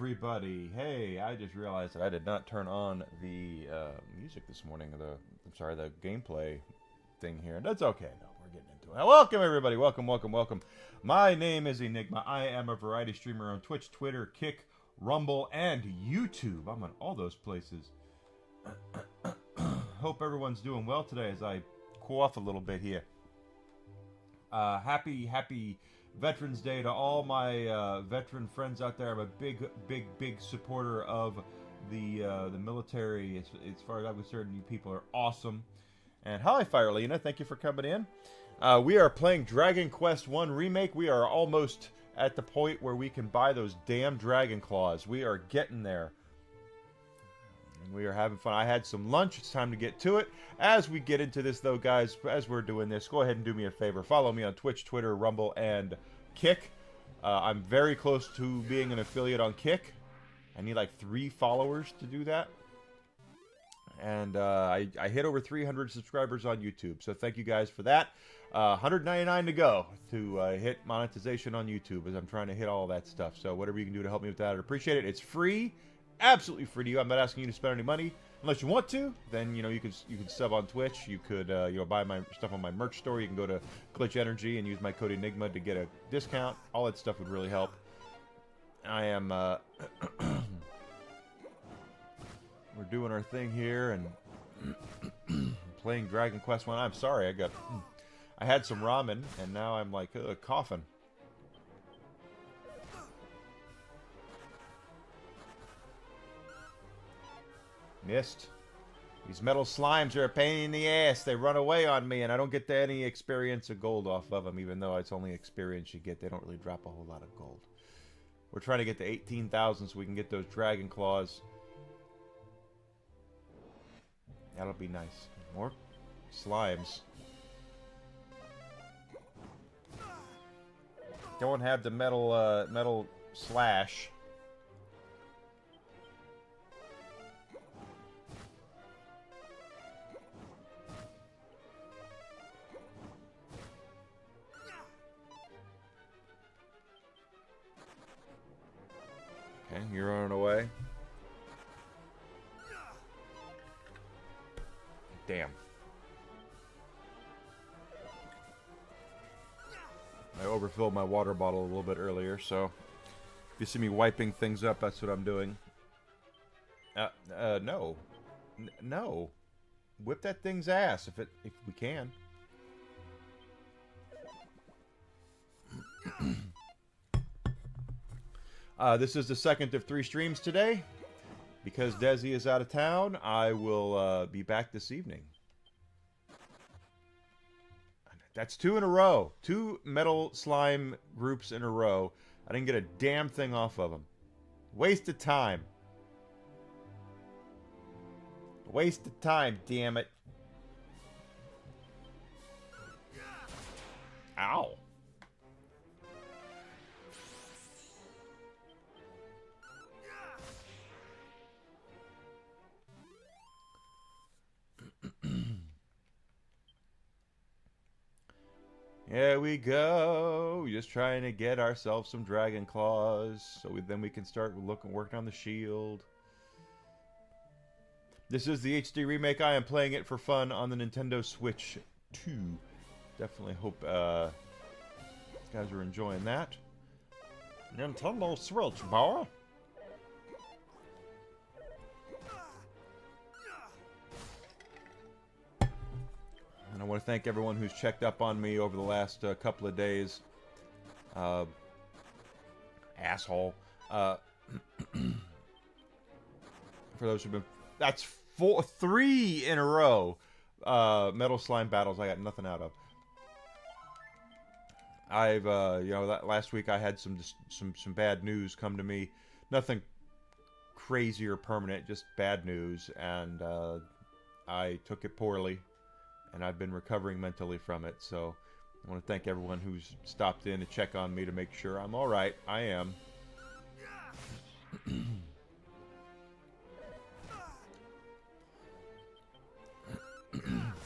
everybody. Hey, I just realized that I did not turn on the music this morning. The gameplay thing here. That's okay, though. We're getting into it. Welcome, everybody. Welcome, welcome, welcome. My name is Enigma. I am a variety streamer on Twitch, Twitter, Kick, Rumble, and YouTube. I'm on all those places. Hope everyone's doing well today as I cough a little bit here. Happy Veterans Day to all my veteran friends out there. I'm a big supporter of the military. As far as I'm concerned, you people are awesome. And hi, Firelina. Thank you for coming in. We are playing Dragon Quest 1 Remake. We are almost at the point where we can buy those damn Dragon Claws. We are getting there. And we are having fun. I had some lunch. It's time to get to it. As we get into this, though, guys, as we're doing this, go ahead and do me a favor. Follow me on Twitch, Twitter, Rumble, and Kick. I'm very close to being an affiliate on Kick. I need like 3 followers to do that. And I hit over 300 subscribers on YouTube. So thank you guys for that. 199 to go to hit monetization on YouTube as I'm trying to hit all that stuff. So whatever you can do to help me with that, I'd appreciate it. It's free. Absolutely free to you. I'm not asking you to spend any money unless you want to. Then you can sub on Twitch. You could buy my stuff on my merch store. You can go to Glitch Energy and use my code Enigma to get a discount. All that stuff would really help. I am we're doing our thing here and playing Dragon Quest 1. I'm sorry, I had some ramen and now I'm like coughing. Missed. These metal slimes are a pain in the ass. They run away on me, and I don't get any experience or gold off of them, even though it's only experience you get. They don't really drop a whole lot of gold. We're trying to get to 18,000 so we can get those Dragon Claws. That'll be nice. More slimes. Don't have the metal slash. Okay, you're running away. Damn. I overfilled my water bottle a little bit earlier, so if you see me wiping things up, that's what I'm doing. No. No. Whip that thing's ass if we can. This is the second of 3 streams today. Because Desi is out of town, I will be back this evening. That's 2 in a row. 2 metal slime groups in a row. I didn't get a damn thing off of them. Waste of time. Waste of time, damn it. Ow. Here we go, just trying to get ourselves some Dragon Claws, so then we can start working on the shield. This is the HD Remake. I am playing it for fun on the Nintendo Switch 2. Definitely hope you guys are enjoying that. Nintendo Switch, boy. And I want to thank everyone who's checked up on me over the last couple of days. Asshole. For those who've been... That's 3 in a row. Metal slime battles I got nothing out of. I've, last week I had some bad news come to me. Nothing crazy or permanent, just bad news. And I took it poorly. And I've been recovering mentally from it, so I want to thank everyone who's stopped in to check on me to make sure I'm alright. I am.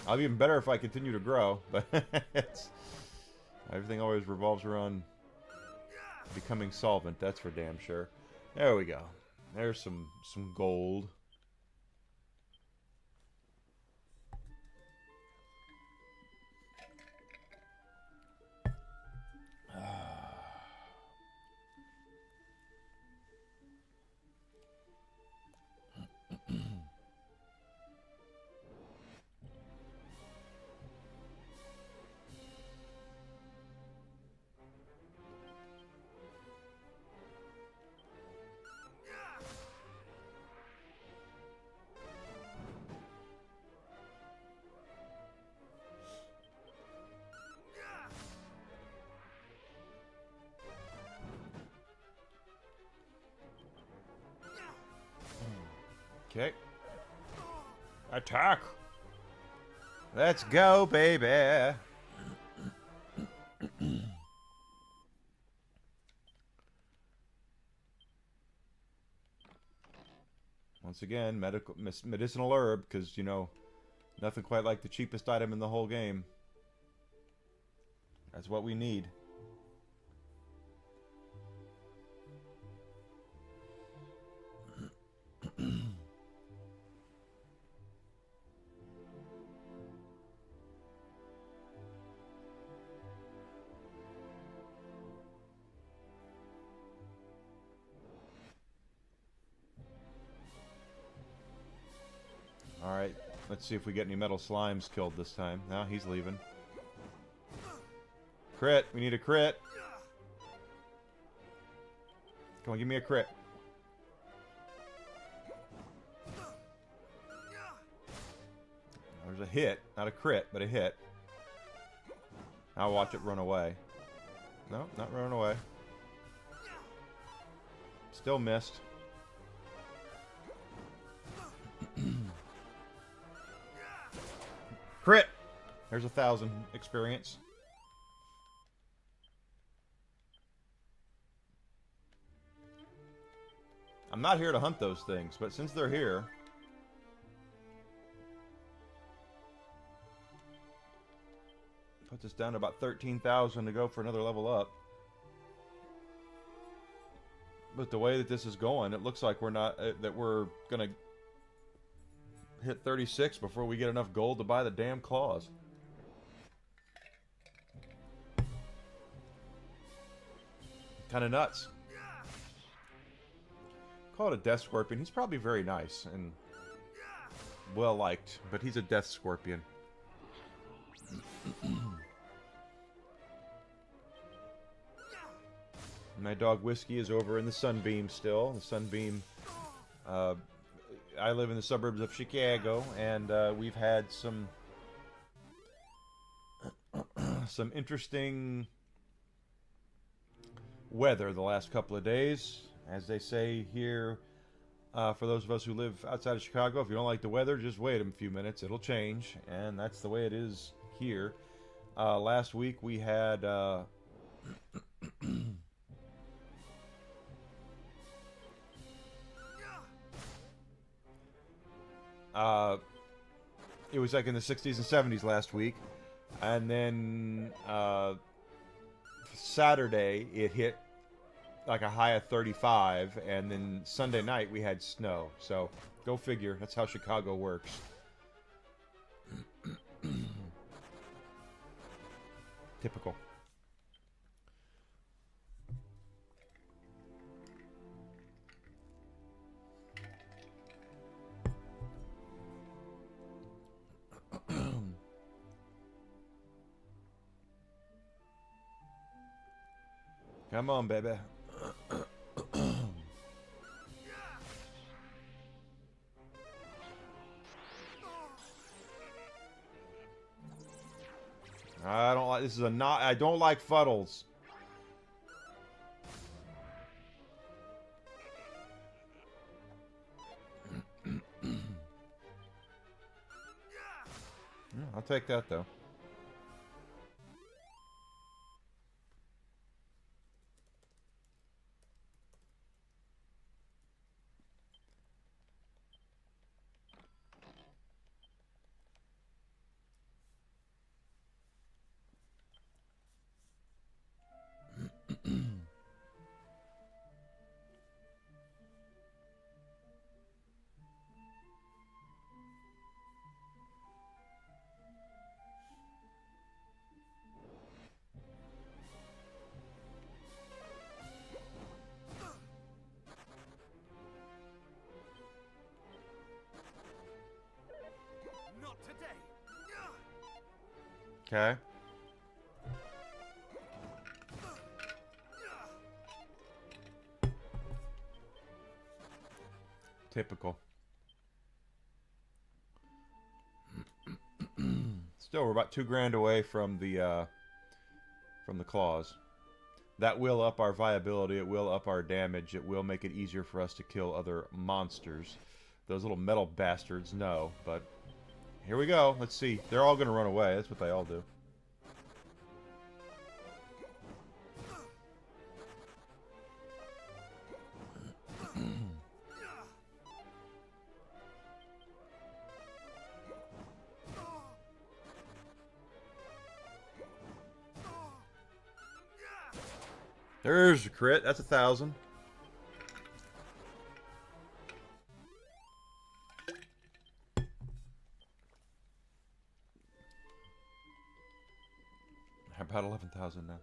I'll be even better if I continue to grow, but everything always revolves around becoming solvent, that's for damn sure. There we go. There's some gold. Okay. Attack! Let's go, baby! Once again, medicinal herb, because, you know, nothing quite like the cheapest item in the whole game. That's what we need. Alright, let's see if we get any metal slimes killed this time. No, he's leaving. Crit! We need a crit! Come on, give me a crit. There's a hit. Not a crit, but a hit. I'll watch it run away. No, not running away. Still missed. Crit! There's 1,000 experience. I'm not here to hunt those things, but since they're here... Puts us down to about 13,000 to go for another level up. But the way that this is going, it looks like we're not... that we're gonna... hit 36 before we get enough gold to buy the damn claws. Kind of nuts. Call it a death scorpion. He's probably very nice and well liked, but he's a death scorpion. My dog Whiskey is over in the Sunbeam still. The Sunbeam. I live in the suburbs of Chicago, and we've had some interesting weather the last couple of days. As they say here, for those of us who live outside of Chicago, if you don't like the weather, just wait a few minutes. It'll change, and that's the way it is here. Last week we had... it was like in the 60s and 70s last week. And then Saturday it hit like a high of 35, and then Sunday night we had snow. So go figure. That's how Chicago works. Typical. Come on, baby. I don't like this. Is a not. I don't like fuddles. Yeah, I'll take that though. Okay. Typical. Still, we're about $2,000 away from the claws. That will up our viability. It will up our damage. It will make it easier for us to kill other monsters. Those little metal bastards, no. But here we go. Let's see. They're all going to run away. That's what they all do. There's a crit. That's 1,000. About 11,000 now.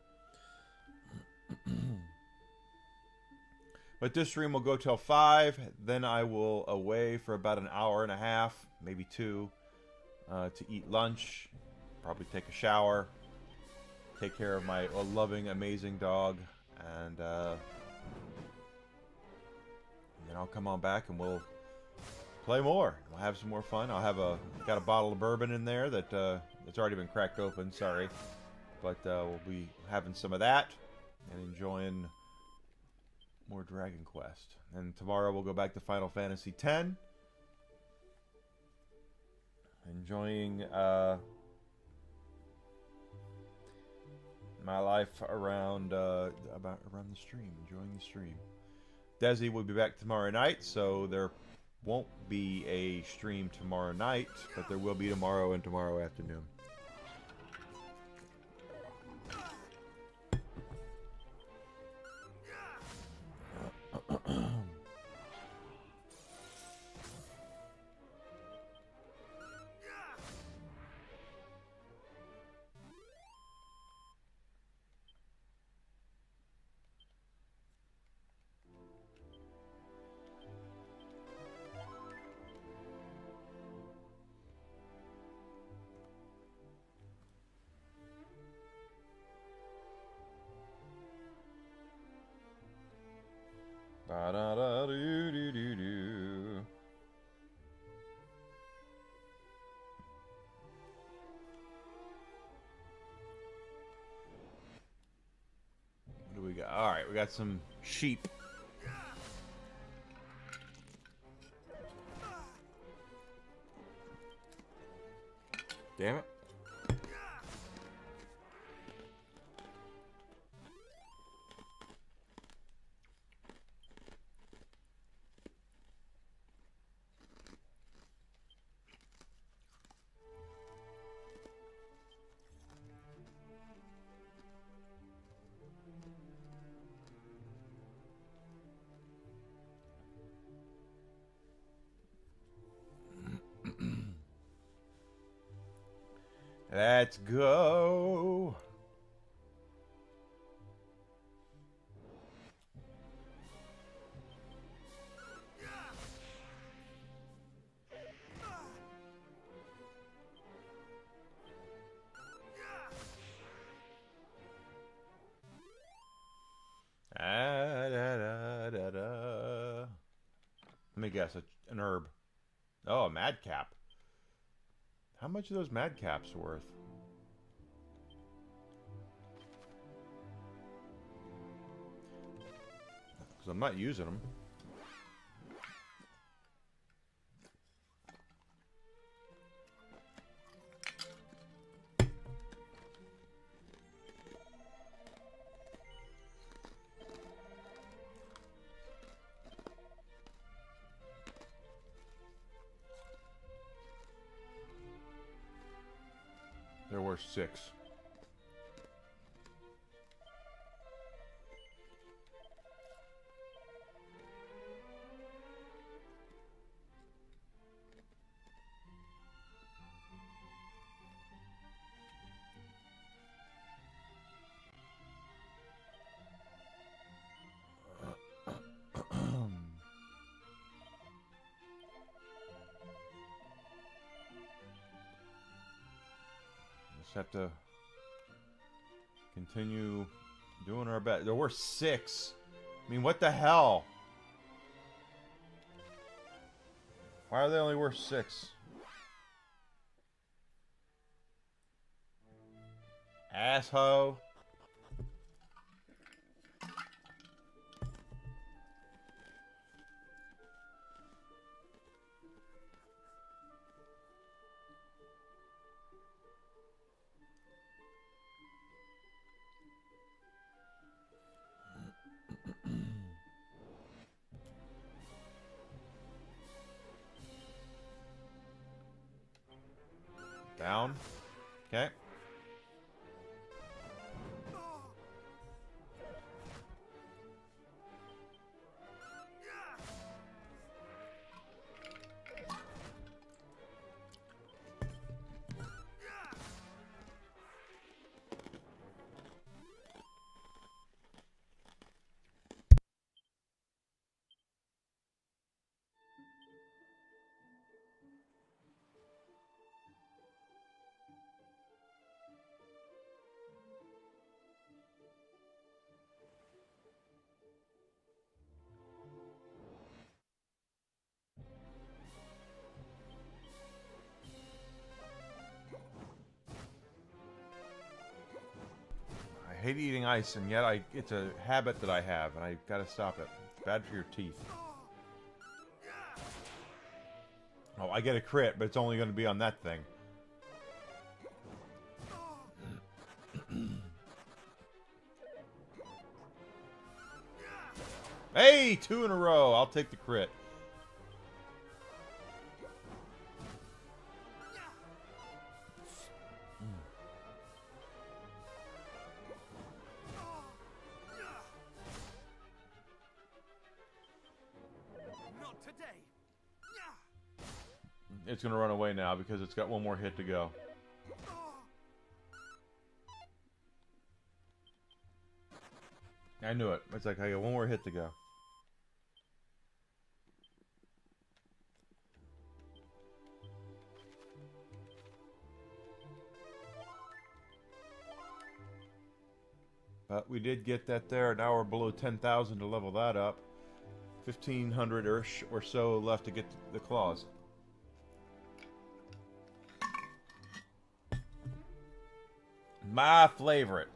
But this stream will go till 5. Then I will away for about an hour and a half, maybe 2, to eat lunch, probably take a shower, take care of my loving, amazing dog, and then I'll come on back and we'll play more. We'll have some more fun. Got a bottle of bourbon in there that it's already been cracked open. Sorry. But we'll be having some of that and enjoying more Dragon Quest. And tomorrow we'll go back to Final Fantasy X. Enjoying my life around the stream. Enjoying the stream. Desi will be back tomorrow night, so there won't be a stream tomorrow night, but there will be tomorrow and tomorrow afternoon. Ba-da-da-doo-doo-doo-doo. What do we got? All right, we got some sheep. Damn it. Let's go. Let me guess, an herb. Oh, a madcap. How much are those madcaps worth? Because I'm not using them. There were 6. have to continue doing our best. There were 6. I mean, what the hell? Why are they only worth 6? Asshole. Down. Okay. I hate eating ice, and yet it's a habit that I have, and I gotta stop it. It's bad for your teeth. Oh, I get a crit, but it's only going to be on that thing. Hey, 2 in a row. I'll take the crit. It's going to run away now because it's got one more hit to go. I knew it. It's like I got one more hit to go. But we did get that there. Now we're below 10,000 to level that up. 1,500 or so left to get the claws. My favorite.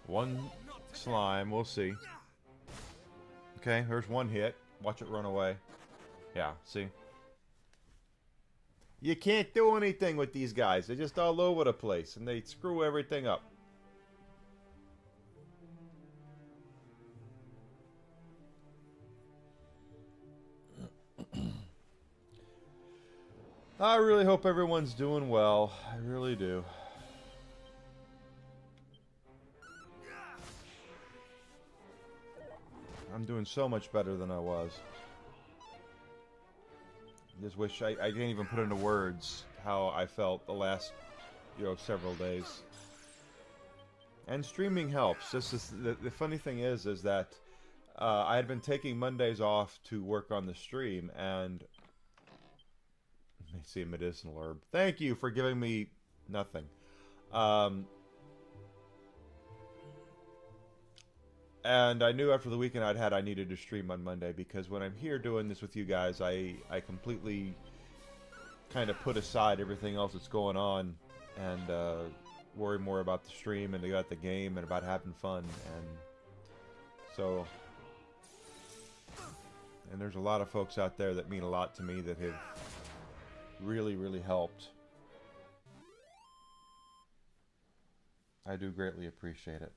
One slime, we'll see. Okay, there's one hit. Watch it run away. Yeah, see? You can't do anything with these guys. They're just all over the place, and they screw everything up. I really hope everyone's doing well. I really do. I'm doing so much better than I was. Just wish I can't even put into words how I felt the last, several days. And streaming helps. This is the funny thing is that I had been taking Mondays off to work on the stream, and I see a medicinal herb. Thank you for giving me nothing. And I knew after the weekend I needed to stream on Monday, because when I'm here doing this with you guys, I completely kind of put aside everything else that's going on and worry more about the stream and about the game and about having fun. And so, and there's a lot of folks out there that mean a lot to me that have really, really helped. I do greatly appreciate it.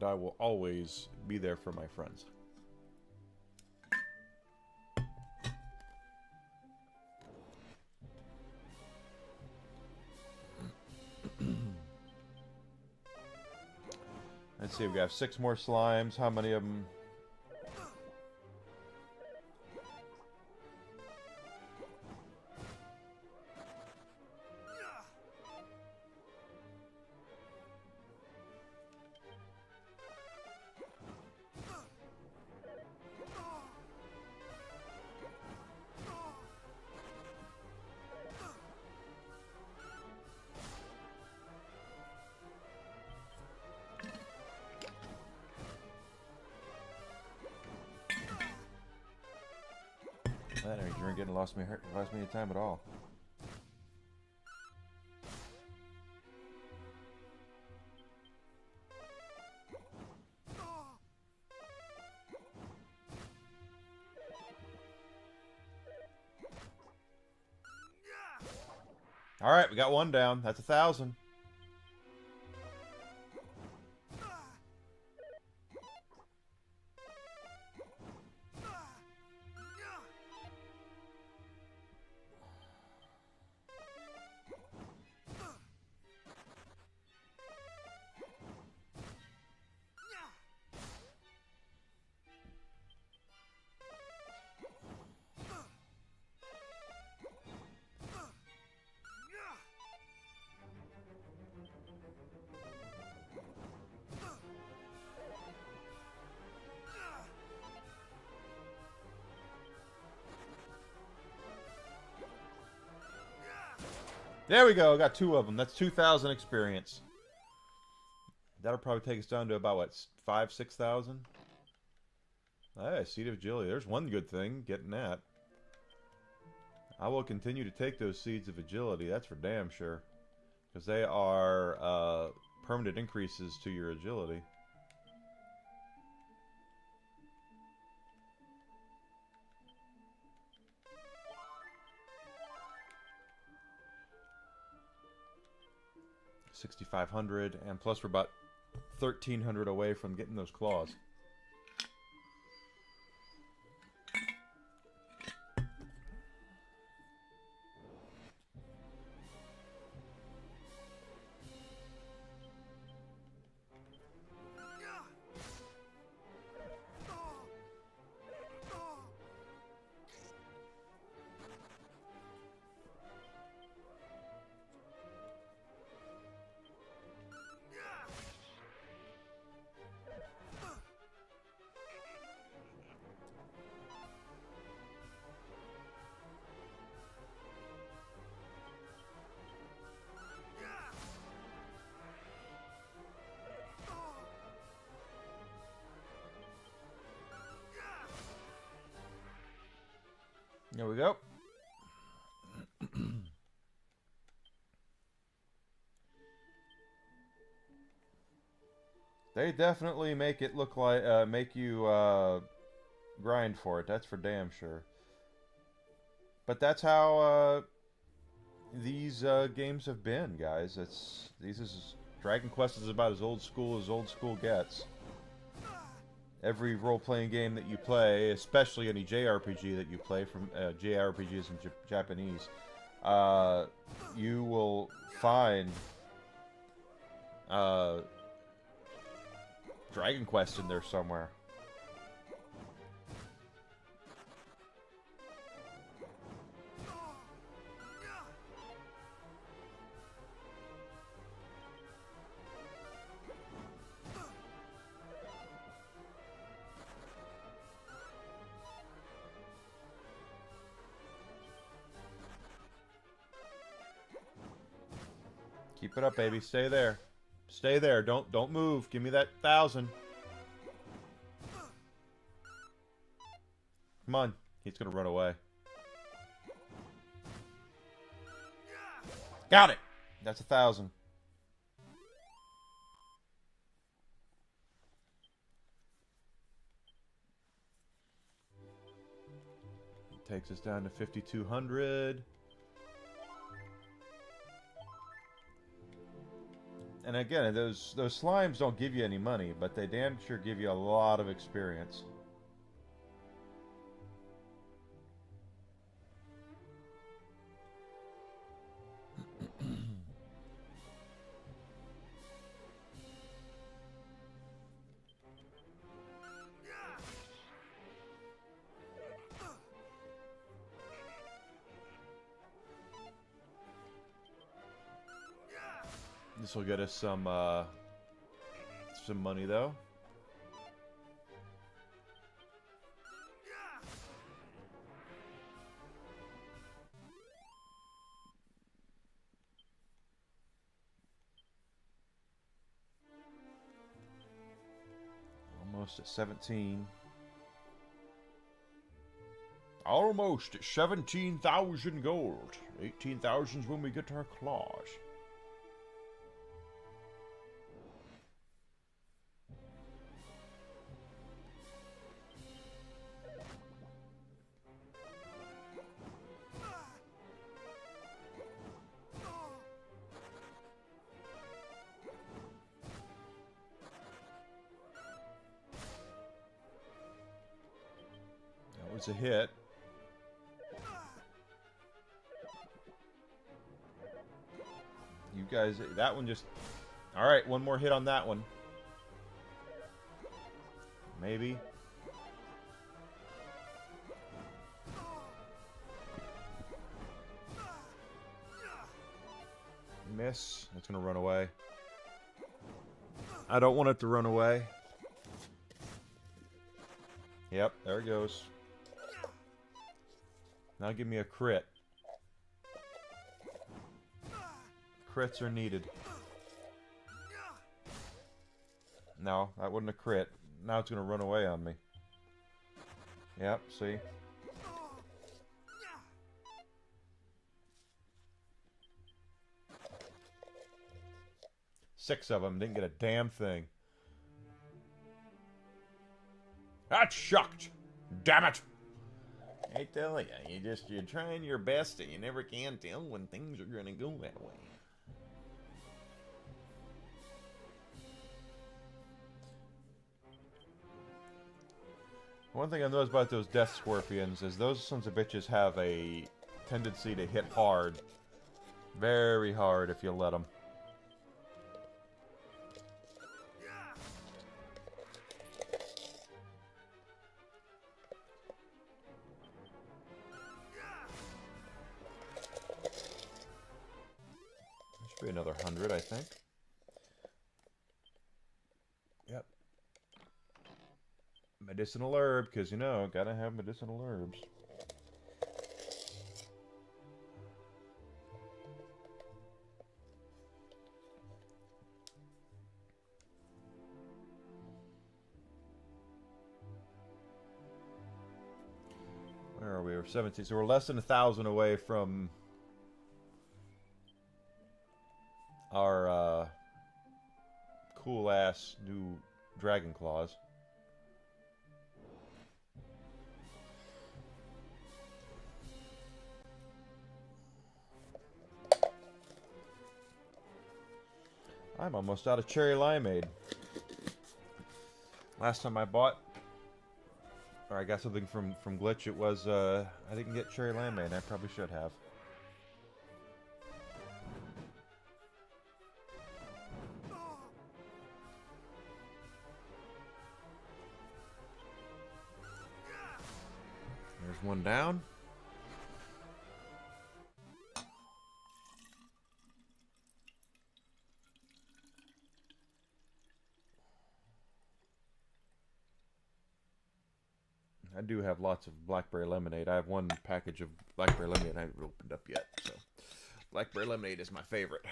and I will always be there for my friends. Let's see, we got 6 more slimes. How many of them? That energy drink didn't last me any time at all. All right, we got one down. That's 1,000. There we go. Got 2 of them. That's 2,000 experience. That'll probably take us down to about, what, 5,000, 6,000? Hey, Seed of Agility. There's one good thing, getting that. I will continue to take those Seeds of Agility. That's for damn sure. Because they are permanent increases to your agility. $6,500, and plus we're about 1,300 away from getting those claws. There we go. They definitely make it look like, make you grind for it. That's for damn sure. But that's how these games have been, guys. Dragon Quest is about as old school gets. Every role-playing game that you play, especially any JRPG that you play, from JRPGs in Japanese, you will find Dragon Quest in there somewhere. Keep it up, baby. Stay there. Stay there. Don't move. Give me that 1,000. Come on. He's gonna run away. Got it. That's 1,000. Takes us down to 5,200. And again, those slimes don't give you any money, but they damn sure give you a lot of experience. This will get us some money, though. Almost at 17. Almost at 17,000 gold. 18,000 is when we get our claws. That was a hit. You guys, that one just... Alright, one more hit on that one. Maybe. Miss. It's gonna run away. I don't want it to run away. Yep, there it goes. Now give me a crit. Crits are needed. No, that wasn't a crit. Now it's gonna run away on me. Yep, see? Six of them, didn't get a damn thing. That's shucked! Damn it! I tell ya, you're trying your best and you never can tell when things are gonna go that way. One thing I noticed about those death scorpions is those sons of bitches have a tendency to hit hard. Very hard if you let them. There should be another 100, I think. Yep. Medicinal herb, because you know, gotta have medicinal herbs. Where are we? We're 17, so we're less than 1,000 away from our cool-ass new Dragon Claws. I'm almost out of cherry limeade. Last time I bought, or I got something from Glitch, it was, I didn't get cherry limeade. I probably should have. There's one down. I do have lots of blackberry lemonade. I have one package of blackberry lemonade I haven't opened up yet. So, blackberry lemonade is my favorite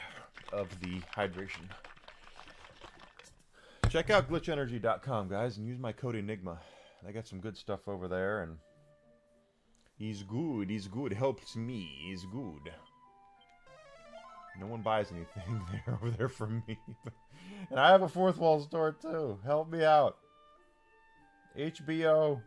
of the hydration. Check out glitchenergy.com, guys, and use my code Enigma. I got some good stuff over there, and he's good. He's good. Helps me. He's good. No one buys anything there over there from me. And I have a fourth wall store too. Help me out. HBO.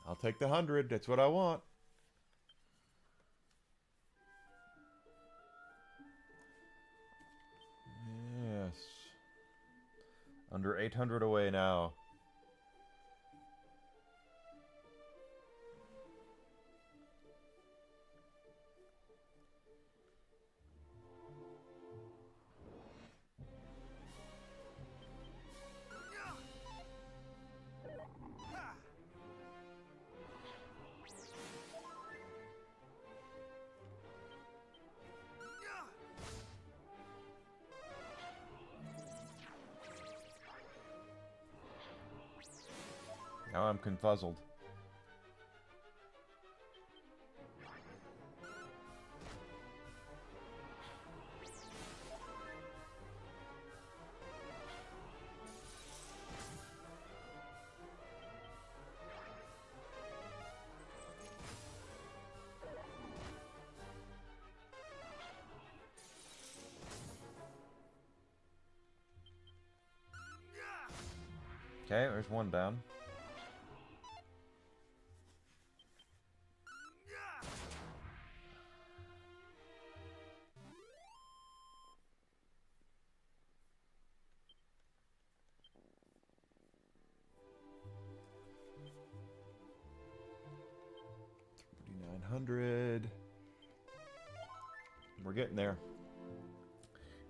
I'll take the 100. That's what I want. Yes. Under 800 away now. Now I'm confuzzled. Okay, there's one down. We're getting there.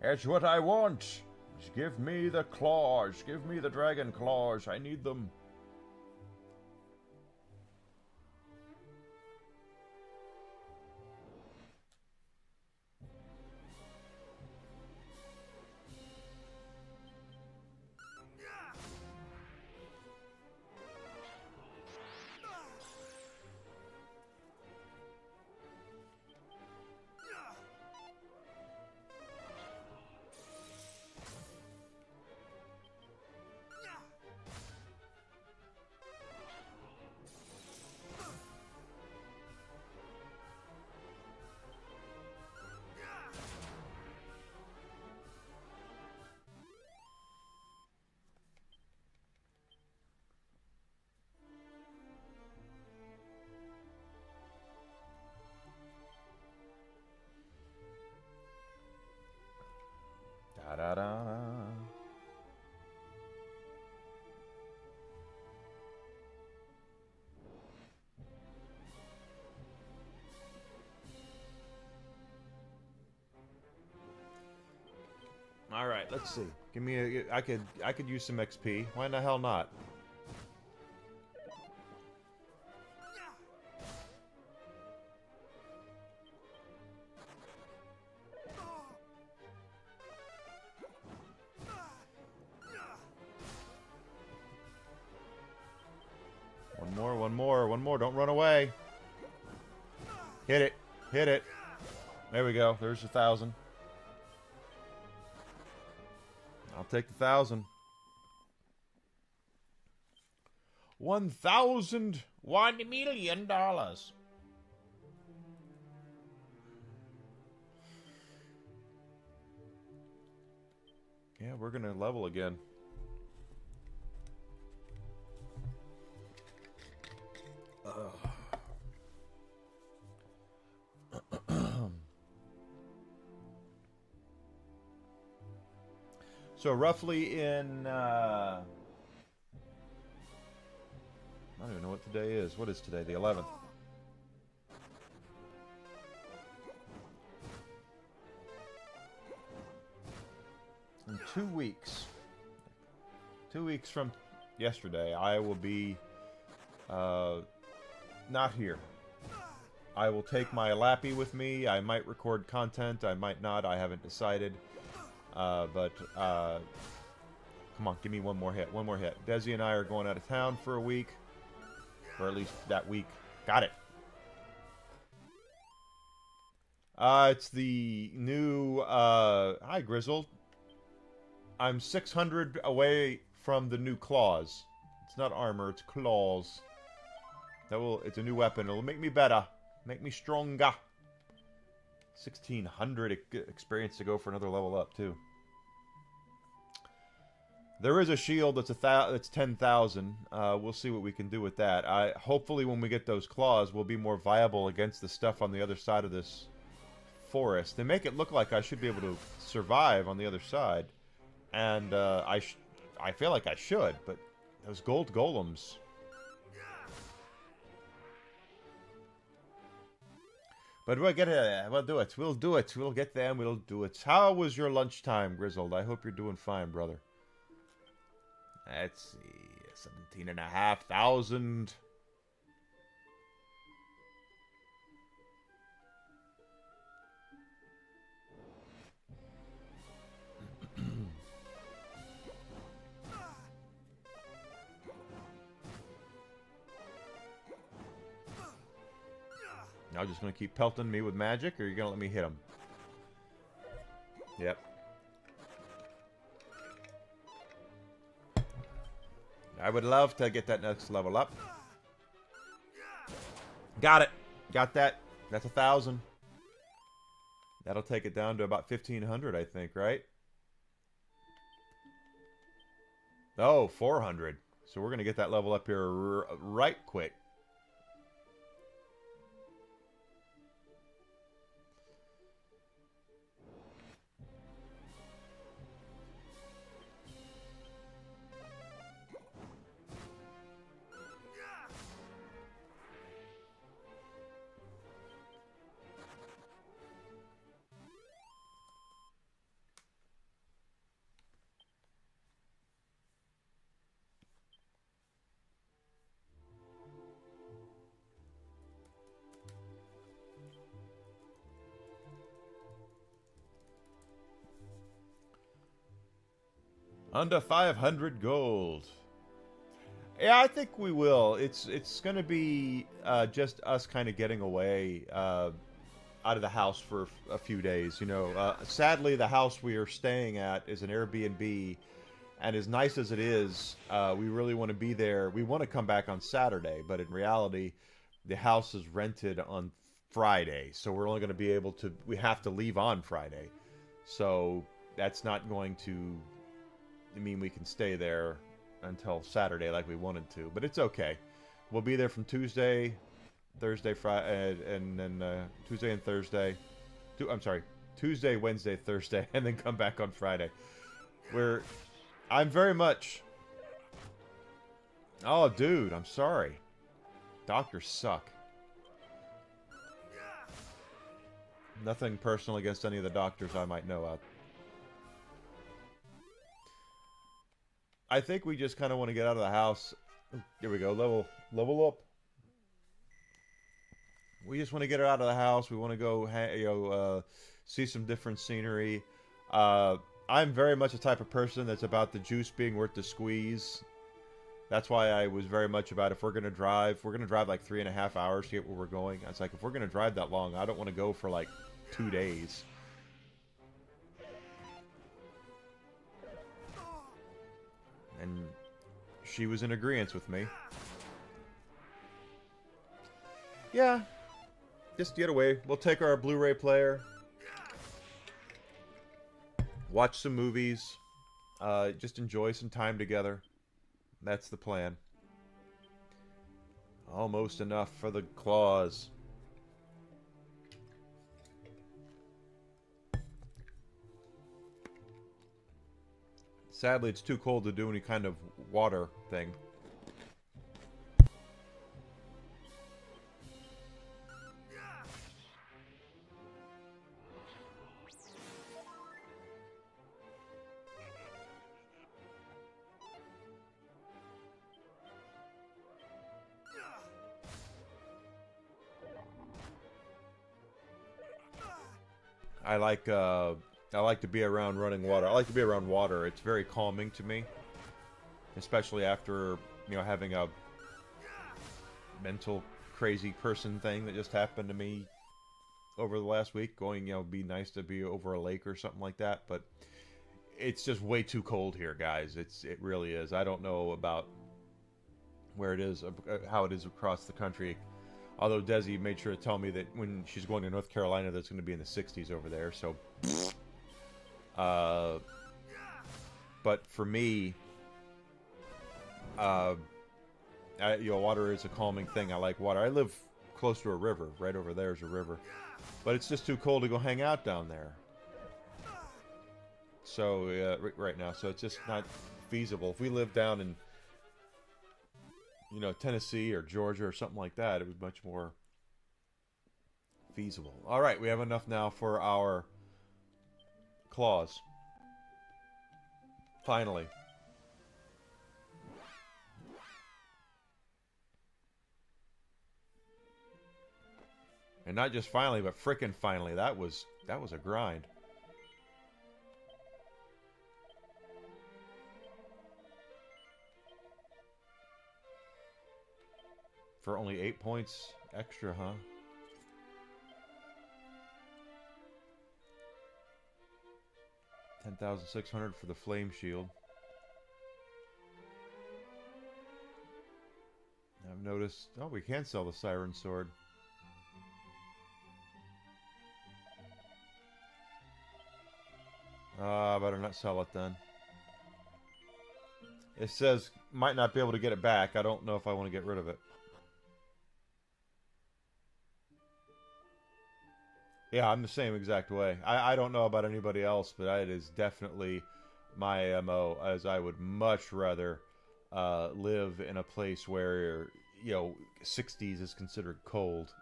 That's what I want. Just give me the claws. Give me the dragon claws. I need them. Da-da-da. All right, let's see. Give me a. I could use some XP. Why the hell not? One more. Don't run away. Hit it. Hit it. There we go. There's 1,000. I'll take the 1,000. 1,000. $1 million. Yeah, we're gonna level again. So roughly in, I don't even know what today is. What is today? The 11th. In 2 weeks. 2 weeks from yesterday, I will be not here. I will take my Lappy with me. I might record content. I might not. I haven't decided. But come on, give me one more hit. One more hit. Desi and I are going out of town for a week. Or at least that week. Got it. It's the new, hi Grizzle. I'm 600 away from the new claws. It's not armor, it's claws. It's a new weapon. It'll make me better. Make me stronger. 1,600 experience to go for another level up, too. There is a shield that's 10,000. We'll see what we can do with that. Hopefully when we get those claws, we'll be more viable against the stuff on the other side of this forest. They make it look like I should be able to survive on the other side. And I feel like I should, but those gold golems... But we'll get it. We'll do it. We'll do it. We'll get them. We'll do it. How was your lunchtime, Grizzled? I hope you're doing fine, brother. Let's see. 17,500. Now just going to keep pelting me with magic, or are you going to let me hit him? Yep. I would love to get that next level up. Got it. Got that. That's 1,000. That'll take it down to about 1,500, I think, right? Oh, 400. So we're going to get that level up here right quick. Under 500 gold. Yeah, I think we will. It's going to be just us kind of getting away out of the house for a few days. You know, sadly, the house we are staying at is an Airbnb, and as nice as it is, we really want to be there. We want to come back on Saturday, but in reality, the house is rented on Friday, so we're only going to be able to. We have to leave on Friday, so that's not going to. I mean, we can stay there until Saturday like we wanted to, but it's okay. We'll be there from Tuesday, Thursday, Friday, and then Tuesday and Thursday. I'm sorry, Tuesday, Wednesday, Thursday, and then come back on Friday. I'm very much... Oh, dude, I'm sorry. Doctors suck. Nothing personal against any of the doctors I might know out. I think we just kind of want to get out of the house. Here we go. Level up. We just want to get her out of the house. We want to go, see some different scenery. I'm very much the type of person that's about the juice being worth the squeeze. That's why I was very much about if we're going to drive like 3.5 hours to get where we're going. It's like, if we're going to drive that long, I don't want to go for like 2 days. And she was in agreement with me. Yeah. Just get away. We'll take our Blu-ray player. Watch some movies. Just enjoy some time together. That's the plan. Almost enough for the claws. Sadly, it's too cold to do any kind of water thing. I like to be around running water. I like to be around water. It's very calming to me. Especially after, having a mental crazy person thing that just happened to me over the last week. Going, be nice to be over a lake or something like that. But it's just way too cold here, guys. It really is. I don't know about where it is, how it is across the country. Although Desi made sure to tell me that when she's going to North Carolina, that's going to be in the 60s over there. So, but for me, Uh, water is a calming thing. I like water. I live close to a river. Right over there is a river. But it's just too cold to go hang out down there. So, right now. So it's just not feasible. If we lived down in, Tennessee or Georgia or something like that, it was much more feasible. All right, we have enough now for our claws. Finally. And not just finally, but frickin' finally. That was a grind. For only 8 points extra, huh? $10,600 for the flame shield. I've noticed... Oh, we can sell the siren sword. Better not sell it then. It says might not be able to get it back. I don't know if I want to get rid of it. Yeah, I'm the same exact way. I don't know about anybody else, but it is definitely my MO, as I would much rather live in a place where, 60s is considered cold,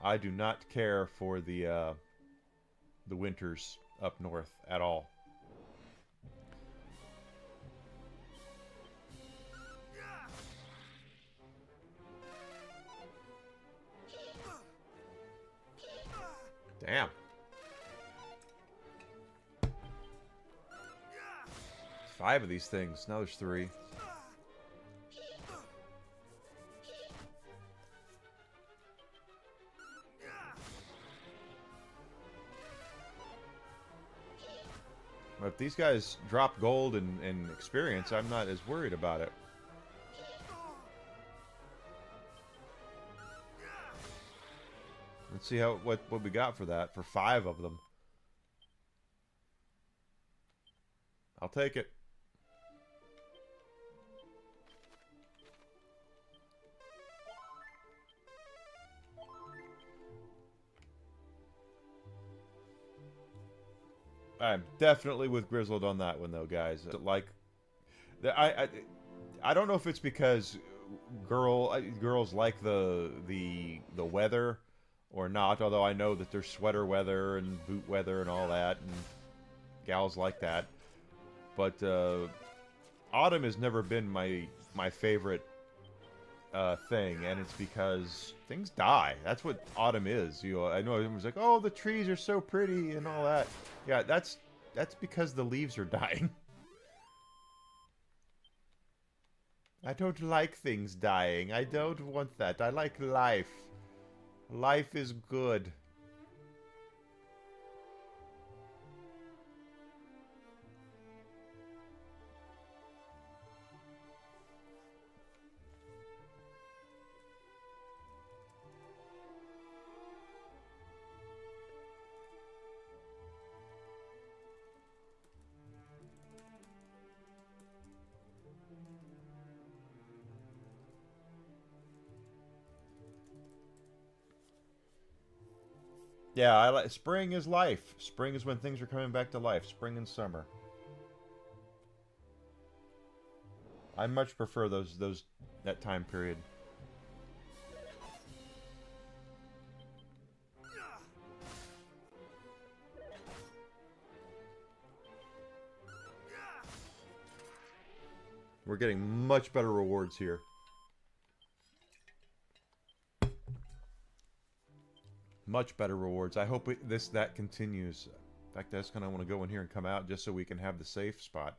I do not care for the winters up north at all. Damn. Five of these things. Now there's 3. But if these guys drop gold and experience, I'm not as worried about it. Let's see what we got for that, for 5 of them. I'll take it. I'm definitely with Grizzled on that one, though, guys. I don't know if it's because girls like the weather or not. Although I know that there's sweater weather and boot weather and all that, and gals like that. But autumn has never been my favorite thing, and it's because things die. That's what autumn is. I know everyone's like, "Oh, the trees are so pretty" and all that. Yeah, that's because the leaves are dying. I don't like things dying. I don't want that. I like life. Life is good. Yeah, I like spring is life. Spring is when things are coming back to life. Spring and summer. I much prefer that time period. We're getting much better rewards here. Much better rewards. I hope that continues. In fact, that's kind of want to go in here and come out just so we can have the safe spot.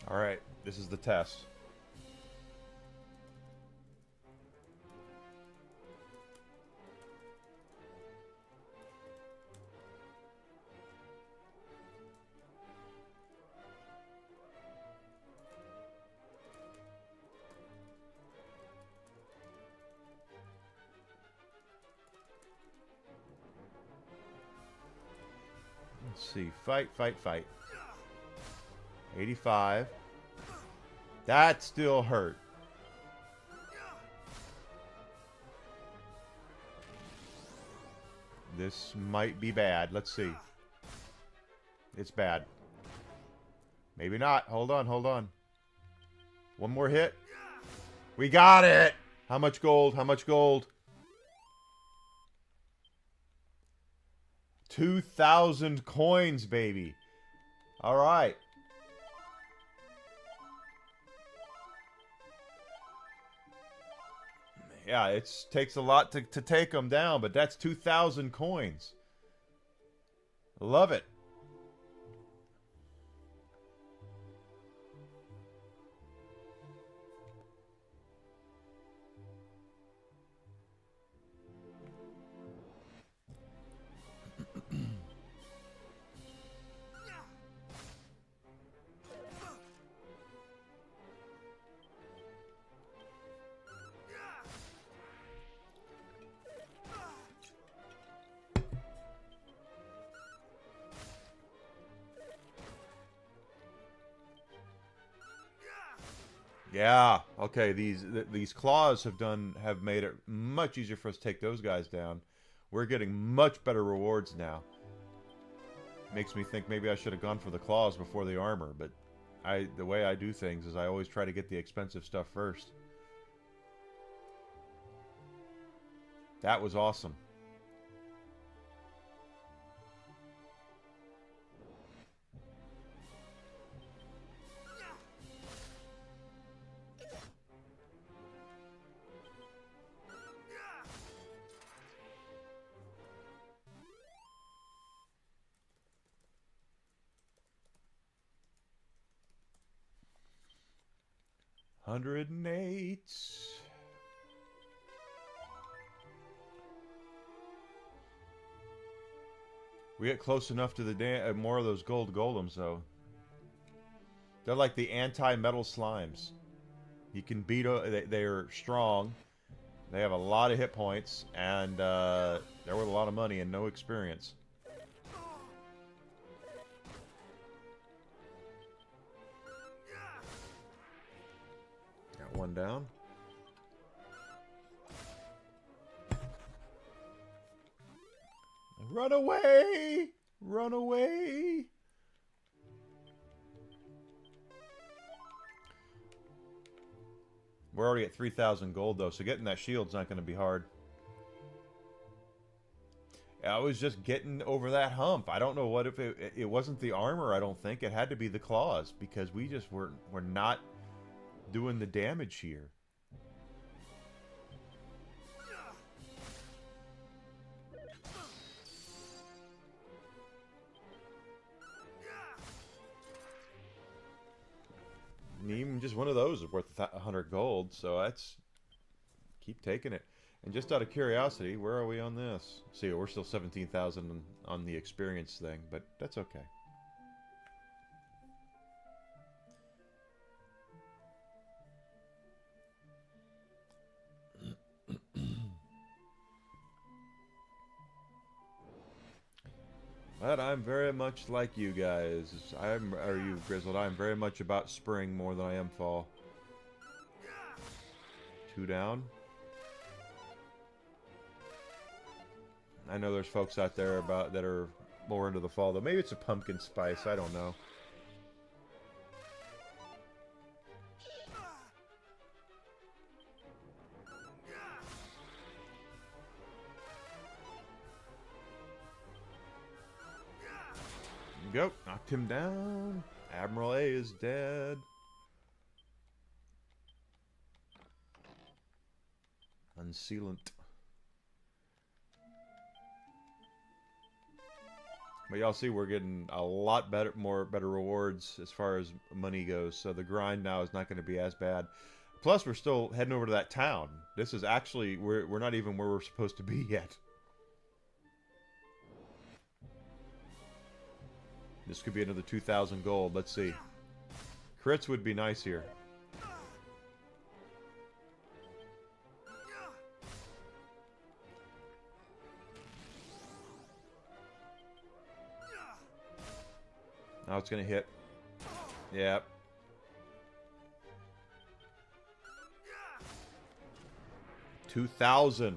All right, this is the test. Let's see. Fight, fight, fight. 85. That still hurt. This might be bad. Let's see. It's bad. Maybe not. Hold on, hold on. One more hit. We got it! How much gold? How much gold? 2,000 coins, baby. All right. Yeah, it takes a lot to take them down, but that's 2,000 coins. Love it. Yeah. Okay. These claws have made it much easier for us to take those guys down. We're getting much better rewards now. Makes me think maybe I should have gone for the claws before the armor, but the way I do things is I always try to get the expensive stuff first. That was awesome. $108. We get close enough to the more of those gold golems, though. They're like the anti-metal slimes. You can beat. They're strong. They have a lot of hit points, and they're worth a lot of money and no experience. Got one down. Run away! Run away! We're already at 3,000 gold, though, so getting that shield's not going to be hard. I was just getting over that hump. I don't know what if it wasn't the armor, I don't think. It had to be the claws, because we just we're not doing the damage here. And even just one of those is worth 100 gold, so that's... Keep taking it. And just out of curiosity, where are we on this? See, we're still 17,000 on the experience thing, but that's okay. But I'm very much like you guys. Or you, Grizzled. I'm very much about spring more than I am fall. 2 down. I know there's folks out there that are more into the fall, though. Maybe it's a pumpkin spice. I don't know. Go. Knocked him down. Admiral A is dead. Unsealant. But y'all see we're getting a lot better rewards as far as money goes. So the grind now is not going to be as bad. Plus we're still heading over to that town. This is actually we're not even where we're supposed to be yet. This could be another 2,000 gold. Let's see. Crits would be nice here. Now it's gonna hit. Yep. $2,000.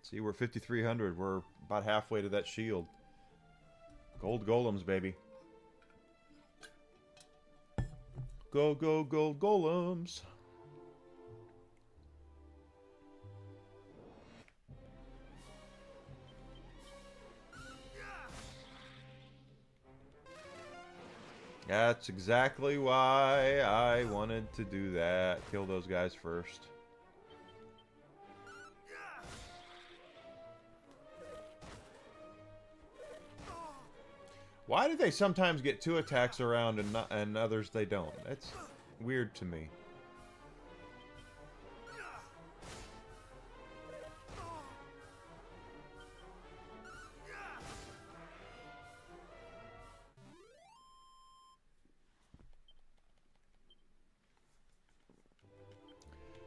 See, we're 5,300. We're about halfway to that shield. Gold golems, baby. Go, go, gold golems. That's exactly why I wanted to do that. Kill those guys first. Why do they sometimes get 2 attacks around and others they don't? That's weird to me.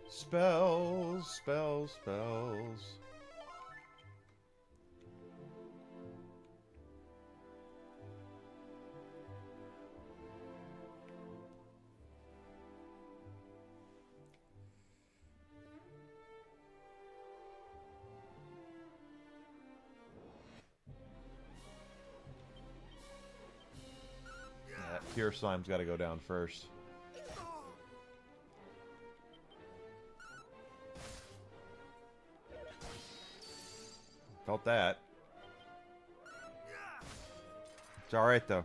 Spells, spells, spells. Pure Slime's got to go down first. Felt that. It's alright, though.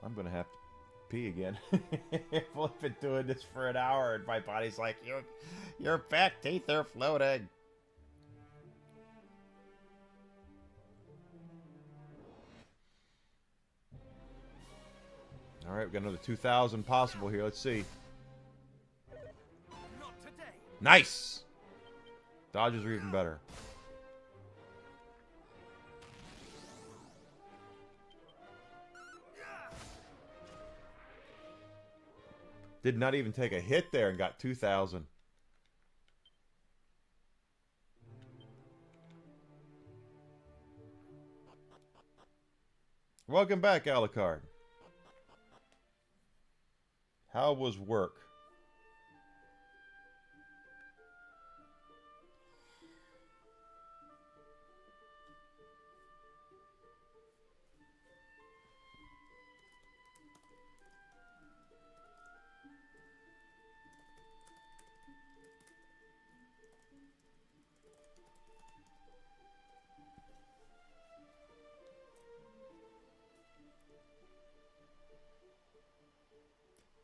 I'm gonna have to pee again. I've been doing this for an hour and my body's like, your back teeth are floating. Alright, we've got another 2,000 possible here. Let's see. Nice! Dodges are even better. Did not even take a hit there and got 2,000. Welcome back, Alucard. How was work?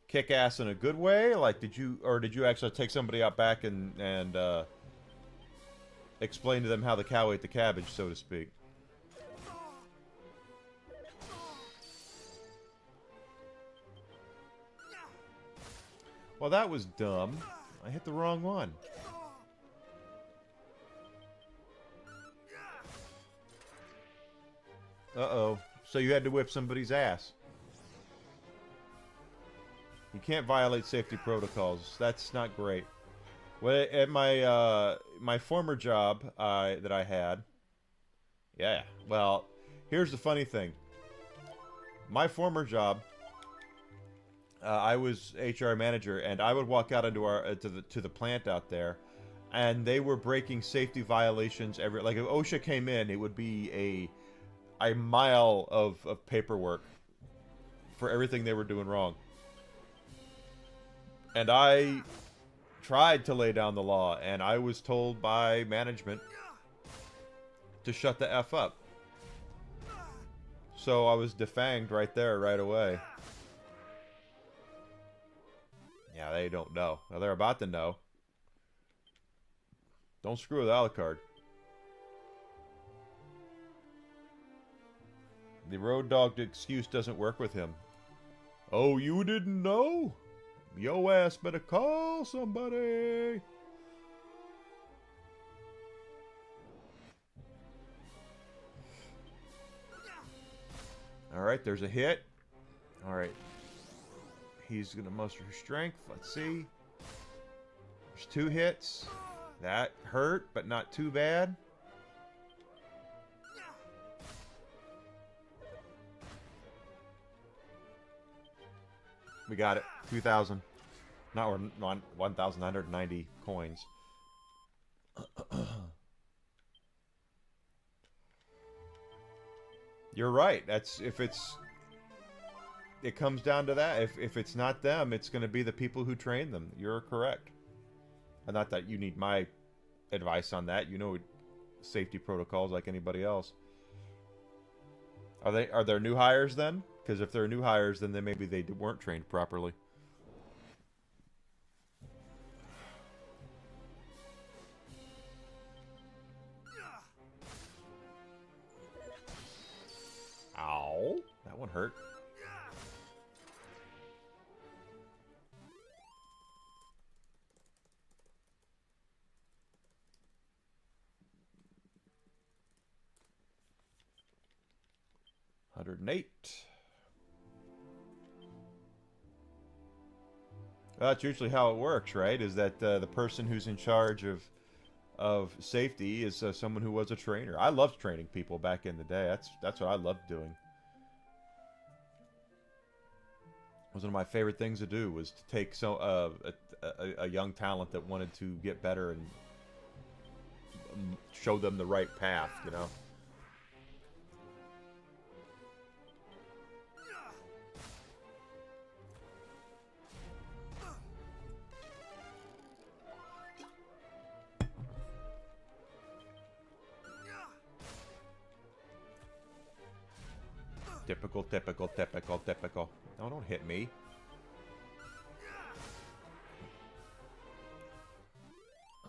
Kick ass in a good way? Like, did you actually take somebody out back and explain to them how the cow ate the cabbage, so to speak? Well, that was dumb. I hit the wrong one. Uh-oh. So you had to whip somebody's ass. You can't violate safety protocols. That's not great. Well, at my my former job that I had, yeah. Well, here's the funny thing. My former job, I was HR manager, and I would walk out into our to the plant out there, and they were breaking safety violations every. Like if OSHA came in, it would be a mile of paperwork for everything they were doing wrong. And I tried to lay down the law, and I was told by management to shut the F up. So I was defanged right there, right away. Yeah, they don't know. Now they're about to know. Don't screw with Alucard. The road dog excuse doesn't work with him. Oh, you didn't know? Yo ass better call somebody. All right, there's a hit. All right. He's going to muster his strength. Let's see. There's 2 hits. That hurt, but not too bad. We got it. 2,000. Not 1,990 coins. You're right. That's if it's. It comes down to that. If it's not them, it's going to be the people who train them. You're correct. And not that you need my advice on that. You know safety protocols like anybody else. Are there new hires then? Because if they're new hires, then maybe they weren't trained properly. Ow. That one hurt. $108. Well, that's usually how it works, right? Is that the person who's in charge of safety is someone who was a trainer. I loved training people back in the day. That's what I loved doing. It was one of my favorite things to do was to take a young talent that wanted to get better and show them the right path, you know. Typical, typical, typical, typical. No, don't hit me.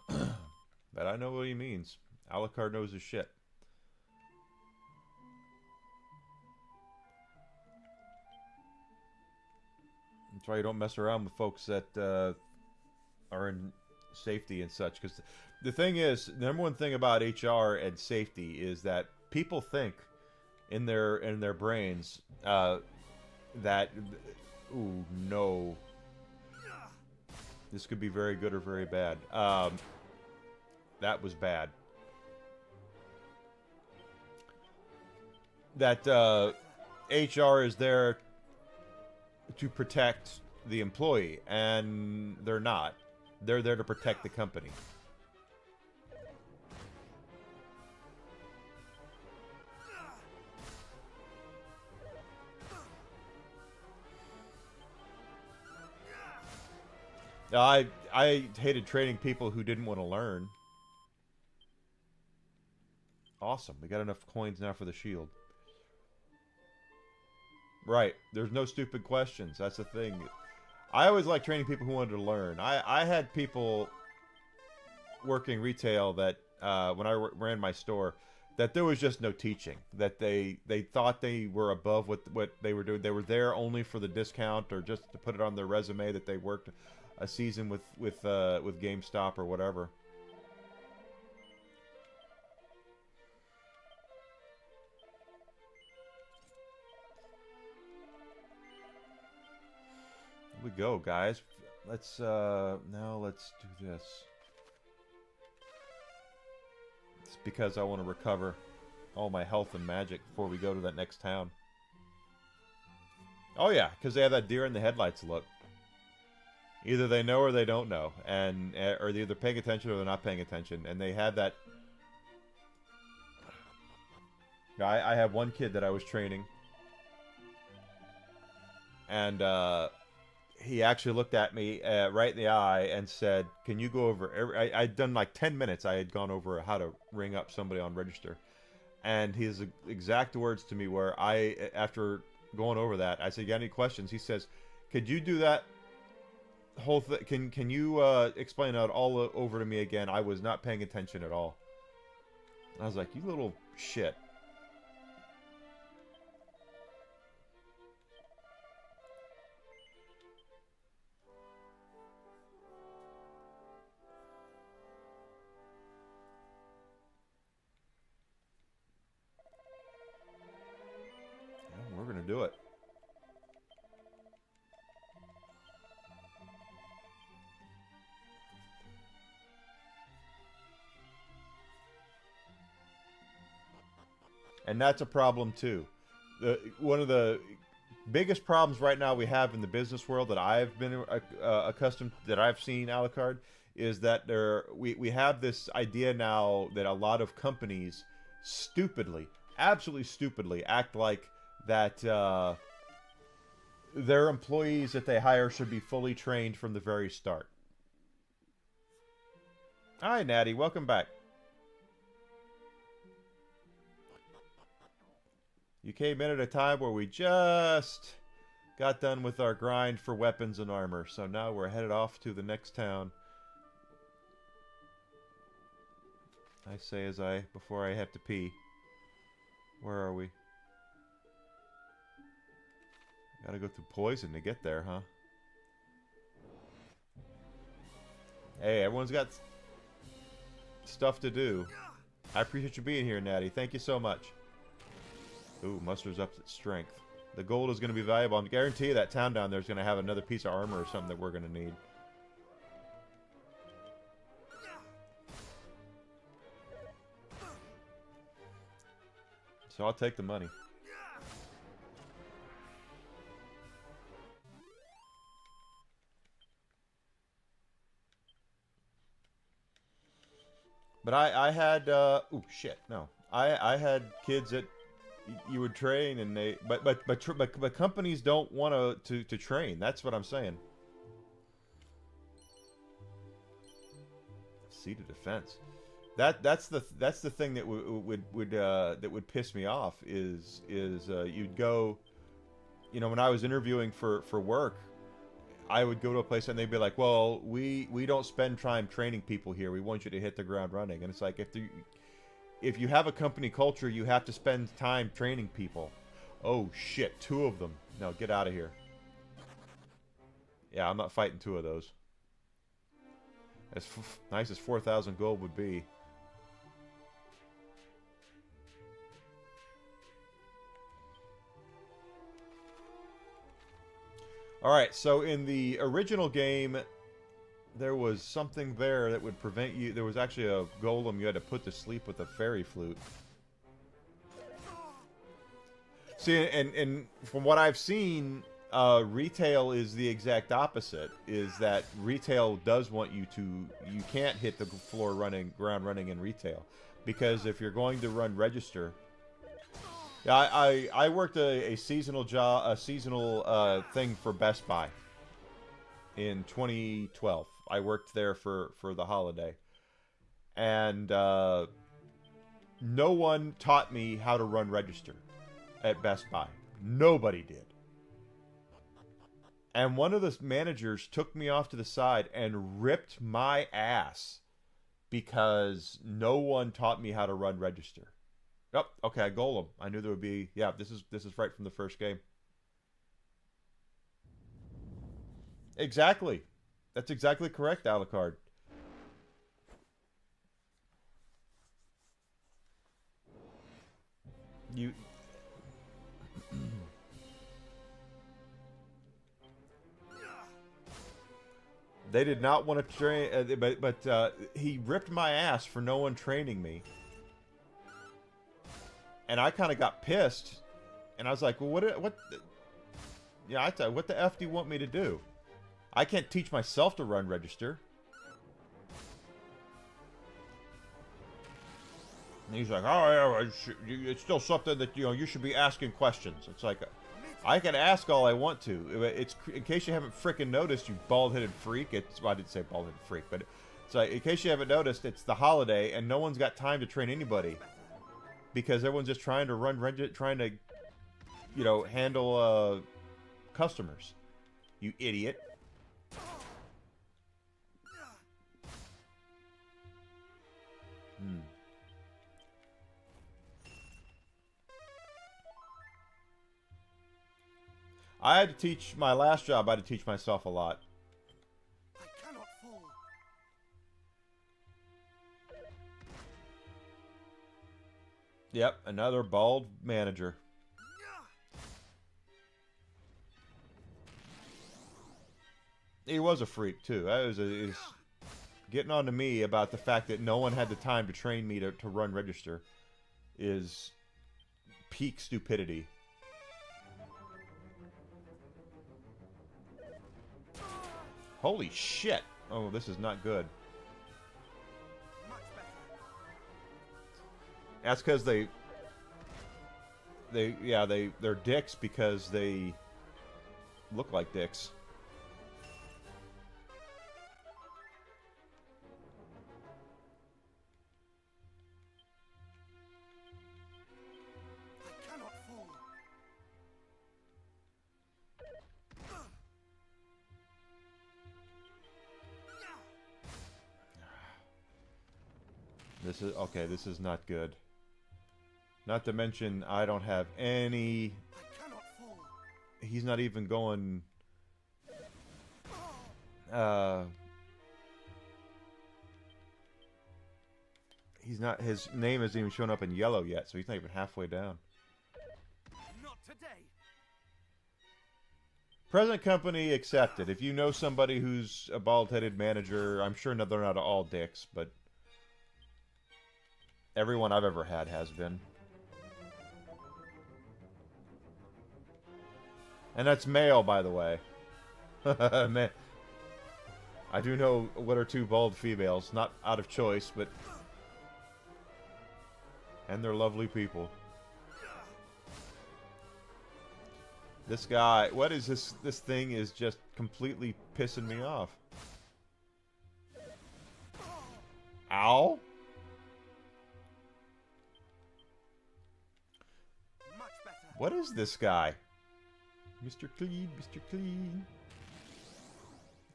But I know what he means. Alucard knows his shit. That's why you don't mess around with folks that are in safety and such. Because the thing is, the number one thing about HR and safety is that people think in their brains that, ooh, no, this could be very good or very bad. That was bad. That HR is there to protect the employee, and they're not. They're there to protect the company. I hated training people who didn't want to learn. Awesome. We got enough coins now for the shield. Right. There's no stupid questions. That's the thing. I always liked training people who wanted to learn. I had people working retail that when I ran my store, that there was just no teaching. That they thought they were above what they were doing. They were there only for the discount or just to put it on their resume that they worked a season with GameStop or whatever. Here we go, guys. Let's now let's do this. It's because I want to recover all my health and magic before we go to that next town. Oh yeah, because they have that deer in the headlights look. Either they know or they don't know, and or they're either paying attention or they're not paying attention, and they had that. I have one kid that I was training, and he actually looked at me right in the eye and said, "Can you go over?" I'd done like 10 minutes. I had gone over how to ring up somebody on register, and his exact words to me were, after going over that, I said, "You got any questions?" He says, "Could you do that whole thing? Can you explain that all over to me again? I was not paying attention at all." I was like, "You little shit." We're gonna And that's a problem too. One of the biggest problems right now we have in the business world that I've been accustomed, that I've seen, Alucard, is that we have this idea now that a lot of companies stupidly, absolutely stupidly, act like that their employees that they hire should be fully trained from the very start. Hi, Natty. Welcome back. You came in at a time where we just got done with our grind for weapons and armor, so now we're headed off to the next town. I say before I have to pee. Where are we? Gotta go through poison to get there, huh? Hey, everyone's got stuff to do. I appreciate you being here, Natty. Thank you so much. Ooh, muster's up its strength. The gold is going to be valuable. I guarantee you that town down there is going to have another piece of armor or something that we're going to need. So I'll take the money. But I had ooh, shit, no. I had kids that you would train, and they but companies don't want to train. That's what I'm saying. Seat of defense. That's the thing that would piss me off is you'd go, you know, when I was interviewing for work, I would go to a place and they'd be like, well, we don't spend time training people here. We want you to hit the ground running. And it's like, if you have a company culture, you have to spend time training people. Oh shit, 2 of them. No, get out of here. Yeah, I'm not fighting 2 of those. As nice as 4,000 gold would be. Alright, so in the original game, there was something there that would prevent you. There was actually a golem you had to put to sleep with a fairy flute. See, and from what I've seen, retail is the exact opposite. Is that retail does want you to. You can't hit the ground running in retail, because if you're going to run register. Yeah, I worked a seasonal job, a seasonal thing for Best Buy in 2012. I worked there for the holiday, and no one taught me how to run register at Best Buy. Nobody did. And one of the managers took me off to the side and ripped my ass because no one taught me how to run register. Yep. Okay, golem. I knew there would be. Yeah, this is right from the first game. Exactly. That's exactly correct, Alucard. You. They did not want to train, but he ripped my ass for no one training me. And I kind of got pissed, and I was like, "Well, what? Yeah, I tell you, what the f do you want me to do? I can't teach myself to run register." And he's like, "Oh yeah, it's still something that you should be asking questions." It's like, I can ask all I want to. It's in case you haven't frickin' noticed, you bald-headed freak. Well, I didn't say bald-headed freak, but it's like, in case you haven't noticed, it's the holiday, and no one's got time to train anybody. Because everyone's just trying to handle customers. You idiot. I had to teach my last job. I had to teach myself a lot. I cannot fall. Yep, another bald manager. He was a freak too. He's getting on to me about the fact that no one had the time to train me to run register. Is peak stupidity. Holy shit! Oh, this is not good. That's because they're dicks because they look like dicks. I cannot fall. This is okay. This is not good. Not to mention, I don't have any. I cannot fall. He's not even going. He's not. His name isn't even showing up in yellow yet, so he's not even halfway down. Not today. Present company accepted. If you know somebody who's a bald-headed manager, I'm sure they're not all dicks, but everyone I've ever had has been. And that's male, by the way. Man, I do know one or two bald females, not out of choice, but... And they're lovely people. This guy, what is this? This thing is just completely pissing me off. Ow! Much better. What is this guy? Mr. Clean, Mr. Clean.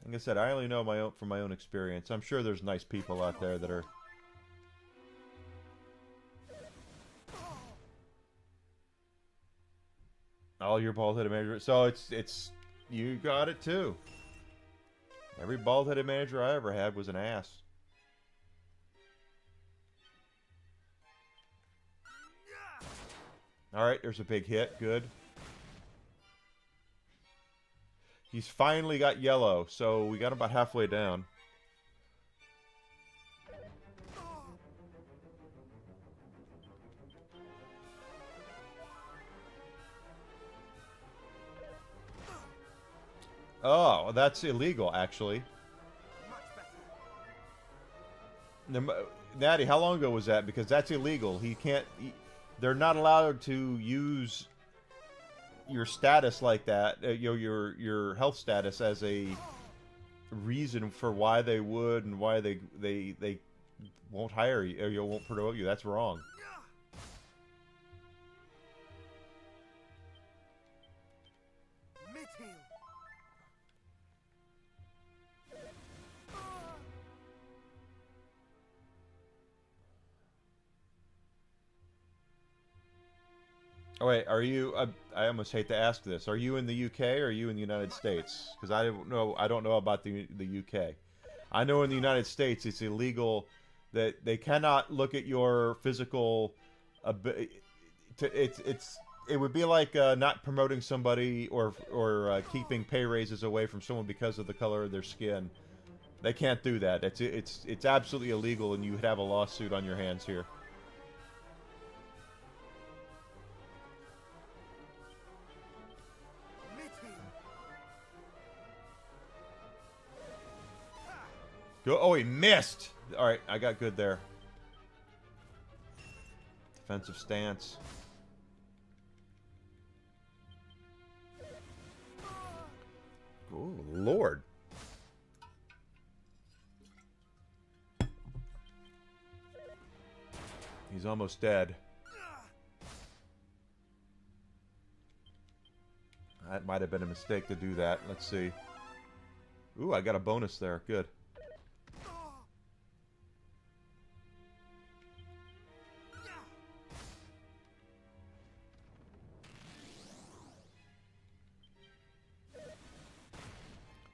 Like I said, I only know from my own experience. I'm sure there's nice people out there that are... All your bald-headed manager. So it's you got it too. Every bald-headed manager I ever had was an ass. All right, there's a big hit. Good. He's finally got yellow, so we got him about halfway down. Oh, that's illegal, actually. Natty, how long ago was that? Because that's illegal. He can't... they're not allowed to use your status like that, your health status, as a reason for why they would and why they won't hire you, or won't promote you. That's wrong. Mid-heal. Oh wait, are you? I almost hate to ask this. Are you in the UK or are you in the United States? Because I don't know about the UK. I know in the United States it's illegal that they cannot look at your physical. It would be like not promoting somebody or keeping pay raises away from someone because of the color of their skin. They can't do that. It's absolutely illegal, and you would have a lawsuit on your hands here. Go! Oh, he missed. All right, I got good there. Defensive stance. Oh, Lord. He's almost dead. That might have been a mistake to do that. Let's see. Ooh, I got a bonus there. Good.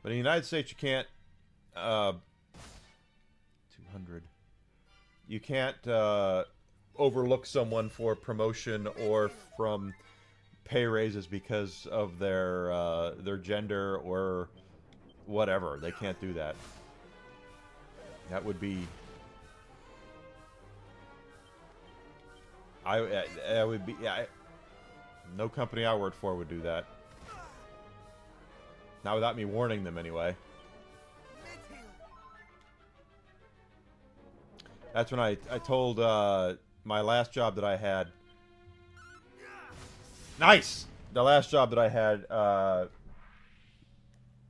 But in the United States, you can't... 200. You can't overlook someone for promotion or from pay raises because of their gender or whatever. They can't do that. That would be... I would be... No company I worked for would do that. Not without me warning them, anyway. That's when I told my last job that I had. Nice! The last job that I had,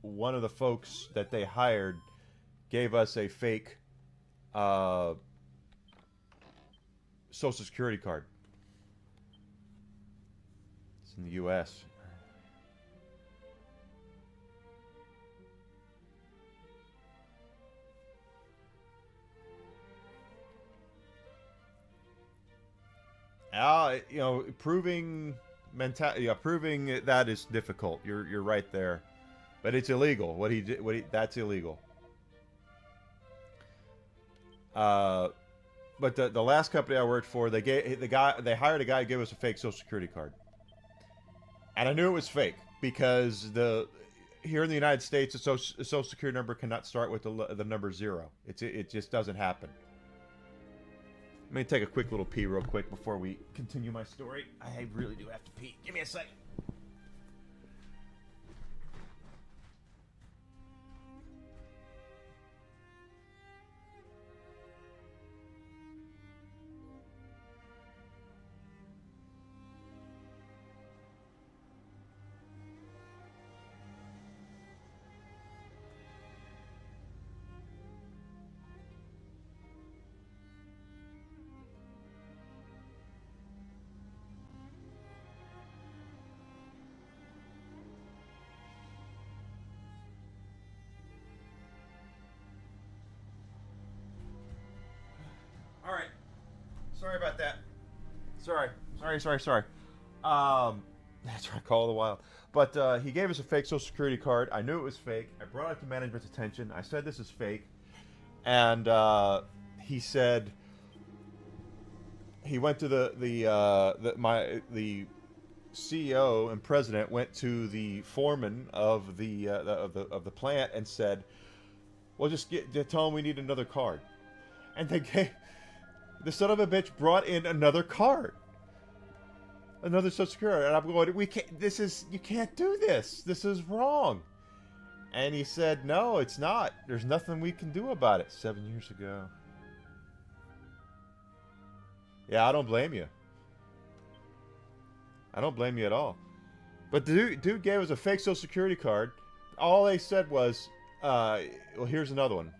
one of the folks that they hired gave us a fake Social Security card. It's in the U.S. You know, proving that is difficult. You're right there, but it's illegal. What he did, that's illegal. But the last company I worked for, they hired a guy to give us a fake Social Security card, and I knew it was fake because here in the United States, a Social Security number cannot start with the number 0. It just doesn't happen. Let me take a quick little pee real quick before we continue my story. I really do have to pee. Give me a second. All right. Sorry about that. Sorry. That's what I call it a while. But he gave us a fake Social Security card. I knew it was fake. I brought it to management's attention. I said this is fake, and he said he went to the CEO and president went to the foreman of the plant and said, "Well, just tell him we need another card." And the son of a bitch brought in another card. Another Social Security. And I'm going, you can't do this. This is wrong. And he said, no, it's not. There's nothing we can do about it. 7 years ago. Yeah, I don't blame you. I don't blame you at all. But the dude gave us a fake Social Security card. All they said was, well, here's another one.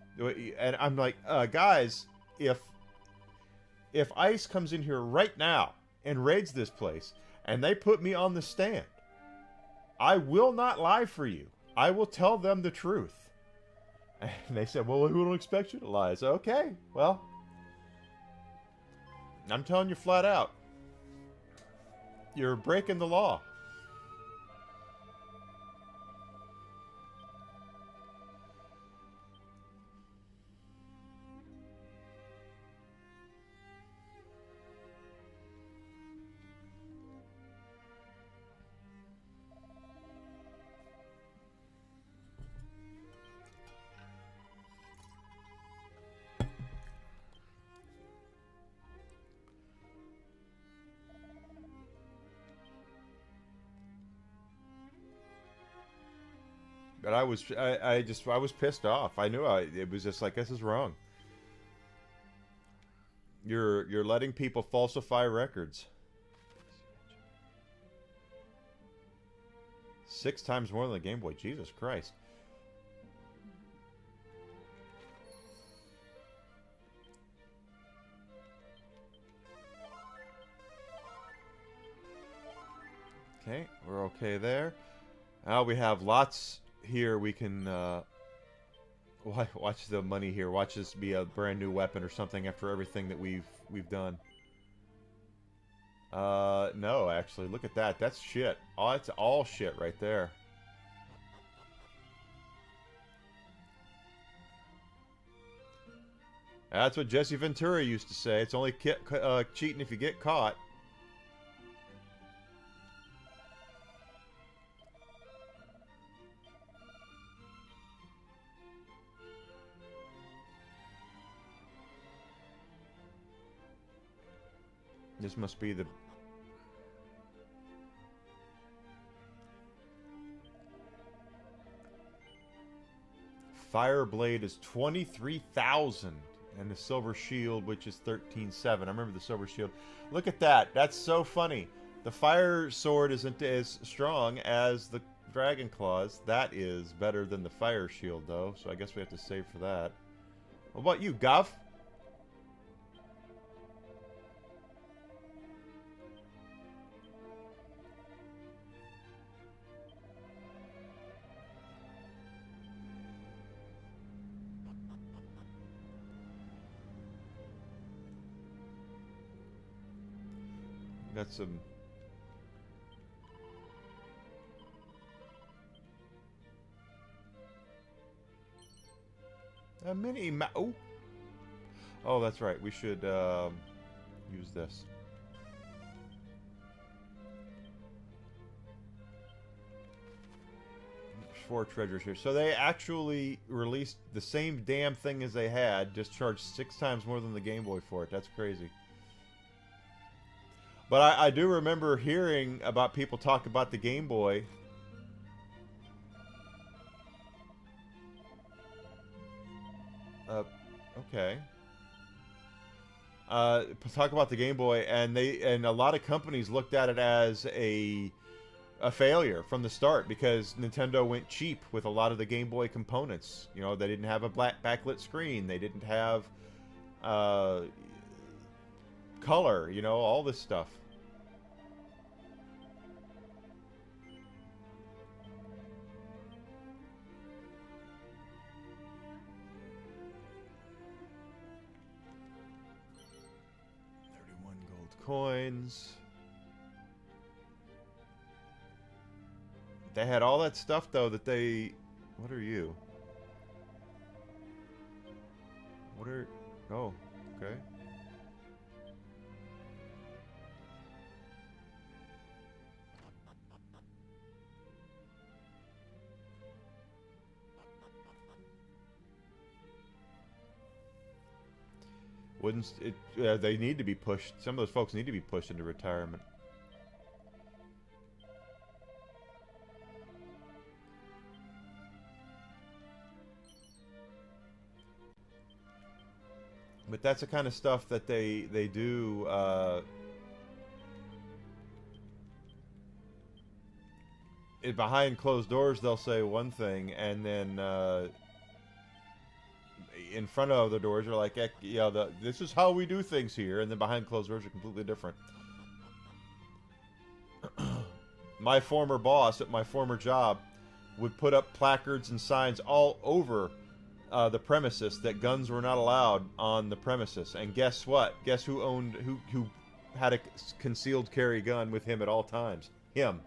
And I'm like, guys, if ICE comes in here right now and raids this place and they put me on the stand, I will not lie for you. I will tell them the truth. And they said, well, we don't expect you to lie. I said, okay, well, I'm telling you flat out, you're breaking the law. But I was pissed off. I knew it was just like, this is wrong. You're letting people falsify records. 6 times more than the Game Boy. Jesus Christ. Okay, we're okay there. Now we have lots here. We can watch the money here. Watch this be a brand new weapon or something after everything that we've done. No, actually, look at that. That's shit. Oh, that's all shit right there. That's what Jesse Ventura used to say. It's only cheating if you get caught. This must be the... Fire Blade is 23,000. And the Silver Shield, which is 13,700. I remember the Silver Shield. Look at that. That's so funny. The Fire Sword isn't as strong as the Dragon Claws. That is better than the Fire Shield, though. So I guess we have to save for that. What about you, Guff? Got some... A mini ma... Oh! Oh, that's right. We should use this. There's 4 treasures here. So they actually released the same damn thing as they had, just charged 6 times more than the Game Boy for it. That's crazy. But I do remember hearing about people talk about the Game Boy. Okay. Talk about the Game Boy, and a lot of companies looked at it as a failure from the start because Nintendo went cheap with a lot of the Game Boy components. You know, they didn't have a backlit screen. They didn't have color, you know, all this stuff. Coins. They had all that stuff though that they... What are you? What are... Oh, okay. Wouldn't it? They need to be pushed. Some of those folks need to be pushed into retirement. But that's the kind of stuff that they do. Behind closed doors, they'll say one thing, and then in front of the doors are like, yeah, this is how we do things here, and then behind closed doors are completely different. My former boss at my former job would put up placards and signs all over the premises that guns were not allowed on the premises. And guess what? Guess who had a concealed carry gun with him at all times? Him.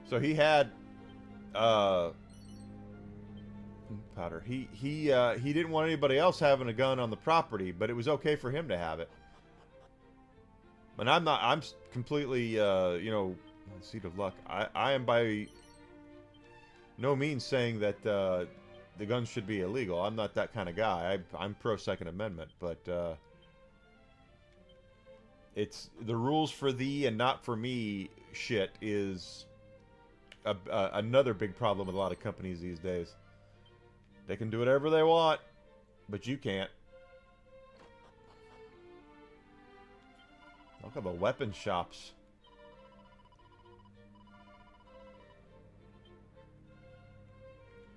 So he had powder. He didn't want anybody else having a gun on the property, but it was okay for him to have it. And I'm completely you know, seat of luck. I am by no means saying that the guns should be illegal. I'm not that kind of guy. I'm pro Second Amendment, but it's the rules for thee and not for me shit is another big problem with a lot of companies these days. They can do whatever they want, but you can't. Look at the weapon shops.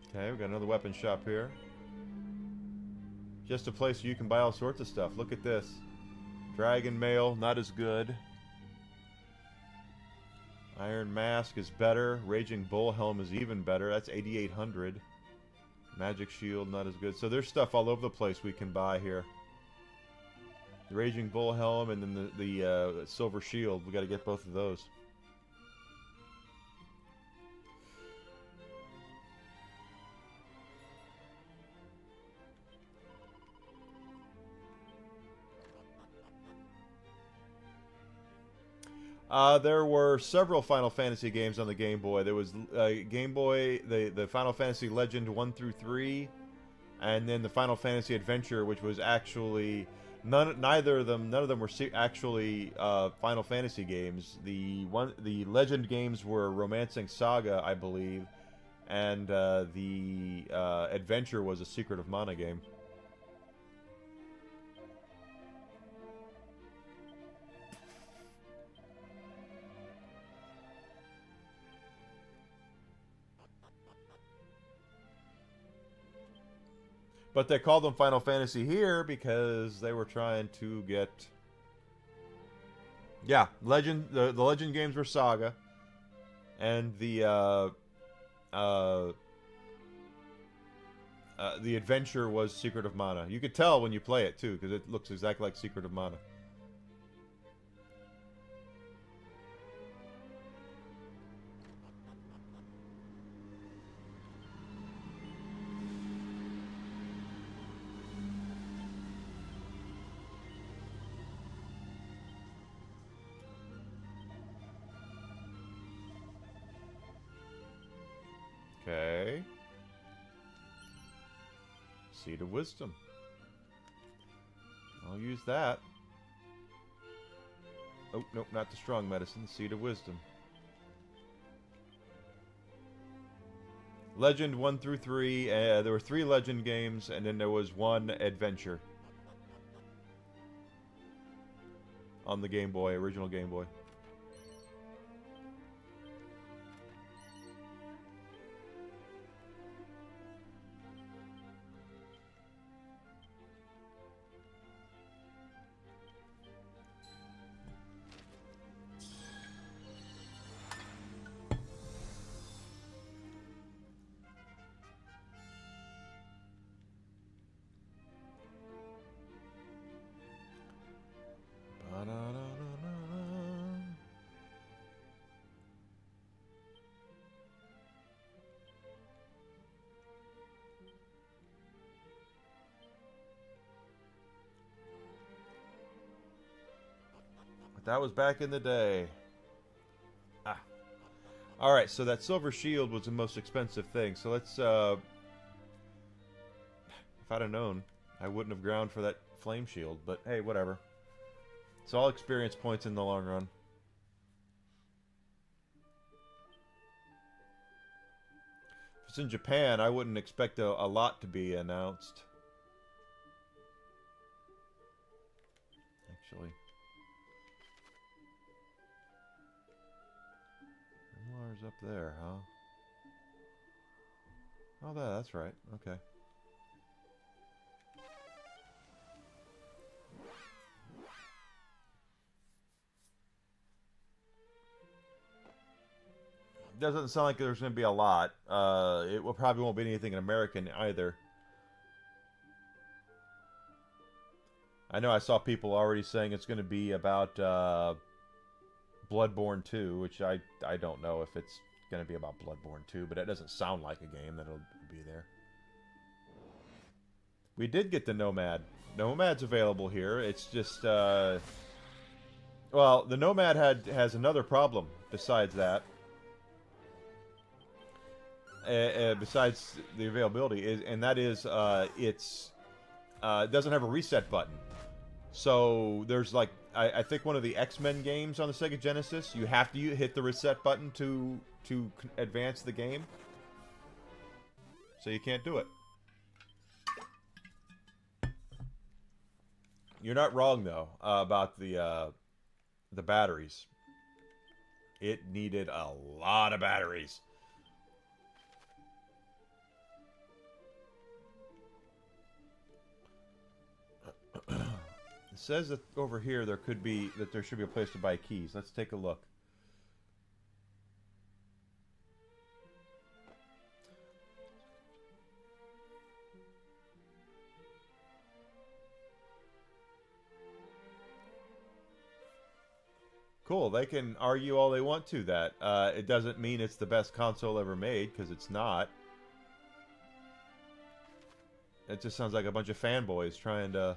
Okay, we got another weapon shop here. Just a place where you can buy all sorts of stuff. Look at this. Dragon Mail, not as good. Iron Mask is better. Raging Bull Helm is even better. That's 8,800. Magic Shield, not as good. So there's stuff all over the place we can buy here. The Raging Bull Helm and then the Silver Shield. We got to get both of those. There were several Final Fantasy games on the Game Boy. There was Game Boy, the Final Fantasy Legend 1 through 3, and then the Final Fantasy Adventure, which was actually none of them were actually Final Fantasy games. The Legend games were Romancing Saga, I believe, and the Adventure was a Secret of Mana game. But they called them Final Fantasy here because they were trying to get... Yeah, Legend. The Legend games were Saga, and the Adventure was Secret of Mana. You could tell when you play it too, because it looks exactly like Secret of Mana. Okay. Seed of Wisdom. I'll use that. Oh, nope, not the strong medicine. Seed of Wisdom. Legend 1 through 3. There were 3 Legend games, and then there was 1 Adventure. On the Game Boy, original Game Boy. That was back in the day. Ah. Alright, so that silver shield was the most expensive thing. So let's, if I'd have known, I wouldn't have ground for that flame shield. But hey, whatever. It's all experience points in the long run. If it's in Japan, I wouldn't expect a lot to be announced. Actually. Rimlar's up there, huh? Oh, that's right. Okay. Doesn't sound like there's going to be a lot. It will probably won't be anything in American either. I know I saw people already saying it's going to be about Bloodborne 2, which I don't know if it's going to be about Bloodborne 2, but it doesn't sound like a game that'll be there. We did get the Nomad. Nomad's available here. It's just, well, the Nomad has another problem besides that. Besides the availability, and that is it doesn't have a reset button. So there's like I think one of the X-Men games on the Sega Genesis, you have to hit the reset button to advance the game. So you can't do it. You're not wrong though about the batteries. It needed a lot of batteries. It says that over here there should be a place to buy keys. Let's take a look. Cool. They can argue all they want to that. It doesn't mean it's the best console ever made, because it's not. It just sounds like a bunch of fanboys trying to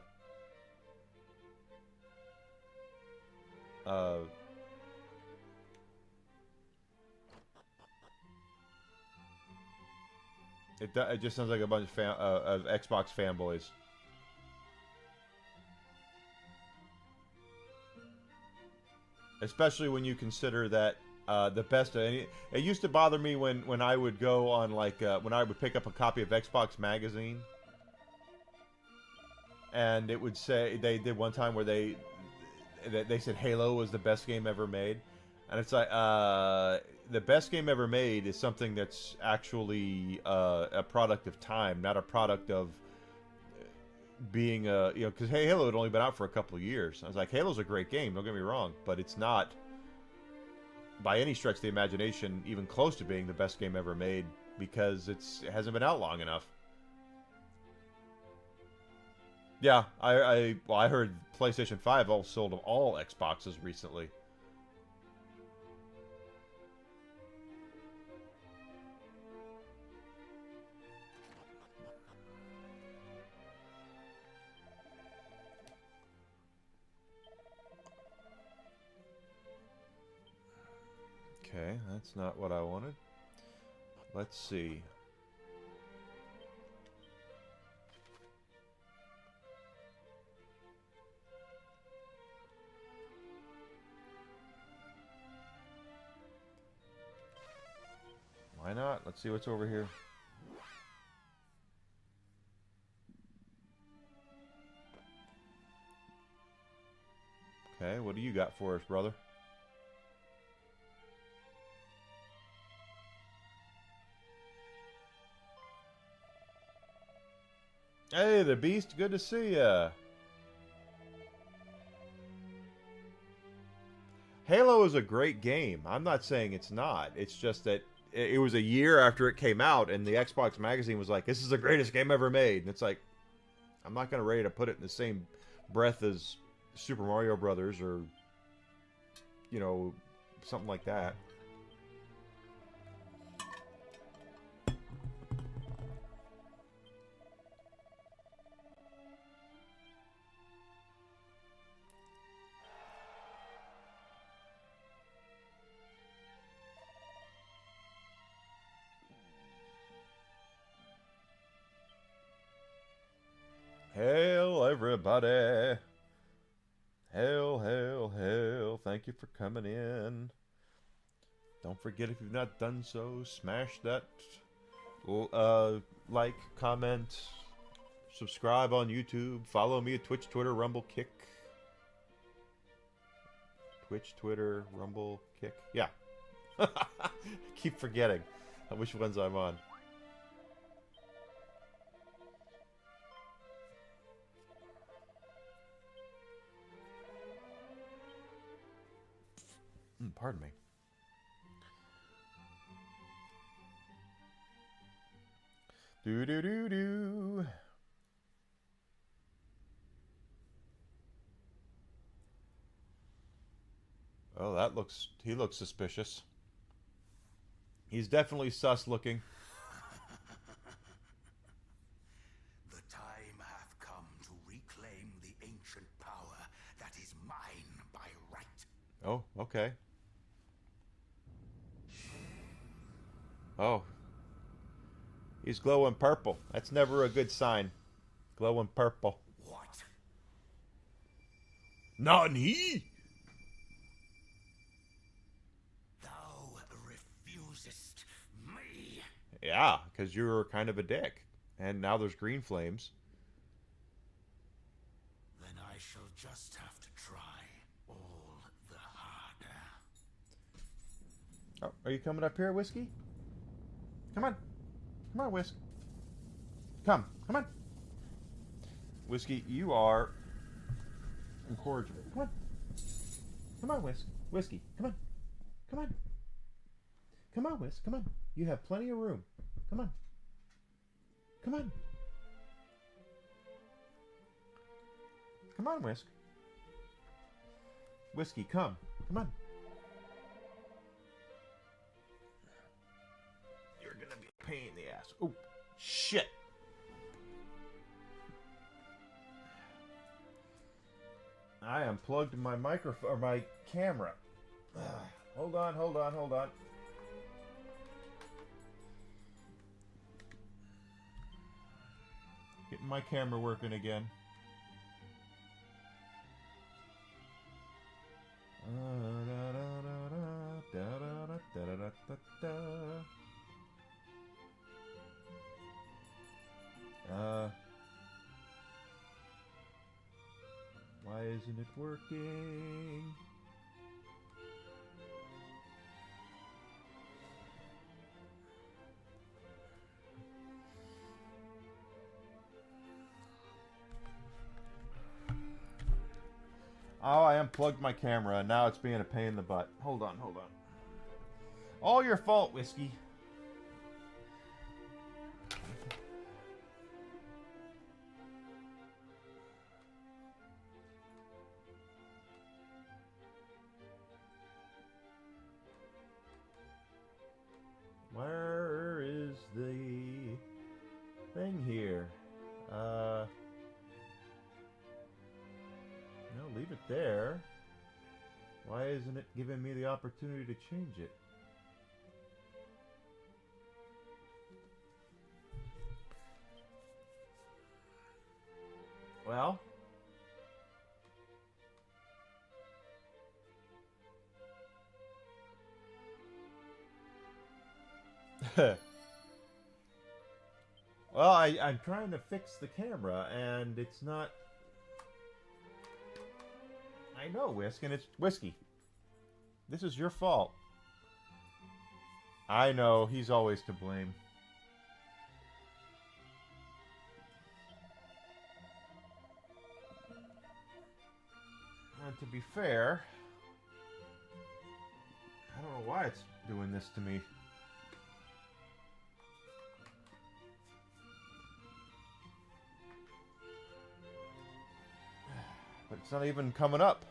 It just sounds like a bunch of Xbox fanboys. Especially when you consider that the best of any... It used to bother me when I would go on, like, when I would pick up a copy of Xbox Magazine. And it would say... They did one time where they said Halo was the best game ever made. And it's like, the best game ever made is something that's actually a product of time, not a product of being a, because Halo had only been out for a couple of years. I was like, Halo's a great game, don't get me wrong, but it's not by any stretch of the imagination even close to being the best game ever made because it hasn't been out long enough. Yeah, I heard PlayStation 5 sold all Xboxes recently. Okay, that's not what I wanted. Let's see. Why not? Let's see what's over here. Okay, what do you got for us, brother? Hey, the Beast, good to see ya. Halo is a great game. I'm not saying it's not. It's just that it was a year after it came out, and the Xbox Magazine was like, this is the greatest game ever made. And it's like, I'm not going to ready to put it in the same breath as Super Mario Brothers or, something like that. Hail, everybody. Hail, hail, hail. Thank you for coming in. Don't forget, if you've not done so, smash that like, comment, subscribe on YouTube, follow me at Twitch, Twitter, Rumble, Kick. Twitch, Twitter, Rumble, Kick. Yeah. Keep forgetting which ones I'm on. Pardon me. Do do do do. Oh, he looks suspicious. He's definitely sus looking. The time hath come to reclaim the ancient power that is mine by right. Oh, okay. Oh. He's glowing purple. That's never a good sign. Glowing purple. What? Nani? Thou refusest me. Yeah, because you were kind of a dick. And now there's green flames. Then I shall just have to try all the harder. Oh, are you coming up here, Whiskey? Come on. Come on, Whisk. Come on. Whiskey, you are incorrigible. Come on, Whisk. Whiskey, come on. Come on, Whisk, come on. You have plenty of room. Come on. Come on, Whisk. Whiskey, come on. You're gonna be a pain in the ass. Oh, shit. I unplugged my microphone, or my camera. Hold on. my camera working again. Why isn't it working? Oh, I unplugged my camera and now it's being a pain in the butt. Hold on, hold on. All your fault, Whiskey. Where is the thing here? No, leave it there. Why isn't it giving me the opportunity to change it? Well, well, I'm trying to fix the camera and it's not. I know, Whiskey. This is your fault. I know, he's always to blame. And to be fair, I don't know why it's doing this to me. But it's not even coming up.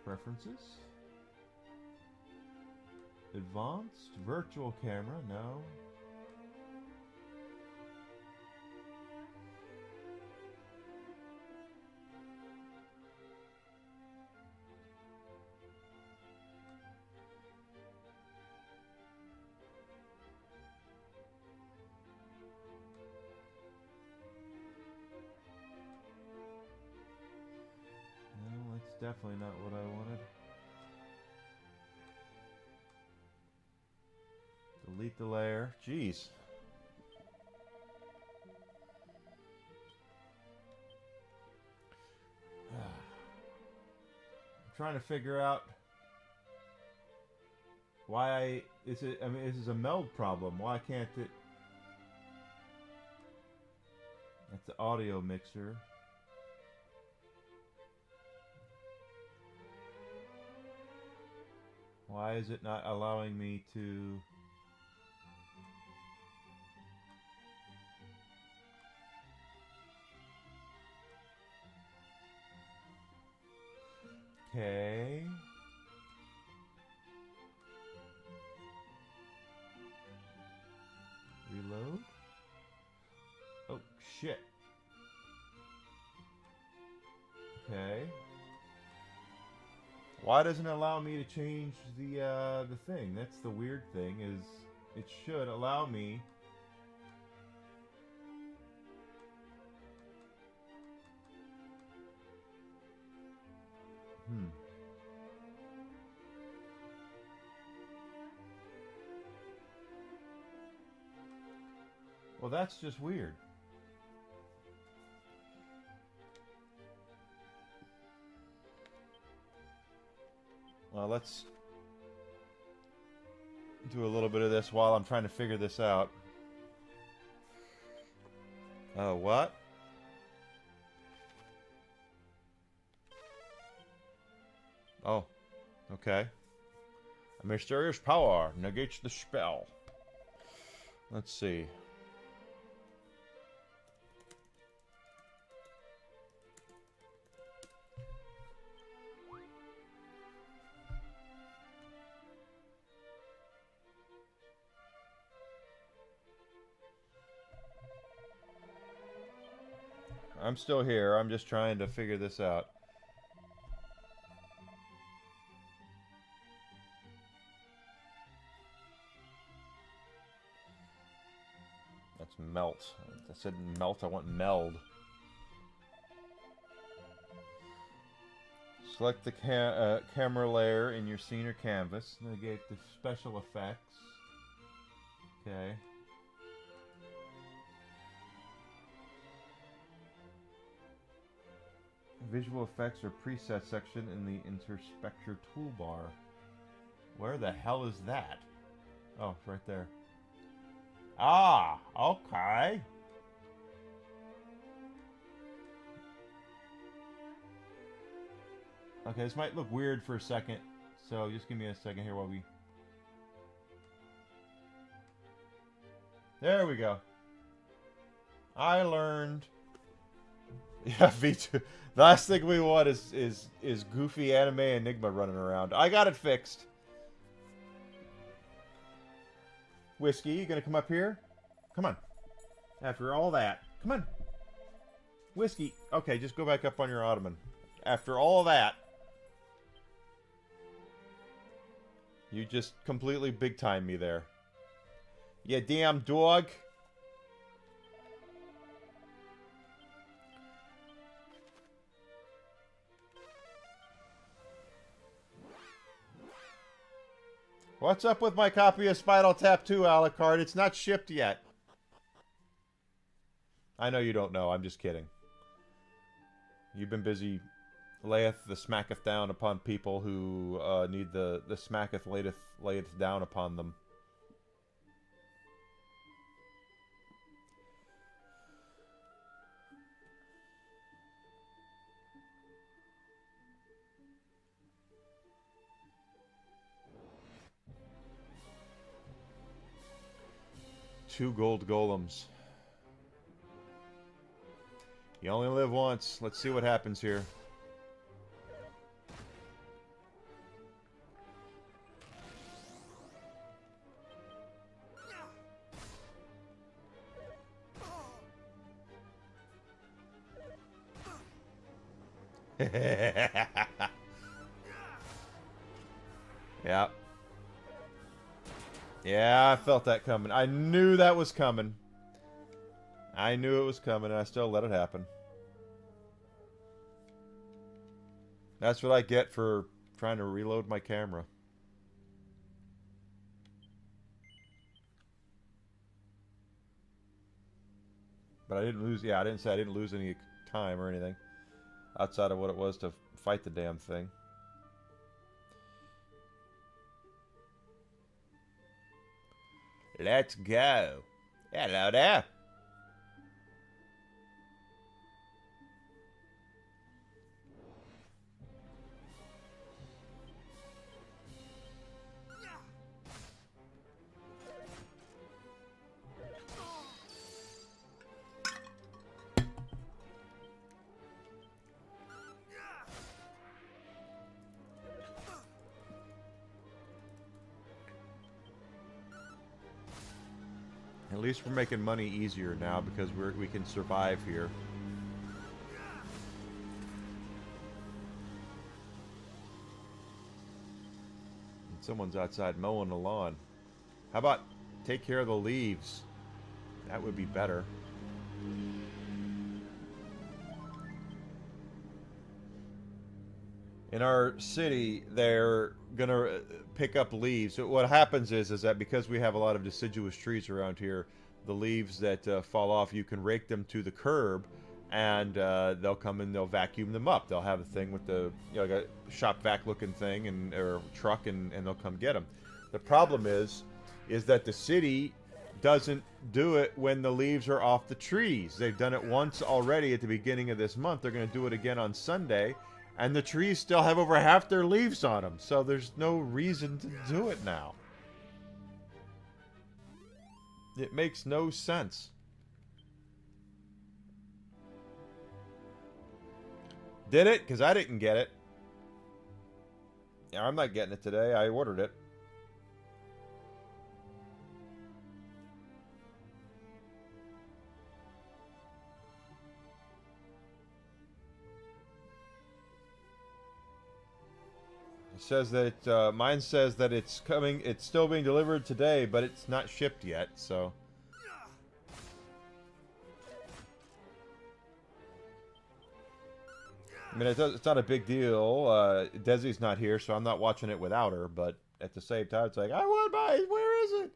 Preferences? Advanced virtual camera? No. No, that's definitely not what I wanted. Delete the layer. Jeez. I'm trying to figure out why this is a meld problem. Why can't it? That's the audio mixer. Why is it not allowing me to? Okay. Reload. Oh, shit. Okay. Why doesn't it allow me to change the thing? That's the weird thing, is it should allow me. Well, that's just weird. Well, let's do a little bit of this while I'm trying to figure this out. What? Oh, okay. A mysterious power negates the spell. Let's see. I'm still here. I'm just trying to figure this out. It's melt. I said melt, I want meld. Select the camera layer in your scene or canvas. Negate the special effects. Okay. Visual effects or preset section in the Inspector toolbar. Where the hell is that? Oh, it's right there. Ah, okay. Okay, this might look weird for a second, so just give me a second here while we... There we go. I learned. Yeah, V2. The last thing we want is goofy anime Enigma running around. I got it fixed. Whiskey, you gonna come up here? Come on. After all that. Come on. Whiskey. Okay, just go back up on your ottoman. After all that. You just completely big-time me there. You damn dog. What's up with my copy of Spinal Tap 2 a la carte? It's not shipped yet. I know you don't know. I'm just kidding. You've been busy layeth the smacketh down upon people who need the smacketh layeth down upon them. Two gold golems. You only live once. Let's see what happens here. Yeah. Yeah, I felt that coming. I knew that was coming. I knew it was coming, and I still let it happen. That's what I get for trying to reload my camera. But I didn't lose... Yeah, I didn't say I didn't lose any time or anything. Outside of what it was to fight the damn thing. Let's go. Hello there. At least we're making money easier now because we can survive here. And someone's outside mowing the lawn. How about take care of the leaves? That would be better. In our city, they're gonna pick up leaves. So what happens is that because we have a lot of deciduous trees around here, the leaves that fall off, you can rake them to the curb, and they'll come and they'll vacuum them up. They'll have a thing with the, you know, like a shop vac looking thing and or truck, and they'll come get them. The problem is that the city doesn't do it when the leaves are off the trees. They've done it once already at the beginning of this month. They're going to do it again on Sunday. And the trees still have over half their leaves on them, so there's no reason to do it now. It makes no sense. Did it? Because I didn't get it. Yeah, I'm not getting it today. I ordered it. Says that mine says that it's coming. It's still being delivered today, but it's not shipped yet. So I mean, it's not a big deal. Desi's not here, so I'm not watching it without her. But at the same time, it's like, I want my. Where is it?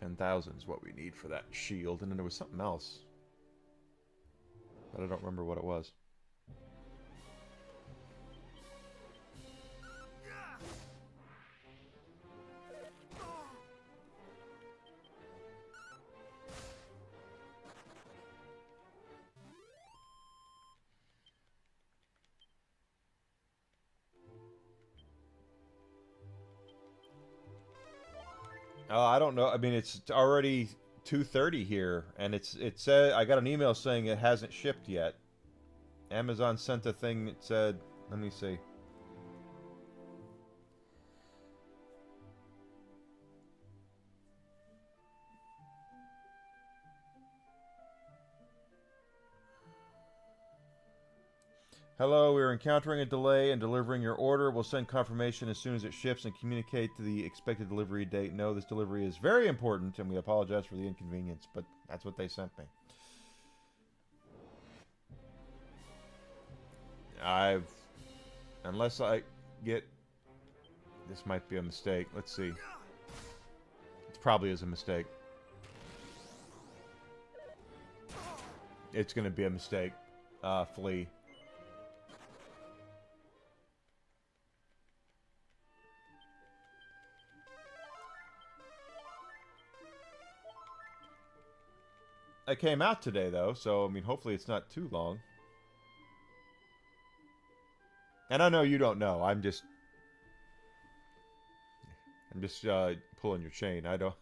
$10,000 is what we need for that shield, and then there was something else, but I don't remember what it was. I don't know. I mean, it's already 2:30 here, and it said I got an email saying it hasn't shipped yet. Amazon sent a thing that said, let me see. Hello, we are encountering a delay in delivering your order. We'll send confirmation as soon as it ships and communicate to the expected delivery date. No, this delivery is very important, and we apologize for the inconvenience, but that's what they sent me. Unless I get... This might be a mistake. Let's see. It probably is a mistake. It's going to be a mistake. Flee. It came out today, though, so, I mean, hopefully it's not too long. And I know you don't know. I'm just pulling your chain. I know.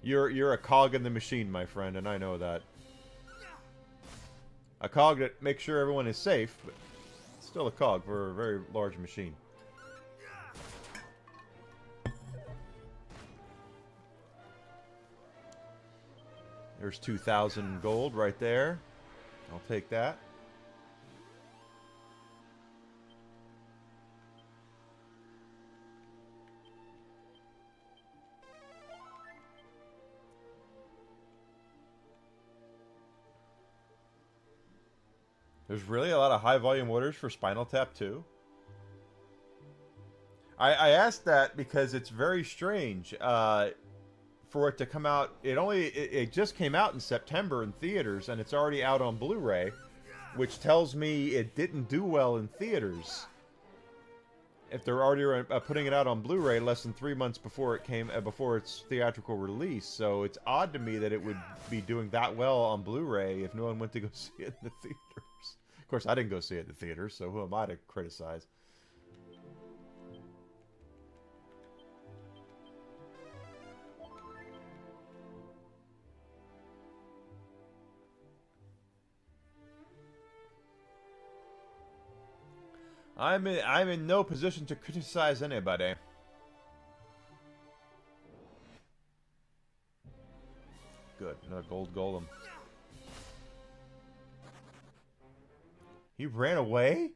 You're a cog in the machine, my friend, and I know that. A cog that makes sure everyone is safe, but still a cog for a very large machine. There's 2,000 gold right there. I'll take that. There's really a lot of high volume orders for Spinal Tap 2. I asked that because it's very strange. For it to come out, it just came out in September in theaters, and it's already out on Blu-ray, which tells me it didn't do well in theaters. If they're already putting it out on Blu-ray less than 3 months before it came, before its theatrical release, so it's odd to me that it would be doing that well on Blu-ray if no one went to go see it in the theaters. Of course, I didn't go see it in the theaters, so who am I to criticize? I'm in no position to criticize anybody. Good, another gold golem. He ran away?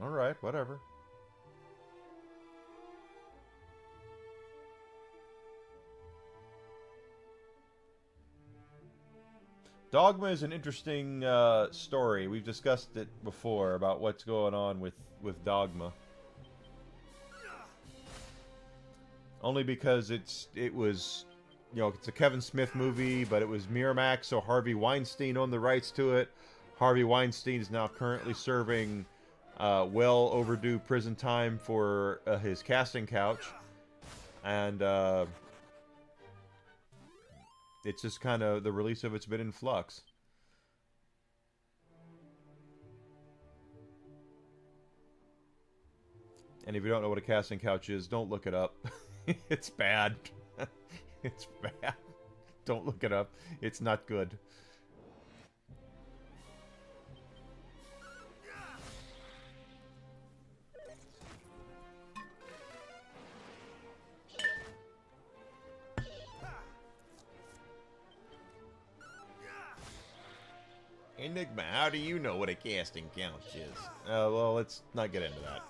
Alright, whatever. Dogma is an interesting story. We've discussed it before about what's going on with Dogma. Only because it was, you know, it's a Kevin Smith movie, but it was Miramax, so Harvey Weinstein owned the rights to it. Harvey Weinstein is now currently serving well overdue prison time for his casting couch. And it's just kind of, the release of it's been in flux. And if you don't know what a casting couch is, don't look it up. It's bad. It's bad. Don't look it up. It's not good. Enigma, how do you know what a casting couch is? Well, let's not get into that.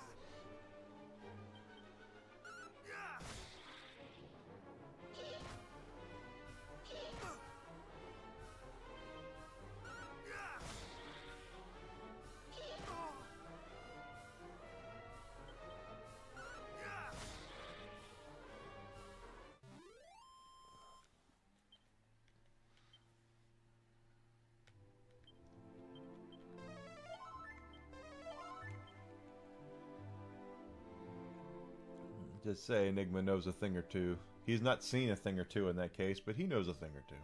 Just say Enigma knows a thing or two. He's not seen a thing or two in that case, but he knows a thing or two.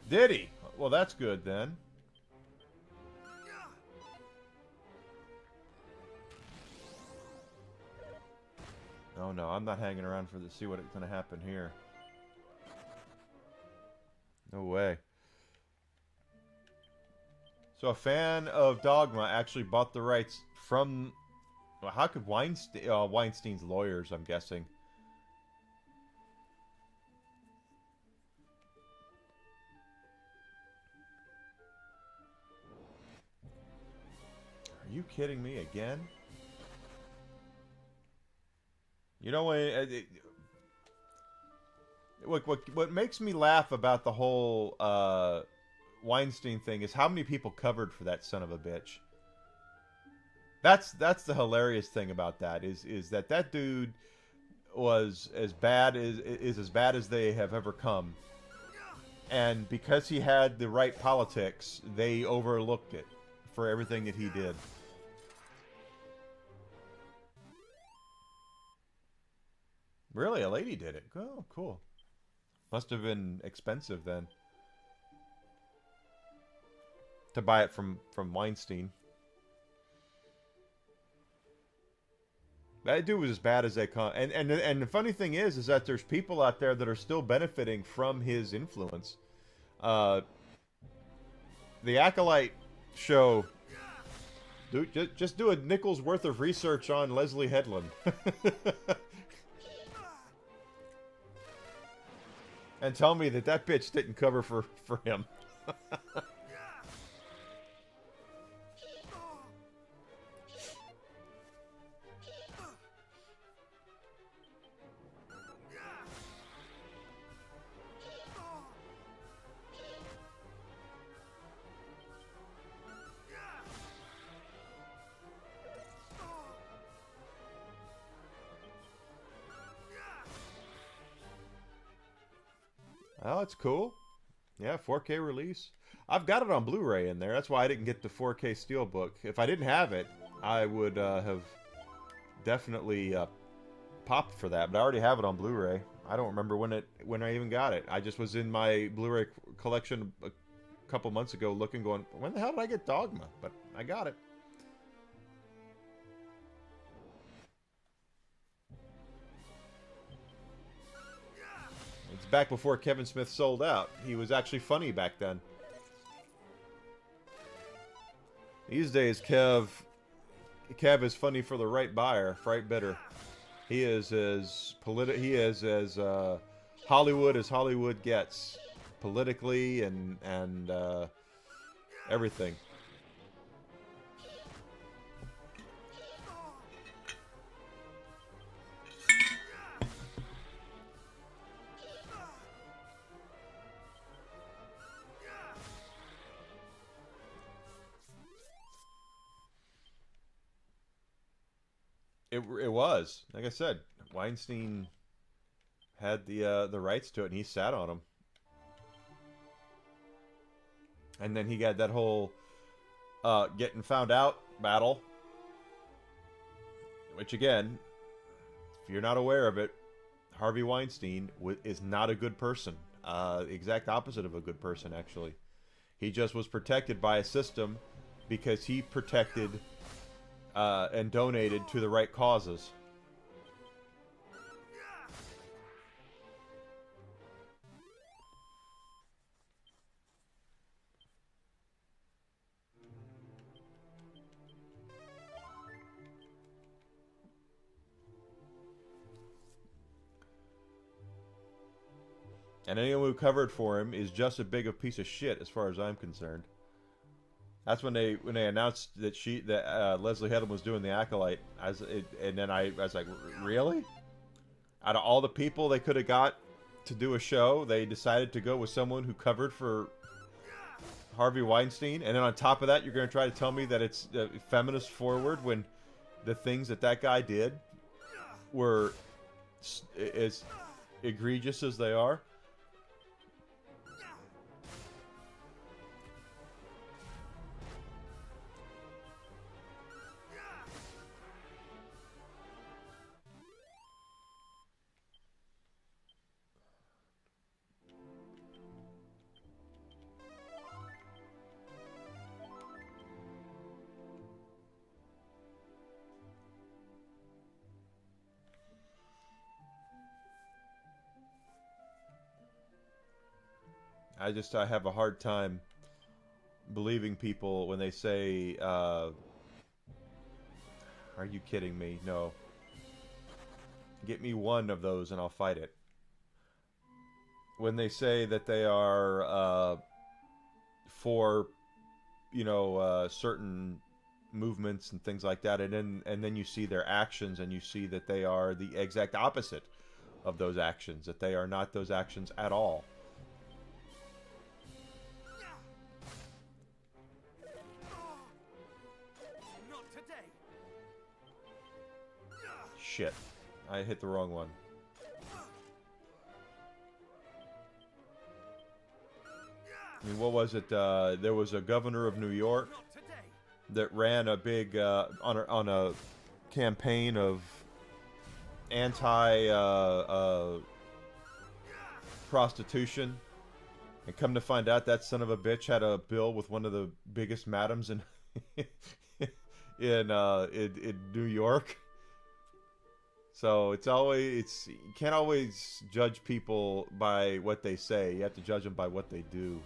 Did he? Well, that's good then. Oh no, I'm not hanging around for to see what's going to happen here. No way. So a fan of Dogma actually bought the rights from... Well, how could Weinstein's lawyers, I'm guessing. Are you kidding me again? You know what makes me laugh about the whole Weinstein thing is how many people covered for that son of a bitch. That's the hilarious thing about that is that dude was as bad as they have ever come, and because he had the right politics, they overlooked it for everything that he did. Really, a lady did it. Oh, cool. Must have been expensive then to buy it from Weinstein. That dude was as bad as they come. And the funny thing is that there's people out there that are still benefiting from his influence. The Acolyte show. Dude, just do a nickel's worth of research on Leslie Headland. And tell me that bitch didn't cover for him. Oh, it's cool. Yeah, 4K release. I've got it on Blu-ray in there. That's why I didn't get the 4K Steelbook. If I didn't have it, I would have definitely popped for that. But I already have it on Blu-ray. I don't remember when I even got it. I just was in my Blu-ray collection a couple months ago looking, going, when the hell did I get Dogma? But I got it. It's back before Kevin Smith sold out. He was actually funny back then. These days, Kev is funny for the right buyer, right bidder. He is as Hollywood as Hollywood gets, politically and everything. It was, like I said, Weinstein had the rights to it, and he sat on them. And then he got that whole getting found out battle, which again, if you're not aware of it, Harvey Weinstein is not a good person. The exact opposite of a good person, actually. He just was protected by a system because he protected and donated to the right causes. And anyone who covered for him is just as big a piece of shit, as far as I'm concerned. That's when they announced that Leslie Headland was doing the Acolyte, and then I was like, really? Out of all the people they could have got to do a show, they decided to go with someone who covered for Harvey Weinstein, and then on top of that, you're going to try to tell me that it's feminist forward when the things that guy did were as egregious as they are? I have a hard time believing people when they say, are you kidding me? No. Get me one of those and I'll fight it. When they say that they are for, certain movements and things like that, and then you see their actions and you see that they are the exact opposite of those actions, that they are not those actions at all. Shit. I hit the wrong one. I mean, what was it? There was a governor of New York that ran a big on a campaign of anti prostitution, and come to find out that son of a bitch had a bill with one of the biggest madams in in New York. So you can't always judge people by what they say. You have to judge them by what they do.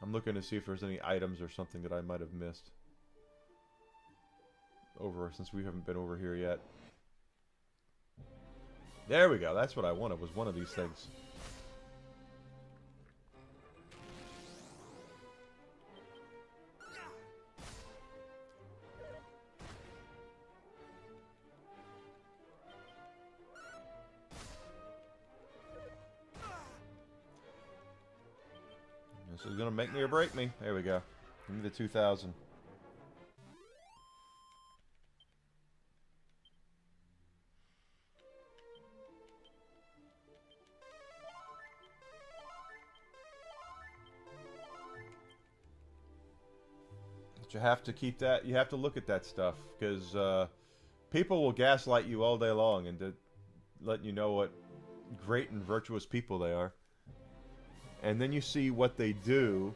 I'm looking to see if there's any items or something that I might have missed since we haven't been over here yet. There we go. That's what I wanted, was one of these things. This is gonna make me or break me. There we go. Give me the 2000. But you have to keep that. You have to look at that stuff, because people will gaslight you all day long and let you know what great and virtuous people they are. And then you see what they do,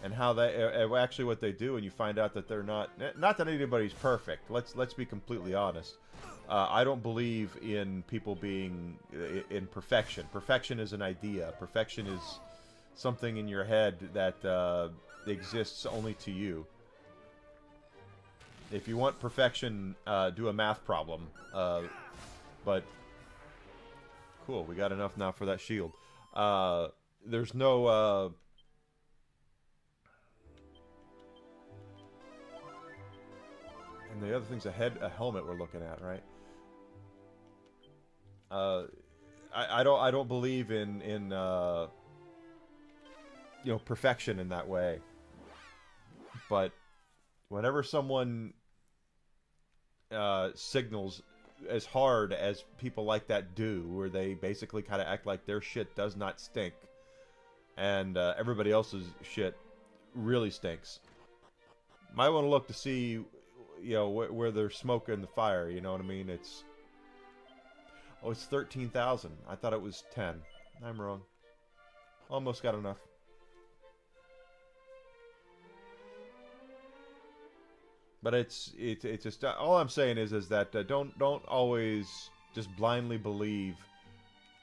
and how they actually what they do, and you find out that they're not that anybody's perfect. Let's be completely honest. I don't believe in people being in perfection. Perfection is an idea. Perfection is something in your head that exists only to you. If you want perfection, do a math problem. But cool, we got enough now for that shield. There's no and the other thing's a helmet we're looking at, right? I don't believe in perfection in that way. But whenever someone signals as hard as people like that do, where they basically kind of act like their shit does not stink, and everybody else's shit really stinks. Might want to look to see, where there's smoke in the fire. You know what I mean? It's 13,000. I thought it was 10. I'm wrong. Almost got enough. But it's just all I'm saying is that don't always just blindly believe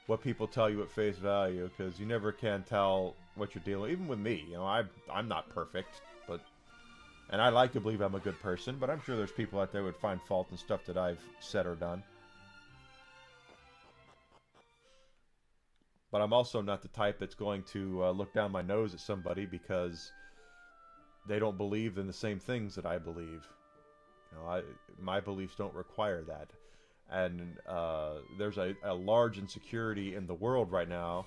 what people tell you at face value, because you never can tell what you're dealing with. Even with me, I'm not perfect, but And I like to believe I'm a good person, but I'm sure there's people out there who would find fault in stuff that I've said or done. But I'm also not the type that's going to look down my nose at somebody because they don't believe in the same things that I believe. You know, my beliefs don't require that. And there's a large insecurity in the world right now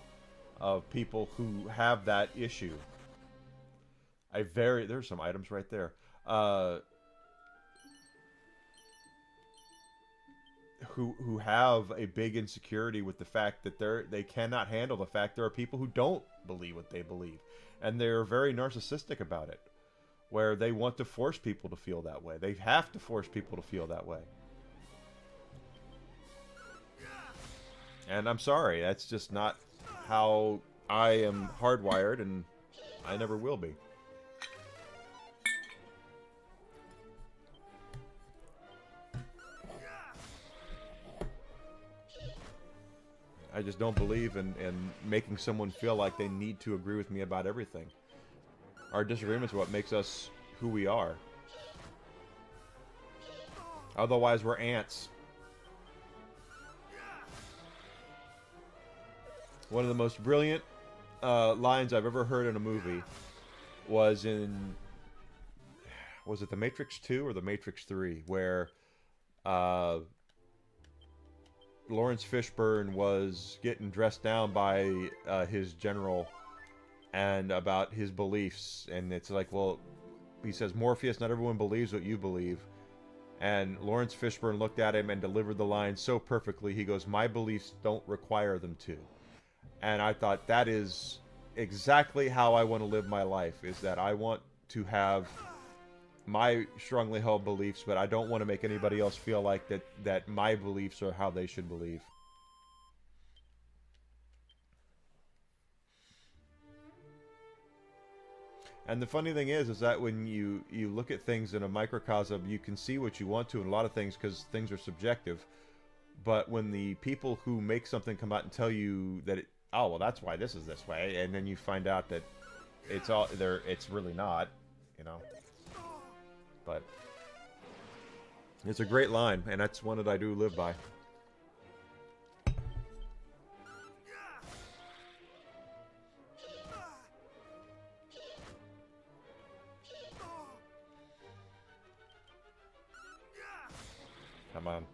of people who have that issue. There's some items right there. Who have a big insecurity with the fact that they cannot handle the fact there are people who don't believe what they believe, and they're very narcissistic about it, where they want to force people to feel that way. They have to force people to feel that way. And I'm sorry, that's just not how I am hardwired, and I never will be. I just don't believe in making someone feel like they need to agree with me about everything. Our disagreements are what makes us who we are. Otherwise, we're ants. One of the most brilliant lines I've ever heard in a movie was in... Was it The Matrix 2 or The Matrix 3? Where Lawrence Fishburne was getting dressed down by his general and about his beliefs. And it's like, well, he says, Morpheus, not everyone believes what you believe. And Lawrence Fishburne looked at him and delivered the line so perfectly. He goes, my beliefs don't require them to. And I thought, that is exactly how I want to live my life, is that I want to have my strongly held beliefs, but I don't want to make anybody else feel like that my beliefs are how they should believe. And the funny thing is that when you look at things in a microcosm, you can see what you want to in a lot of things because things are subjective. But when the people who make something come out and tell you that oh, well, that's why this is this way, and then you find out that it's really not, you know. But it's a great line, and that's one that I do live by. Come on.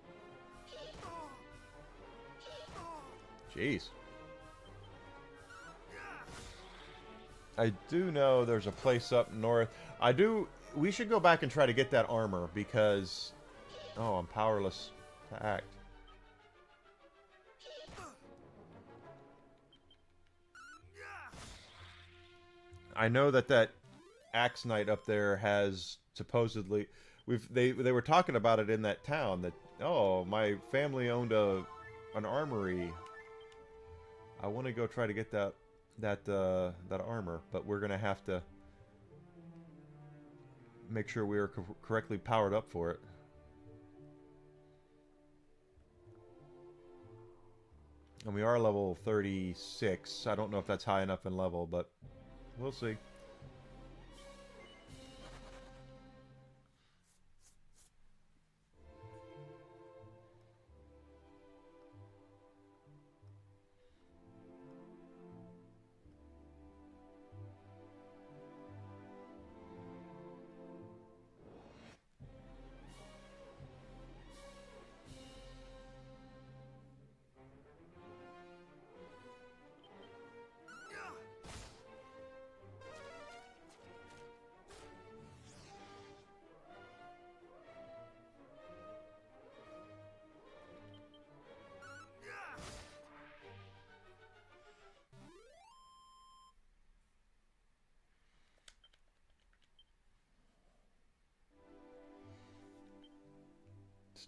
Jeez. I do know there's a place up north. We should go back and try to get that armor because... Oh, I'm powerless to act. I know that Axe Knight up there has supposedly... They were talking about it in that town that, oh, my family owned an armory. I want to go try to get that armor, but we're gonna have to make sure we are correctly powered up for it. And we are level 36. I don't know if that's high enough in level, but we'll see.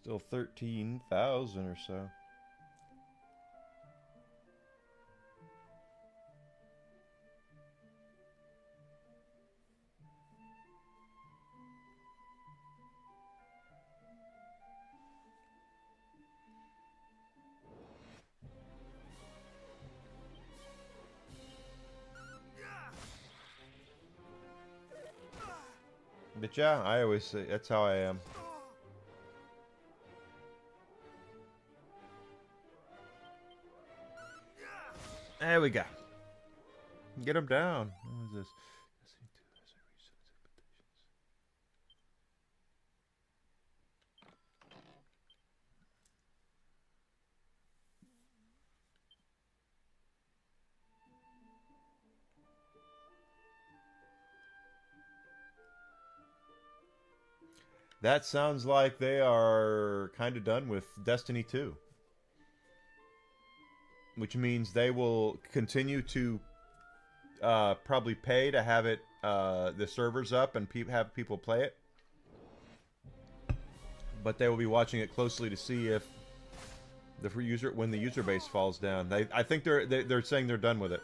Still 13,000 or so. But yeah, I always say that's how I am. There we go. Get him down. What is this? That sounds like they are kind of done with Destiny 2. Which means they will continue to probably pay to have it the servers up and have people play it. But they will be watching it closely to see if when the user base falls down. I think they're saying they're done with it.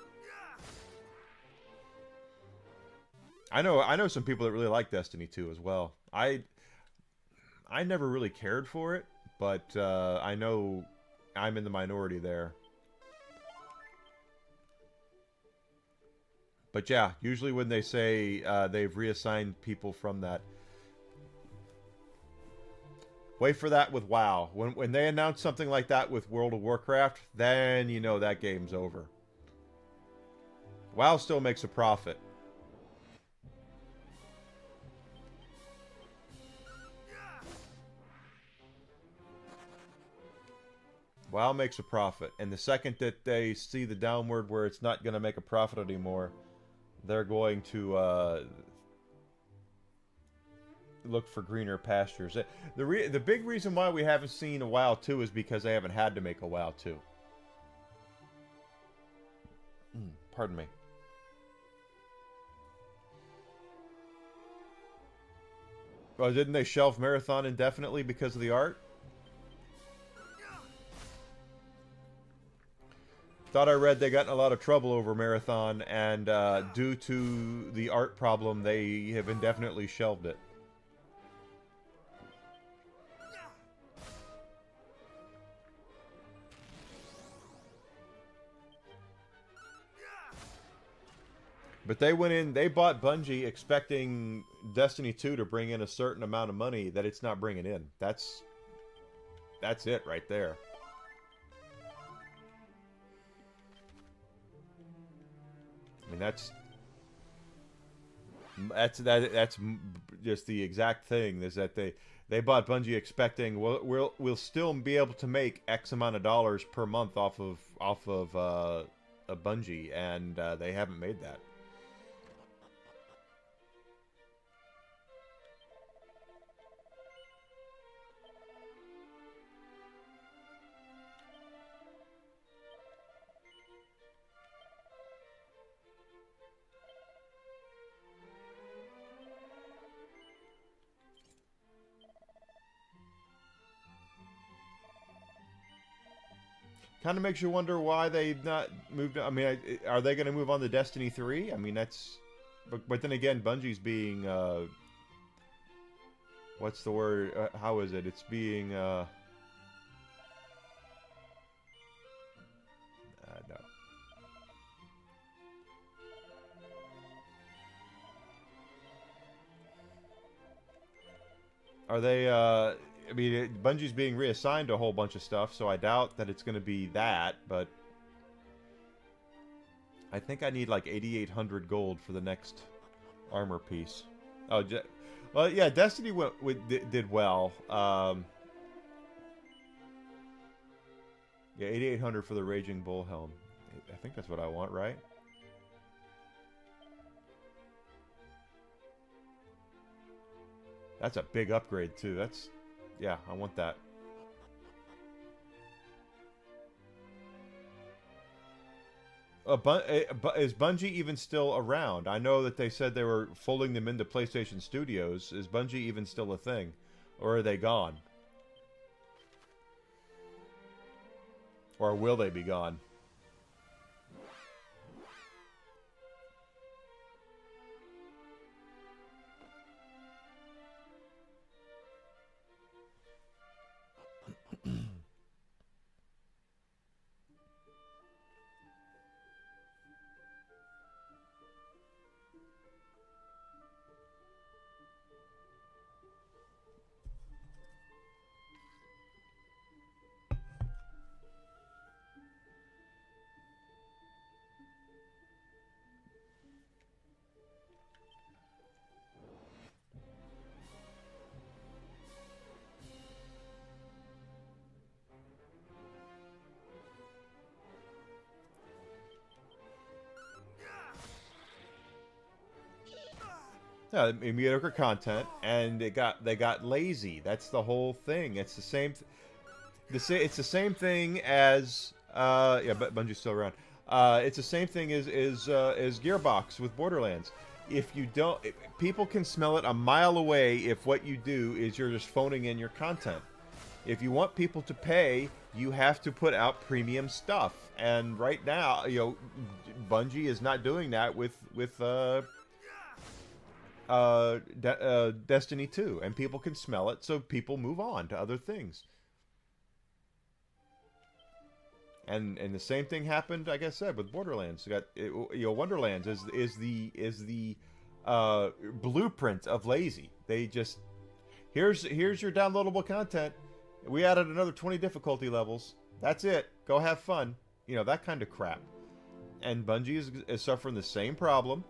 I know some people that really like Destiny 2 as well. I never really cared for it, but I know I'm in the minority there. But yeah, usually when they say they've reassigned people from that, wait for that with WoW. When they announce something like that with World of Warcraft, then you know that game's over. WoW still makes a profit. WoW makes a profit, and the second that they see the downward where it's not going to make a profit anymore, they're going to look for greener pastures. The big reason why we haven't seen a WoW 2 is because they haven't had to make a WoW 2. Pardon me. Well, didn't they shelve Marathon indefinitely because of the art? Thought I read they got in a lot of trouble over Marathon, and due to the art problem, they have indefinitely shelved it. But they went in, they bought Bungie expecting Destiny 2 to bring in a certain amount of money that it's not bringing in. That's it right there. I mean, that's just the exact thing, is that they bought Bungie expecting we'll still be able to make X amount of dollars per month off of a Bungie, and they haven't made that. Kind of makes you wonder why they've not moved. I mean, are they going to move on to Destiny 3? I mean, that's... But then again, Bungie's being... what's the word? How is it? It's being... no. Are they... I mean, Bungie's being reassigned to a whole bunch of stuff, so I doubt that it's going to be that, but... I think I need like 8,800 gold for the next armor piece. Oh, well, yeah, Destiny did well. Yeah, 8,800 for the Raging Bull Helm. I think that's what I want, right? That's a big upgrade, too. That's... Yeah, I want that. Is Bungie even still around? I know that they said they were folding them into PlayStation Studios. Is Bungie even still a thing? Or are they gone? Or will they be gone? mediocre content, and they got lazy. That's the whole thing. It's the same. It's the same thing as yeah, but Bungie's still around. It's the same thing as Gearbox with Borderlands. If you don't, people can smell it a mile away if what you do is you're just phoning in your content. If you want people to pay, you have to put out premium stuff. And right now, Bungie is not doing that with Destiny 2, and people can smell it, so people move on to other things. And the same thing happened, like I said, with Borderlands. Wonderlands is the blueprint of lazy. They just here's your downloadable content. We added another 20 difficulty levels. That's it. Go have fun. That kind of crap. And Bungie is suffering the same problem.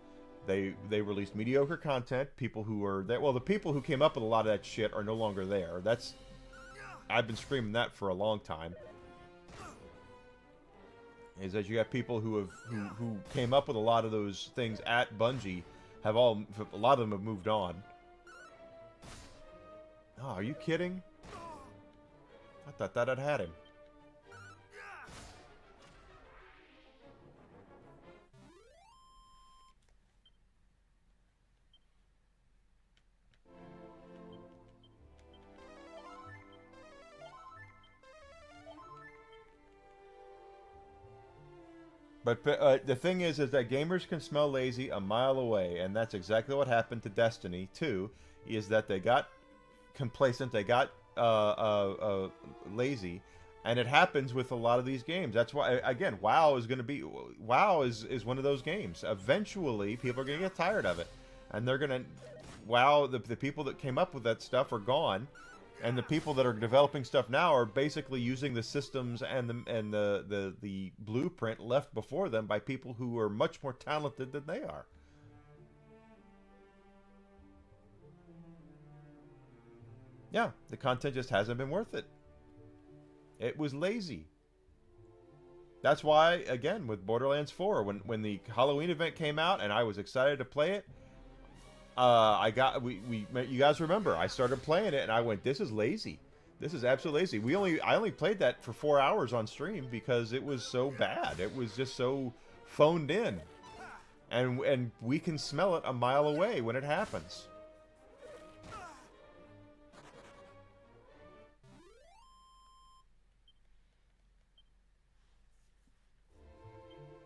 They released mediocre content. People who are there, the people who came up with a lot of that shit are no longer there. I've been screaming that for a long time. Is that you got people who came up with a lot of those things at Bungie a lot of them have moved on. Oh, are you kidding? I thought that I'd had him. But the thing is that gamers can smell lazy a mile away, and that's exactly what happened to Destiny 2, is that they got complacent, they got lazy, and it happens with a lot of these games. That's why, again, WoW is one of those games. Eventually, people are going to get tired of it, and they're going to, the people that came up with that stuff are gone. And the people that are developing stuff now are basically using the systems and the blueprint left before them by people who are much more talented than they are. Yeah, the content just hasn't been worth it. It was lazy. That's why, again, with Borderlands 4, when the Halloween event came out and I was excited to play it, you guys remember, I started playing it and I went, this is lazy. This is absolutely lazy. I only played that for 4 hours on stream because it was so bad. It was just so phoned in. And we can smell it a mile away when it happens.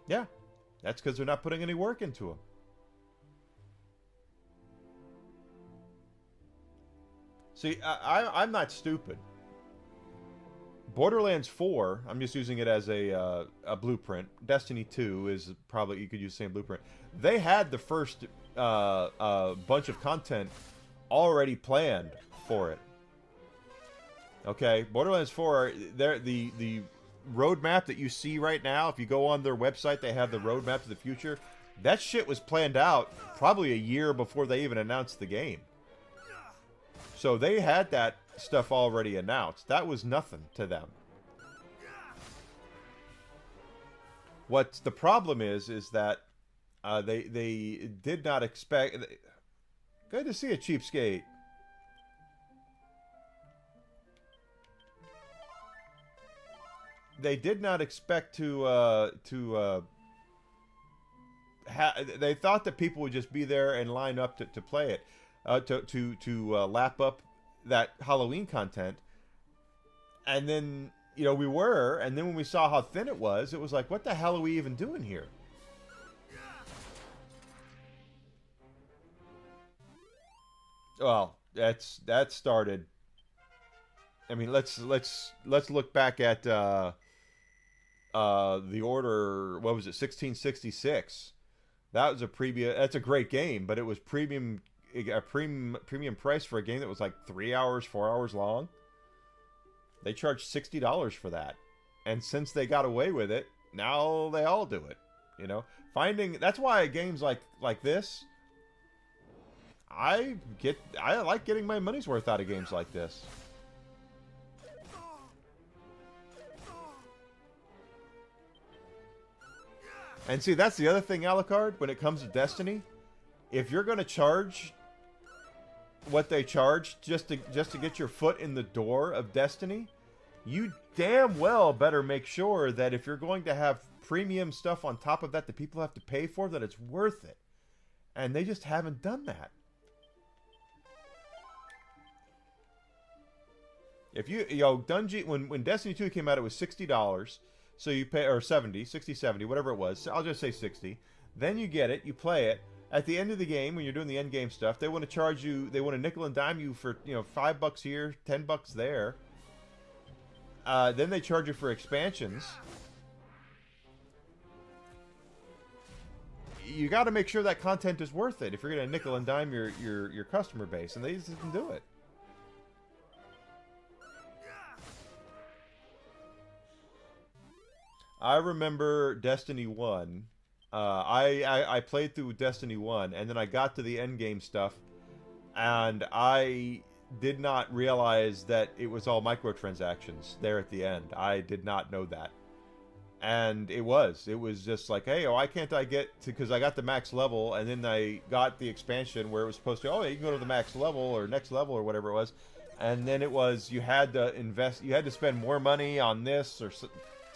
Yeah, that's because they're not putting any work into them. See, I'm not stupid. Borderlands 4, I'm just using it as a blueprint. Destiny 2 is probably, you could use the same blueprint. They had the first bunch of content already planned for it. Okay, Borderlands 4, the roadmap that you see right now, if you go on their website, they have the roadmap to the future. That shit was planned out probably a year before they even announced the game. So they had that stuff already announced. That was nothing to them. What the problem is that they did not expect. Good to see a cheapskate. They did not expect to they thought that people would just be there and line up to play it. To lap up that Halloween content, and then we were, and then when we saw how thin it was like, what the hell are we even doing here? Well, that started. I mean, let's look back at the Order. What was it? 1666. That was that's a great game, but it was premium price for a game that was like 3 hours, 4 hours long. They charged $60 for that, and since they got away with it, now they all do it. That's why games like this, I like getting my money's worth out of games like this. And see, that's the other thing, Alucard, when it comes to Destiny. If you're going to charge what they charge just to get your foot in the door of Destiny, you damn well better make sure that if you're going to have premium stuff on top of that that people have to pay for, that it's worth it. And they just haven't done that. If you know, Dungeon, when Destiny 2 came out, it was $60. So you pay, or 70, 60, 70, whatever it was. I'll just say 60. Then you get it, you play it. At the end of the game, when you're doing the end game stuff, they want to charge you, they want to nickel and dime you for, you know, $5 here, $10 there. Then they charge you for expansions. You got to make sure that content is worth it if you're going to nickel and dime your customer base, and they just didn't do it. I remember Destiny 1. I played through Destiny 1, and then I got to the endgame stuff, and I did not realize that it was all microtransactions there at the end. I did not know that. And it was just like, hey, why can't I get to, because I got the max level, and then I got the expansion where it was supposed to, oh, you can go to the max level or next level or whatever it was, and then it was, you had to invest, you had to spend more money on this or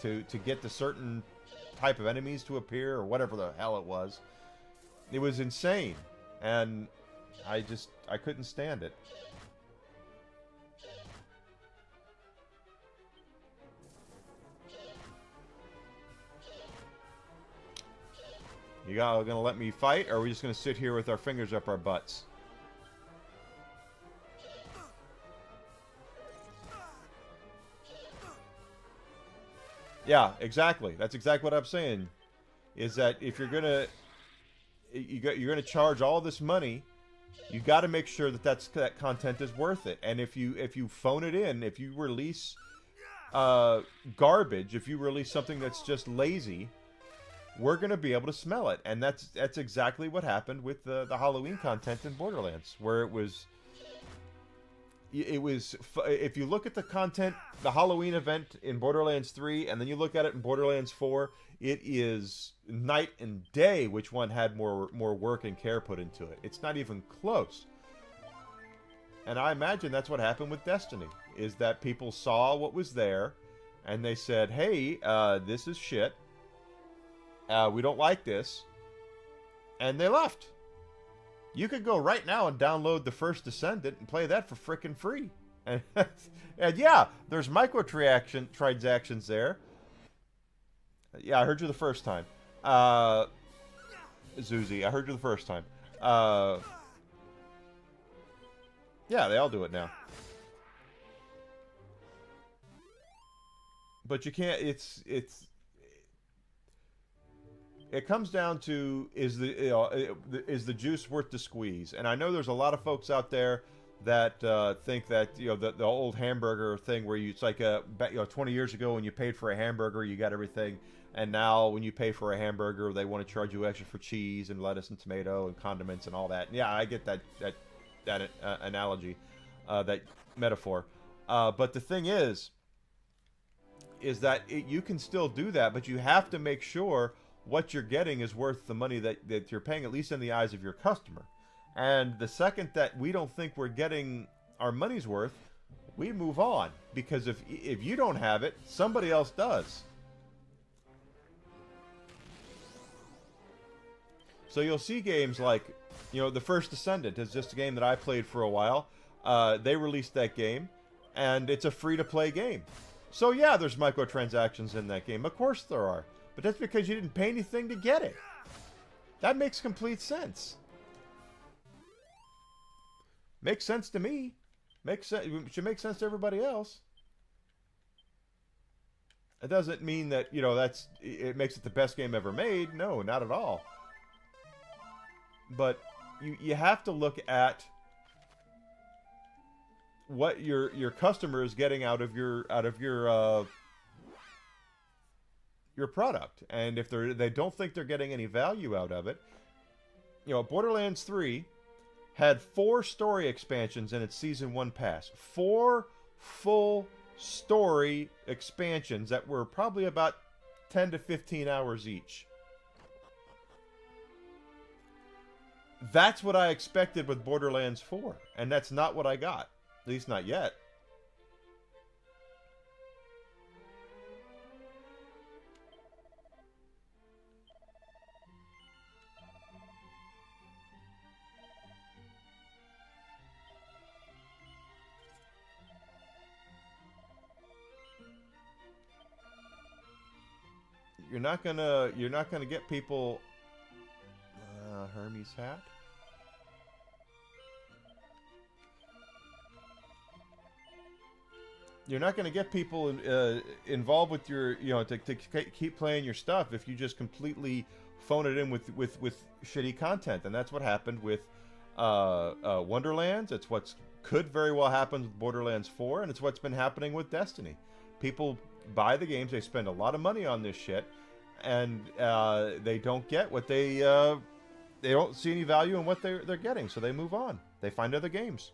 to get the certain type of enemies to appear or whatever the hell it was. It was insane, and I couldn't stand it. You gonna let me fight, or are we just gonna sit here with our fingers up our butts? Yeah, exactly. That's exactly what I'm saying. Is that if you're gonna you're gonna charge all this money, you got to make sure that that content is worth it. And if you phone it in, if you release garbage, if you release something that's just lazy, we're gonna be able to smell it. And that's exactly what happened with the Halloween content in Borderlands, where it was, if you look at the content, the Halloween event in Borderlands 3, and then you look at it in Borderlands 4, it is night and day which one had more work and care put into it. It's not even close. And I imagine that's what happened with Destiny, is that people saw what was there, and they said, hey, this is shit. We don't like this. And they left. You could go right now and download the first Descendant and play that for frickin' free. And yeah, there's microtransactions there. Yeah, I heard you the first time. Zuzi, I heard you the first time. Yeah, they all do it now. But you can't, it comes down to, is the juice worth the squeeze? And I know there's a lot of folks out there that think that, you know, the old hamburger thing where it's like 20 years ago when you paid for a hamburger, you got everything, and now when you pay for a hamburger, they want to charge you extra for cheese and lettuce and tomato and condiments and all that. And yeah, I get that analogy, that metaphor. But the thing is that you can still do that, but you have to make sure what you're getting is worth the money that you're paying, at least in the eyes of your customer. And the second that we don't think we're getting our money's worth, we move on. Because if you don't have it, somebody else does. So you'll see games like, you know, the first Descendant is just a game that I played for a while. They released that game, and it's a free-to-play game. So yeah, there's microtransactions in that game. Of course there are. But that's because you didn't pay anything to get it. That makes complete sense. Makes sense to me. Makes sense. It should make sense to everybody else. It doesn't mean that, you know, it makes it the best game ever made. No, not at all. But you have to look at what your customer is getting out of your product. And if they don't think they're getting any value out of it, you know, Borderlands 3 had 4 story expansions in its Season 1 pass. 4 full story expansions that were probably about 10 to 15 hours each. That's what I expected with Borderlands 4, and that's not what I got. At least not yet. You're not gonna get people. Hermes hat. You're not going to get people involved with your, to keep playing your stuff if you just completely phone it in with shitty content. And that's what happened with Wonderlands. It's what could very well happen with Borderlands 4, and it's what's been happening with Destiny. People buy the games, they spend a lot of money on this shit, and they don't get what they don't see any value in what they're getting, so they move on. They find other games.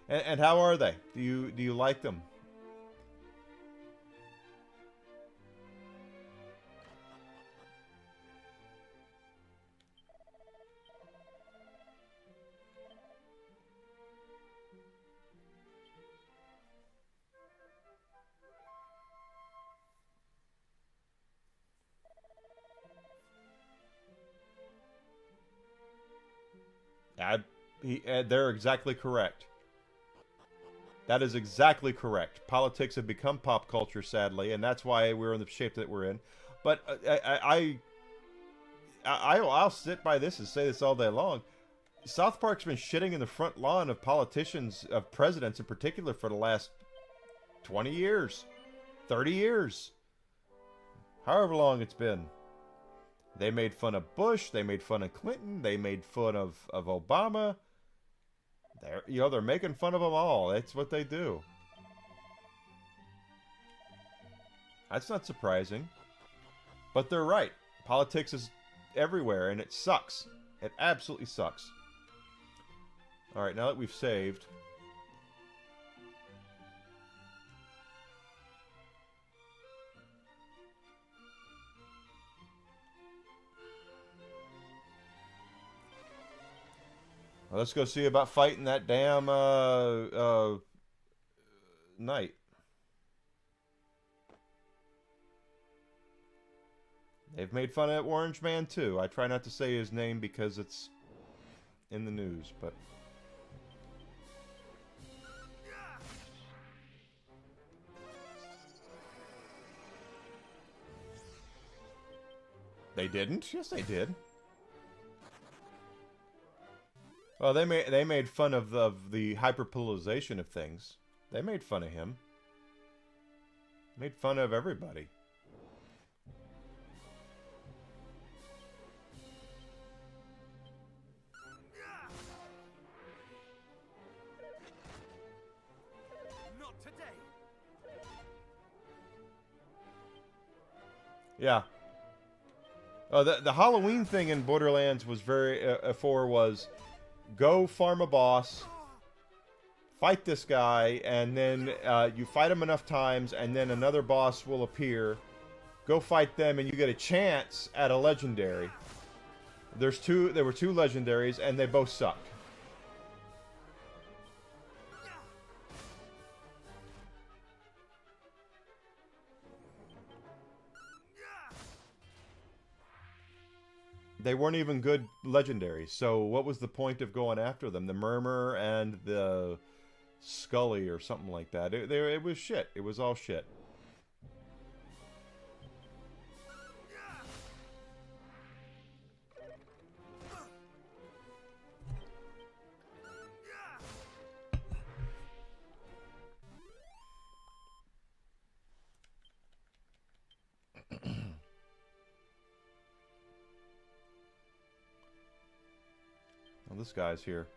And how are they? Do you like them? They're exactly correct. That is exactly correct. Politics have become pop culture, sadly, and that's why we're in the shape that we're in. But I'll sit by this and say this all day long. South Park's been shitting in the front lawn of politicians, of presidents in particular, for the last 20 years, 30 years, however long it's been. They made fun of Bush. They made fun of Clinton. They made fun of Obama. They're making fun of them all. That's what they do. That's not surprising. But they're right. Politics is everywhere, and it sucks. It absolutely sucks. Alright, now that we've saved... Well, let's go see about fighting that damn knight. They've made fun of Orange Man too. I try not to say his name because it's in the news, but they didn't? Yes, they did. Well, they made fun of the hyperpolarization of things. They made fun of him. Made fun of everybody. Not today. Yeah. The Halloween thing in Borderlands was very 4 was go farm a boss, fight this guy, and then you fight him enough times, and then another boss will appear. Go fight them, and you get a chance at a legendary. There were two legendaries, and they both suck. They weren't even good legendaries, so what was the point of going after them? The Murmur and the Scully or something like that. It was shit. It was all shit. Well, this guy's here.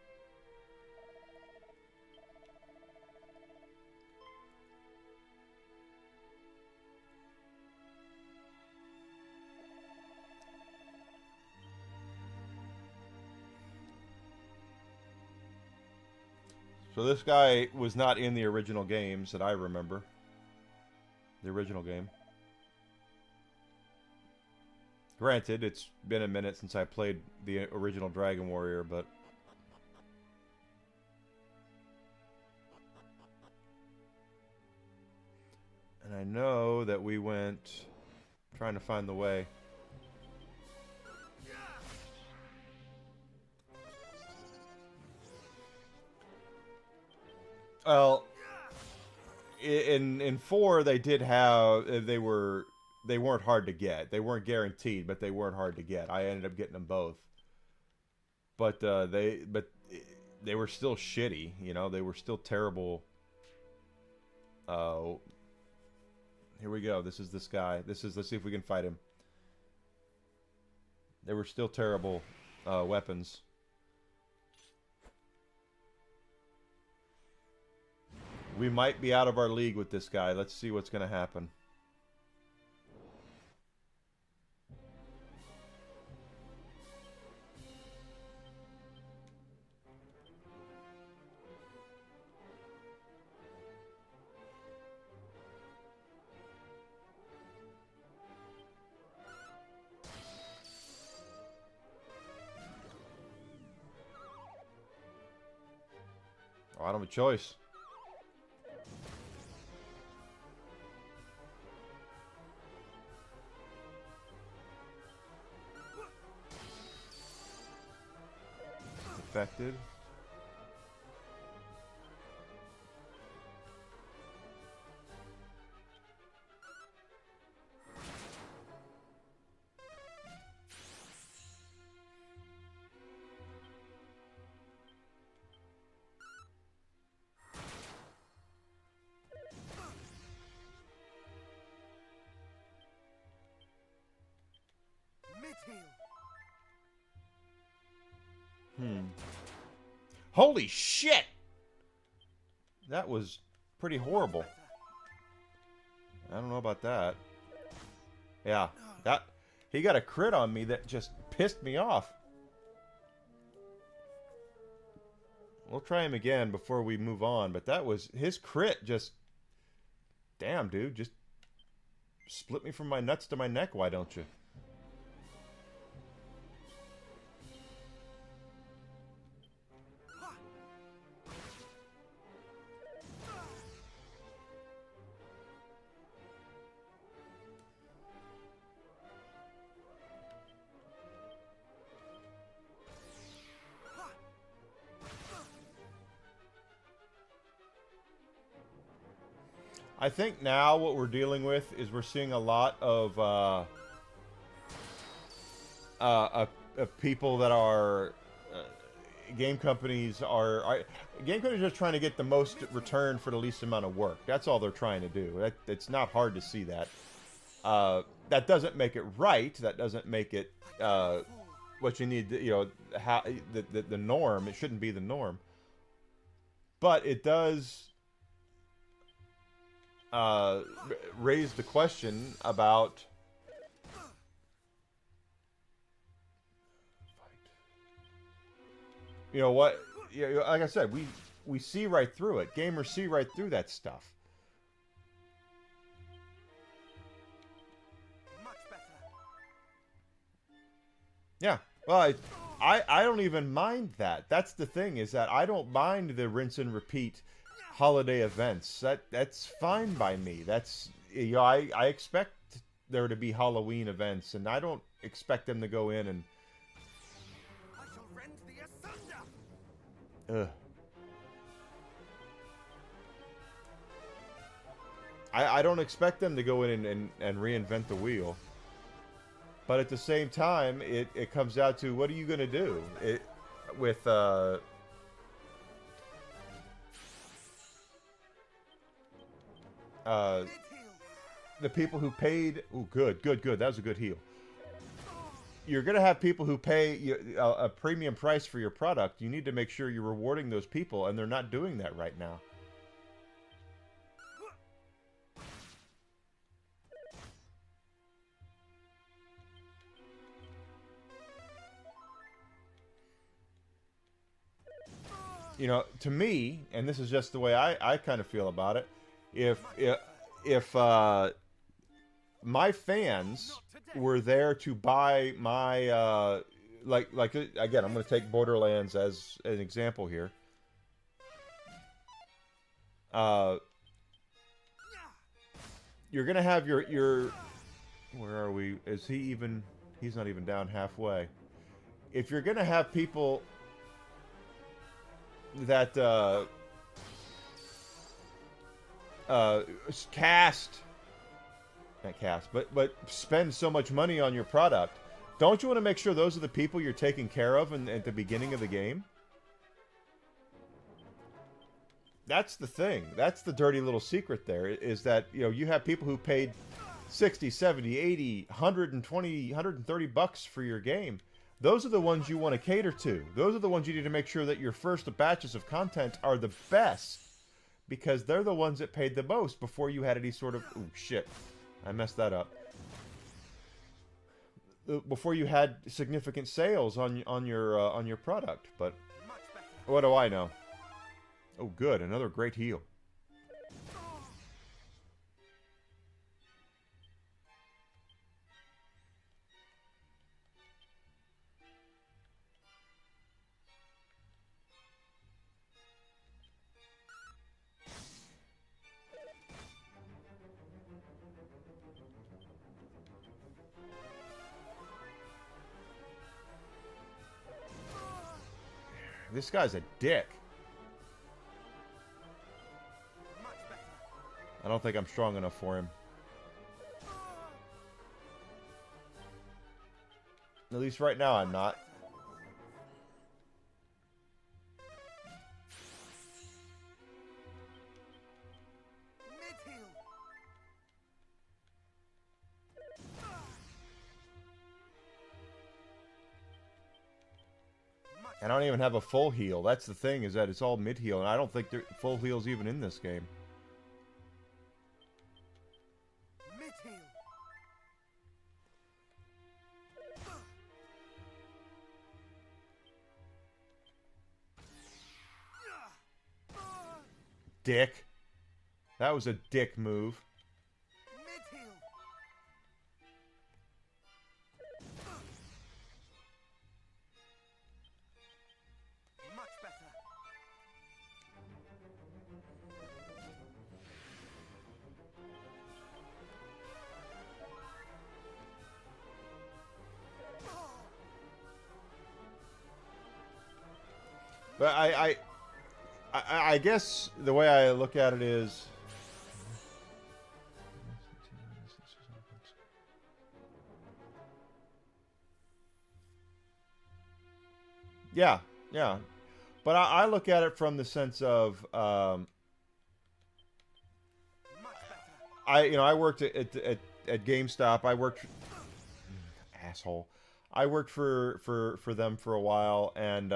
So this guy was not in the original games that I remember. The original game. Granted, it's been a minute since I played the original Dragon Warrior, but... And I know that we went... trying to find the way. Well, in 4 they did have they weren't hard to get. They weren't guaranteed, but they weren't hard to get. I ended up getting them both. But they were still shitty, you know. They were still terrible. Here we go. This is this guy. Let's see if we can fight him. They were still terrible weapons. We might be out of our league with this guy. Let's see what's going to happen. Oh, I don't have a choice. Affected. Holy shit! That was pretty horrible. I don't know about that. Yeah, he got a crit on me that just pissed me off. We'll try him again before we move on, but that was his crit. Just damn, dude, just split me from my nuts to my neck. Why don't you? I think now what we're dealing with is we're seeing a lot of people that are game companies are trying to get the most return for the least amount of work. That's all they're trying to do. It's not hard to see that. That doesn't make it right. That doesn't make it what you need. You know, how the norm. It shouldn't be the norm. But it does. Raise the question about you know what, like I said, we see right through it. Gamers see right through that stuff. Much better. Yeah, well, I don't even mind that. That's the thing, is that I don't mind the rinse and repeat holiday events. That's fine by me. That's, you know, I expect there to be Halloween events, and I don't expect them to go in and I shall rend thee asunder. I don't expect them to go in and reinvent the wheel. But at the same time, it comes out to, what are you going to do with the people who paid. Oh, good. That was a good heal. You're going to have people who pay a premium price for your product. You need to make sure you're rewarding those people, and they're not doing that right now. You know, to me, and this is just the way I kind of feel about it, if my fans were there to buy my like again, I'm going to take Borderlands as an example here. You're going to have your where are we? Is he even? He's not even down halfway. If you're going to have people that cast, not cast, but spend so much money on your product, don't you want to make sure those are the people you're taking care of at the beginning of the game? That's the thing. That's the dirty little secret there, is that, you know, you have people who paid 60, 70, 80, 120, 130 bucks for your game. Those are the ones you want to cater to. Those are the ones you need to make sure that your first batches of content are the best, because they're the ones that paid the most before you had any sort of... Ooh, shit. I messed that up. Before you had significant sales on your product. But what do I know? Oh, good. Another great heal. This guy's a dick. I don't think I'm strong enough for him. At least right now I'm not. I don't even have a full heal. That's the thing, is that it's all mid-heal, and I don't think full heal's even in this game. Mid-heal. Dick. That was a dick move. Mid-heal. Much better. But I guess the way I look at it is... Yeah, yeah. But I look at it from the sense of... I worked at GameStop. I worked... Asshole. I worked for them for a while, and...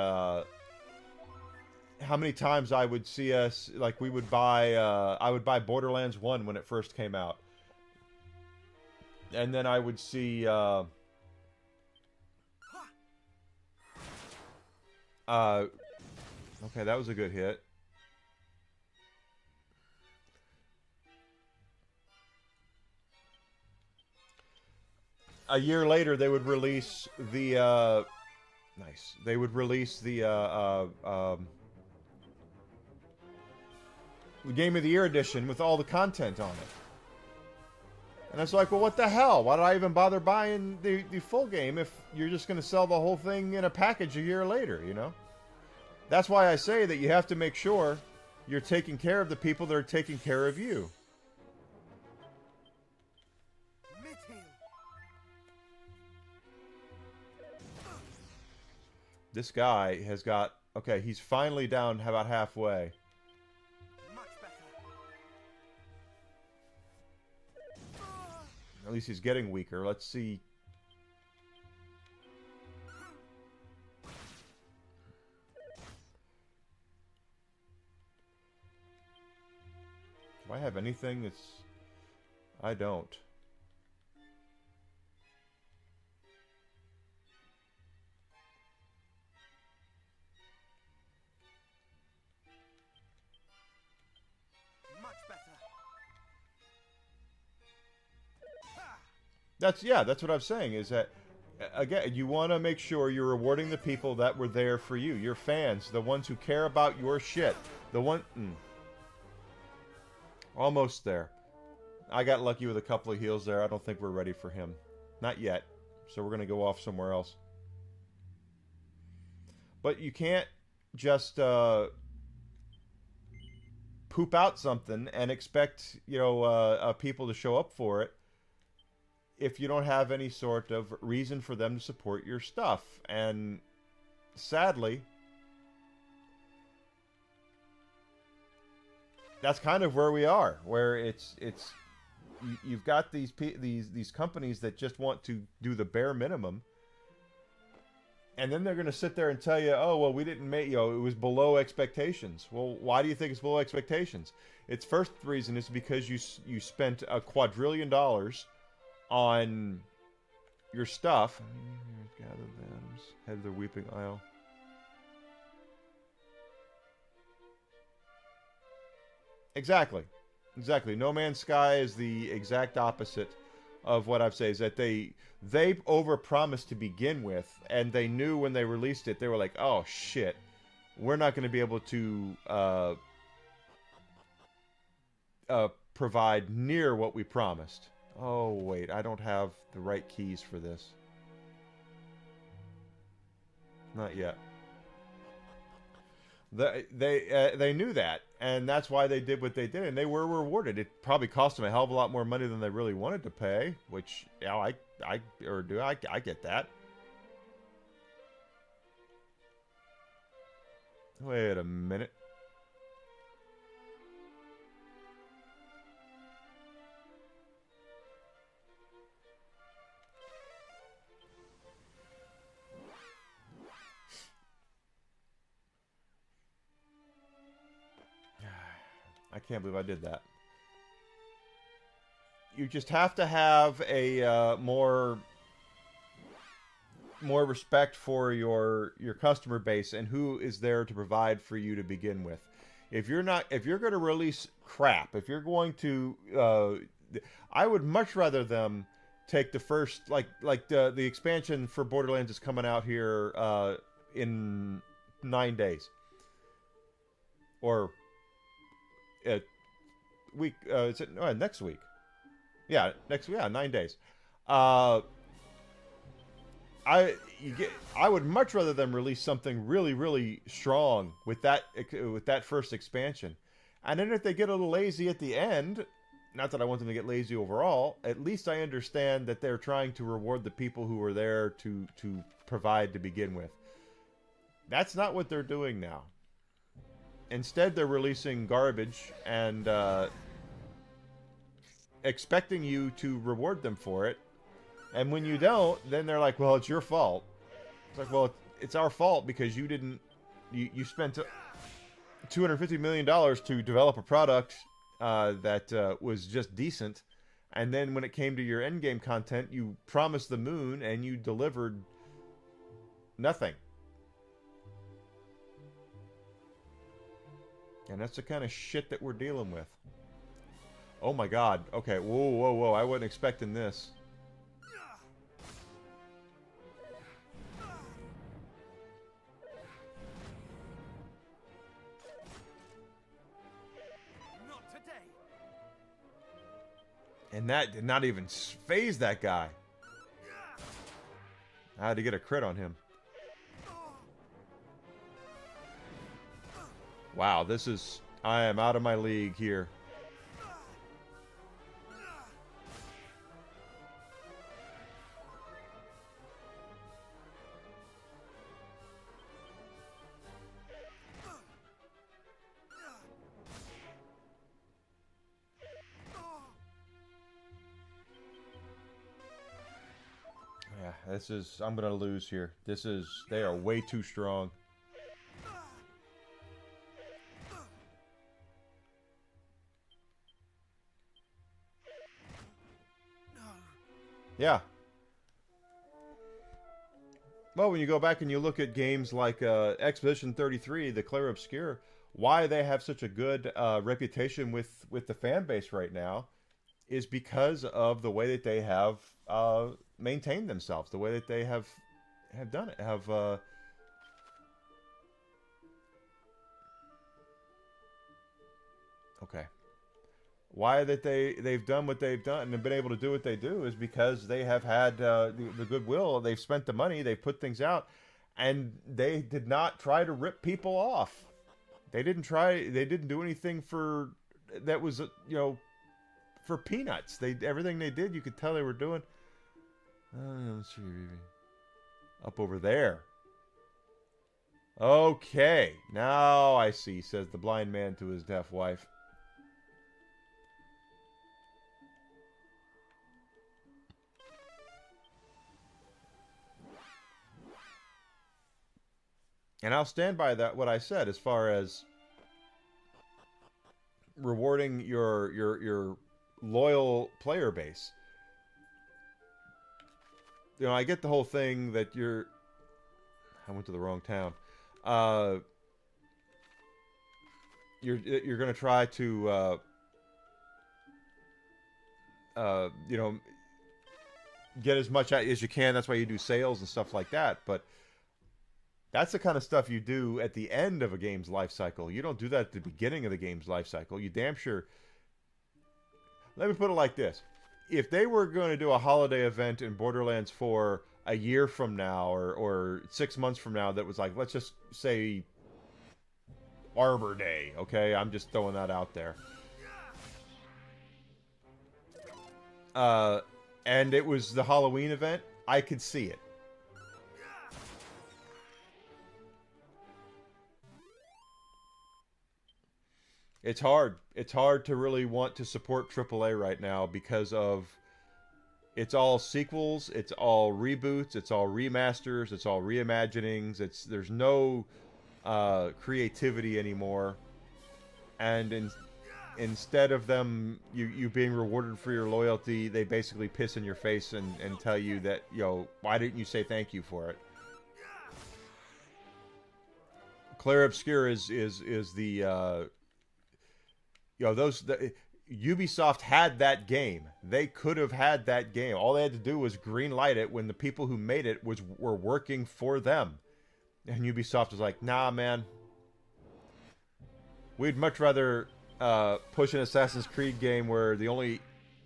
how many times I would see us, like, we would buy, I would buy Borderlands 1 when it first came out. And then I would see, okay, that was a good hit. A year later, they would release the, nice. They would release the Game of the Year edition with all the content on it. And it's like, well, what the hell? Why did I even bother buying the full game if you're just going to sell the whole thing in a package a year later, you know? That's why I say that you have to make sure you're taking care of the people that are taking care of you. This guy has got... Okay, he's finally down about halfway. At least he's getting weaker. Let's see. Do I have anything that's... I don't. Much better. That's what I'm saying. Is that again, you want to make sure you're rewarding the people that were there for you, your fans, the ones who care about your shit, the one. Almost there. I got lucky with a couple of heals there. I don't think we're ready for him, not yet. So we're gonna go off somewhere else. But you can't just poop out something and expect people to show up for it if you don't have any sort of reason for them to support your stuff. And sadly, that's kind of where we are, where you've got these companies that just want to do the bare minimum, and then they're going to sit there and tell you, oh, well, we didn't make, it was below expectations. Well, why do you think it's below expectations? Its first reason is because you spent $2 quadrillion on your stuff. Gather them, head of the Weeping Isle. Exactly. No Man's Sky is the exact opposite of what I've said. Is that they overpromised to begin with, and they knew when they released it, they were like, oh shit, we're not going to be able to provide near what we promised. Oh wait, I don't have the right keys for this. Not yet. They knew that, and that's why they did what they did, and they were rewarded. It probably cost them a hell of a lot more money than they really wanted to pay, which I get that. Wait a minute. I can't believe I did that. You just have to have a more respect for your customer base and who is there to provide for you to begin with. If you're going to release crap, if you're going to, I would much rather them take the first like the expansion for Borderlands is coming out here in 9 days or. Week is it next week? Yeah, next week. Yeah, 9 days. I would much rather them release something really, really strong with that first expansion, and then if they get a little lazy at the end, not that I want them to get lazy overall, at least I understand that they're trying to reward the people who were there to provide to begin with. That's not what they're doing now. Instead, they're releasing garbage and expecting you to reward them for it. And when you don't, then they're like, well, it's your fault. It's like, well, it's our fault because you spent $250 million to develop a product that was just decent. And then when it came to your endgame content, you promised the moon and you delivered nothing. And that's the kind of shit that we're dealing with. Oh my god. Okay, whoa. I wasn't expecting this. Not today. And that did not even phase that guy. I had to get a crit on him. Wow, I am out of my league here. Yeah, I'm gonna lose here. They are way too strong. Yeah. Well, when you go back and you look at games like Expedition 33, the Clair Obscur, why they have such a good reputation with the fan base right now is because of the way that they have maintained themselves, the way that they have done it, have okay. Why that they've done what they've done and been able to do what they do is because they have had the goodwill. They've spent the money. They've put things out, and they did not try to rip people off. They didn't try. They didn't do anything for that was for peanuts. Everything they did, you could tell they were doing. Let's see, up over there. Okay, now I see, says the blind man to his deaf wife. And I'll stand by that what I said as far as rewarding your loyal player base. I get the whole thing that I went to the wrong town. You're going to try to get as much as you can. That's why you do sales and stuff like that. But that's the kind of stuff you do at the end of a game's life cycle. You don't do that at the beginning of the game's life cycle. You damn sure. Let me put it like this. If they were going to do a holiday event in Borderlands 4 a year from now or 6 months from now that was like, let's just say Arbor Day, okay? I'm just throwing that out there. And it was the Halloween event, I could see it. It's hard. It's hard to really want to support AAA right now because of it's all sequels, it's all reboots, it's all remasters, it's all reimaginings. There's no creativity anymore, and instead of them you being rewarded for your loyalty, they basically piss in your face and tell you that why didn't you say thank you for it? Clair Obscur is the Ubisoft had that game. They could have had that game. All they had to do was green light it when the people who made it were working for them. And Ubisoft was like, nah, man. We'd much rather push an Assassin's Creed game where the only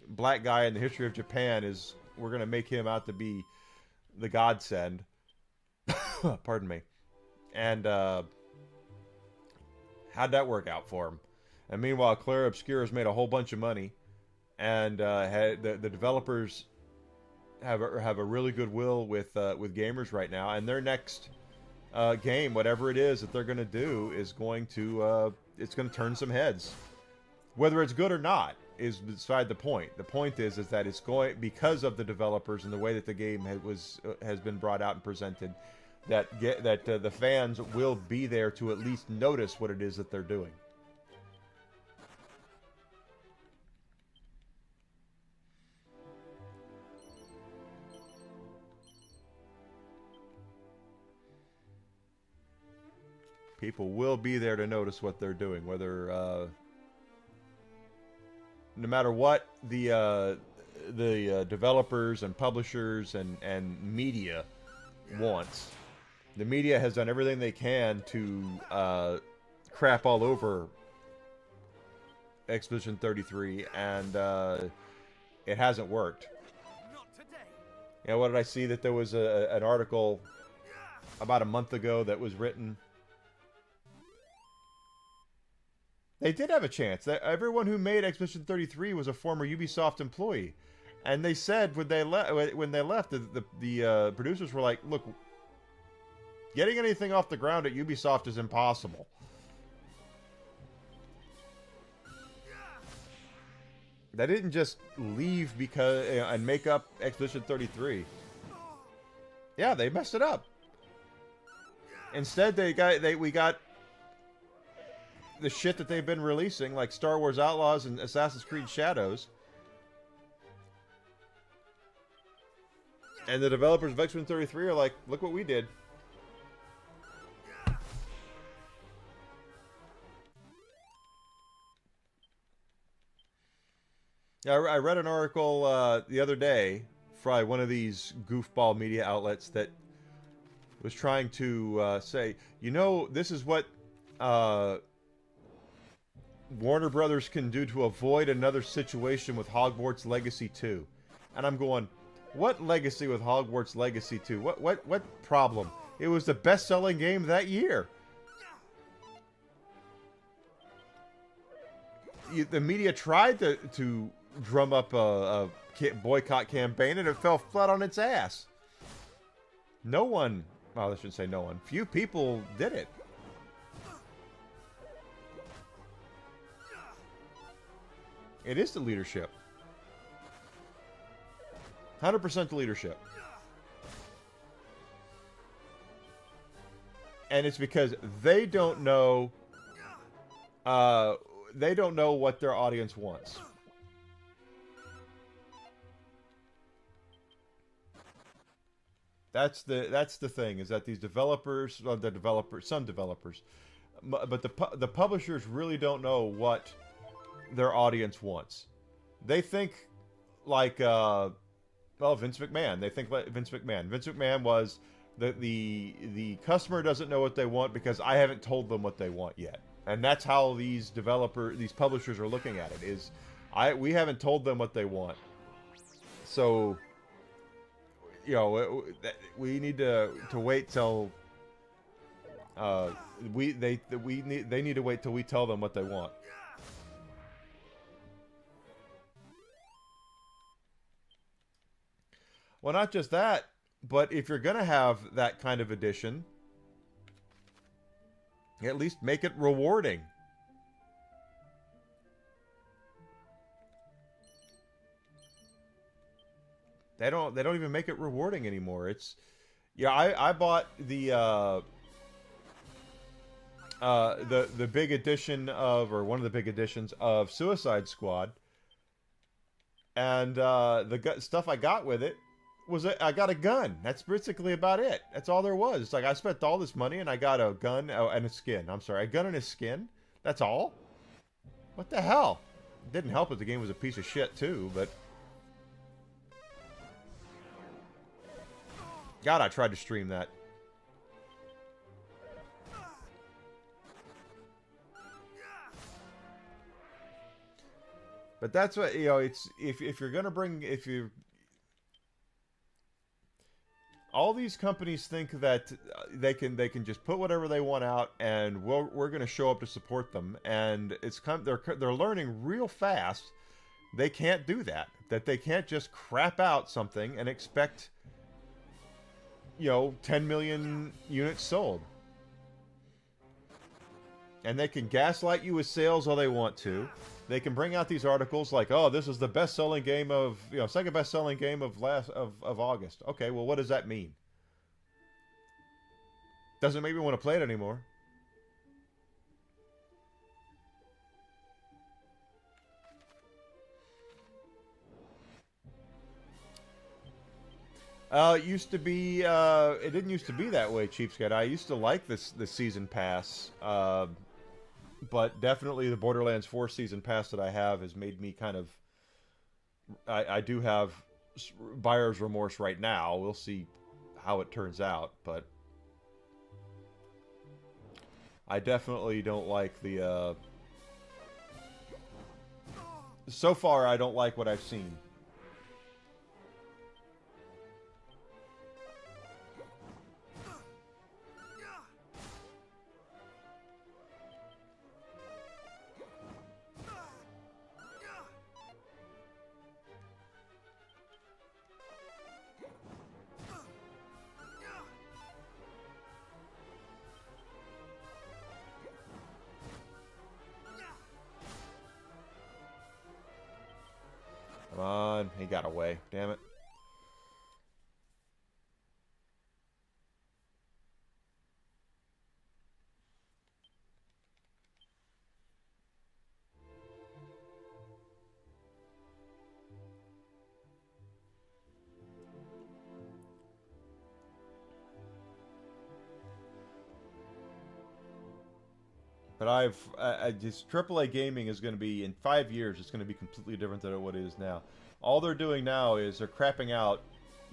black guy in the history of Japan is, we're going to make him out to be the godsend. Pardon me. And how'd that work out for him? And meanwhile, Clair Obscur has made a whole bunch of money, and the developers have a really good will with gamers right now. And their next game, whatever it is that they're going to do, is going to it's going to turn some heads. Whether it's good or not is beside the point. The point is that it's going, because of the developers and the way that the game has been brought out and presented, that the fans will be there to at least notice what it is that they're doing. People will be there to notice what they're doing, whether no matter what the developers and publishers and media wants. The media has done everything they can to crap all over Expedition 33, and it hasn't worked. What did I see? That there was an article about a month ago that was written. They did have a chance. Everyone who made Expedition 33 was a former Ubisoft employee, and they said when they left, the producers were like, "Look, getting anything off the ground at Ubisoft is impossible." They didn't just leave because and make up Expedition 33. Yeah, they messed it up. Instead, we got the shit that they've been releasing, like Star Wars Outlaws and Assassin's Creed Shadows. And the developers of Expedition 33 are like, look what we did. Yeah, I read an article the other day from one of these goofball media outlets that was trying to say, you know, this is what uh, Warner Brothers can do to avoid another situation with Hogwarts Legacy 2. And I'm going, what legacy with Hogwarts Legacy 2? What problem? It was the best-selling game that year. The media tried to drum up a boycott campaign, and it fell flat on its ass. No one, well, I shouldn't say no one, few people did it. It is the leadership. 100% the leadership. And it's because they don't know what their audience wants. That's the thing, is that these developers, well, some developers, but the publishers really don't know what their audience wants. They think like Vince McMahon. They think like Vince McMahon. Vince McMahon was the customer doesn't know what they want because I haven't told them what they want yet. And that's how these publishers are looking at it, is we haven't told them what they want. So, you know, we need to wait till they need to wait till we tell them what they want. Well, not just that, but if you're gonna have that kind of edition, at least make it rewarding. They don't even make it rewarding anymore. It's, yeah, I bought the big edition of, or one of the big editions of Suicide Squad, and the stuff I got with it was I got a gun. That's basically about it. That's all there was. It's like I spent all this money and I got a gun and a skin. I'm sorry, a gun and a skin. That's all. What the hell? It didn't help that the game was a piece of shit too, but God, I tried to stream that. But that's what, you know, it's if you're gonna bring, all these companies think that they can just put whatever they want out, and we're going to show up to support them. And they're learning real fast they can't do that. That they can't just crap out something and expect, you know, 10 million units sold. And they can gaslight you with sales all they want to. They can bring out these articles like, "Oh, this is the best-selling game of, you know, second best-selling game of August." Okay, well, what does that mean? Doesn't make me want to play it anymore. It used to be. It didn't used to be that way, cheapskate. I used to like the season pass. But definitely the Borderlands 4 season pass that I have has made me kind of... I do have buyer's remorse right now. We'll see how it turns out, but... I definitely don't like the... So far, I don't like what I've seen. Come on, he got away. Damn it. But just AAA gaming is going to be, in 5 years, it's going to be completely different than what it is now. All they're doing now is they're crapping out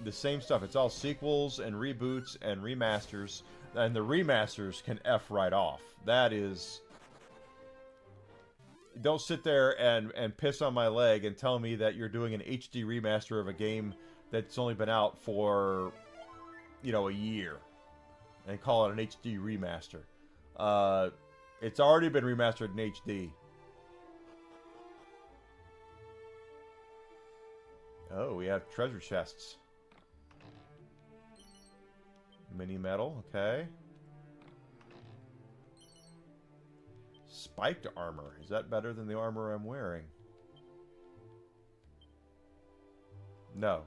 the same stuff. It's all sequels and reboots and remasters, and the remasters can F right off. That is... Don't sit there and piss on my leg and tell me that you're doing an HD remaster of a game that's only been out for, you know, a year, and call it an HD remaster. It's already been remastered in HD. Oh, we have treasure chests. Mini metal, okay. Spiked armor. Is that better than the armor I'm wearing? No.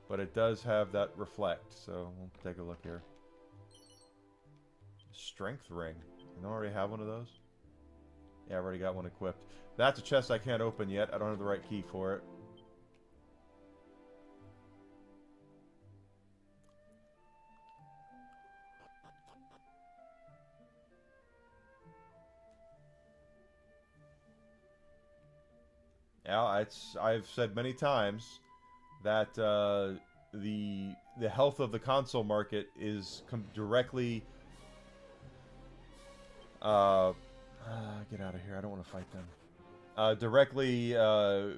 But it does have that reflect, so we'll take a look here. Strength ring. I don't already have one of those? Yeah, I've already got one equipped. That's a chest I can't open yet. I don't have the right key for it. Yeah, I've said many times that the health of the console market is directly get out of here. I don't want to fight them. Directly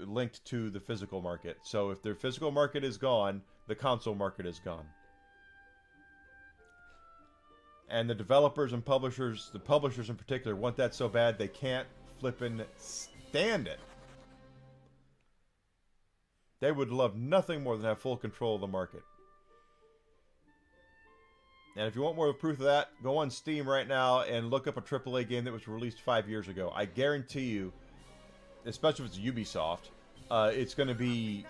linked to the physical market. So if their physical market is gone, the console market is gone. And the developers and publishers, the publishers in particular, want that so bad they can't flippin' stand it. They would love nothing more than have full control of the market. And if you want more proof of that, go on Steam right now and look up a AAA game that was released 5 years ago. I guarantee you, especially if it's Ubisoft, it's going to be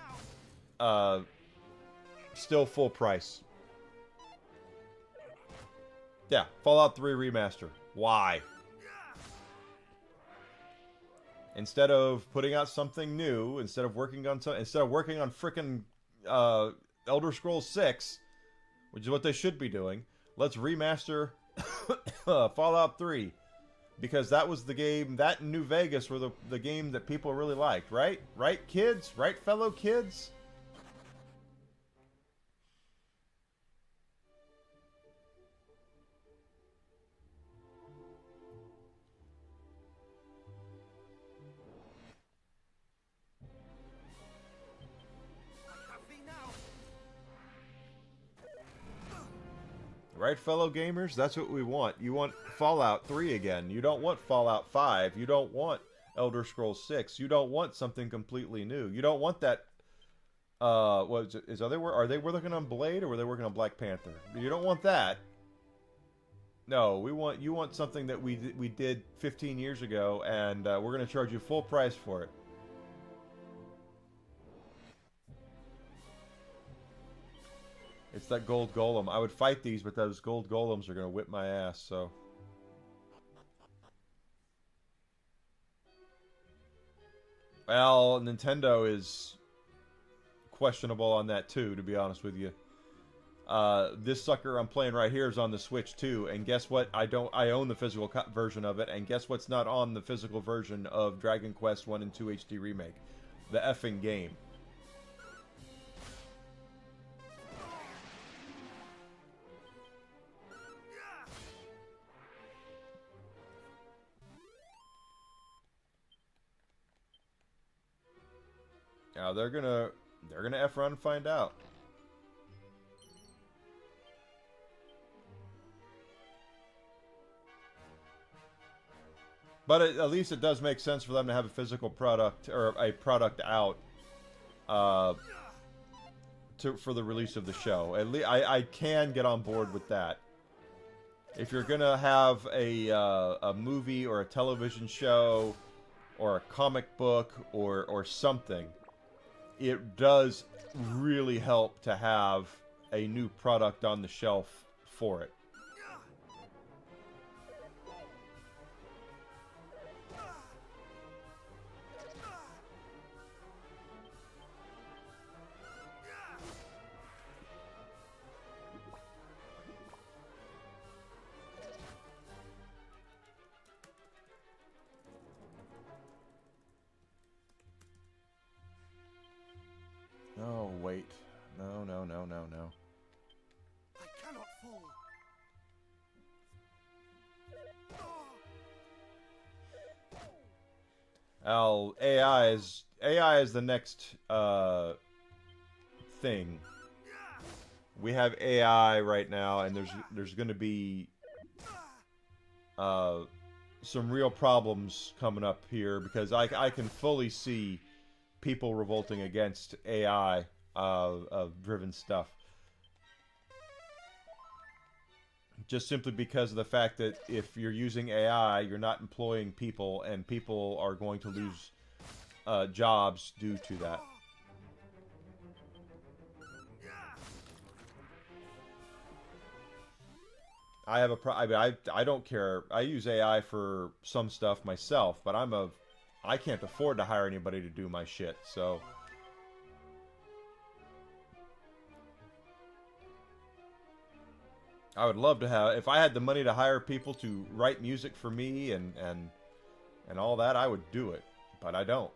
still full price. Yeah, Fallout 3 Remaster. Why? Instead of putting out something new, instead of working on frickin' Elder Scrolls 6, which is what they should be doing, let's remaster Fallout 3, because that was the game, that and New Vegas were the game that people really liked, right? Right, kids? Right, fellow kids? Right, fellow gamers? That's what we want. You want Fallout 3 again. You don't want Fallout 5. You don't want Elder Scrolls 6. You don't want something completely new. You don't want that... what is it? Are they working on Blade, or were they working on Black Panther? You don't want that. No, you want something that we did 15 years ago, and we're going to charge you full price for it. It's that gold golem. I would fight these, but those gold golems are going to whip my ass, so... Well, Nintendo is questionable on that too, to be honest with you. This sucker I'm playing right here is on the Switch too, and guess what? I own the physical version of it, and guess what's not on the physical version of Dragon Quest 1 and 2 HD Remake? The effing game. Now they're gonna F around and find out. But at least it does make sense for them to have a physical product, or a product out for the release of the show. At least I can get on board with that. If you're gonna have a movie or a television show or a comic book or something, it does really help to have a new product on the shelf for it. Oh, wait. No, no, no, no, no. I cannot fall. AI is the next thing. We have AI right now, and there's going to be some real problems coming up here because I can fully see people revolting against AI driven stuff. Just simply because of the fact that if you're using AI, you're not employing people, and people are going to lose jobs due to that. I have I don't care. I use AI for some stuff myself, but I can't afford to hire anybody to do my shit, so I would love to have, if I had the money to hire people to write music for me and all that, I would do it, but I don't.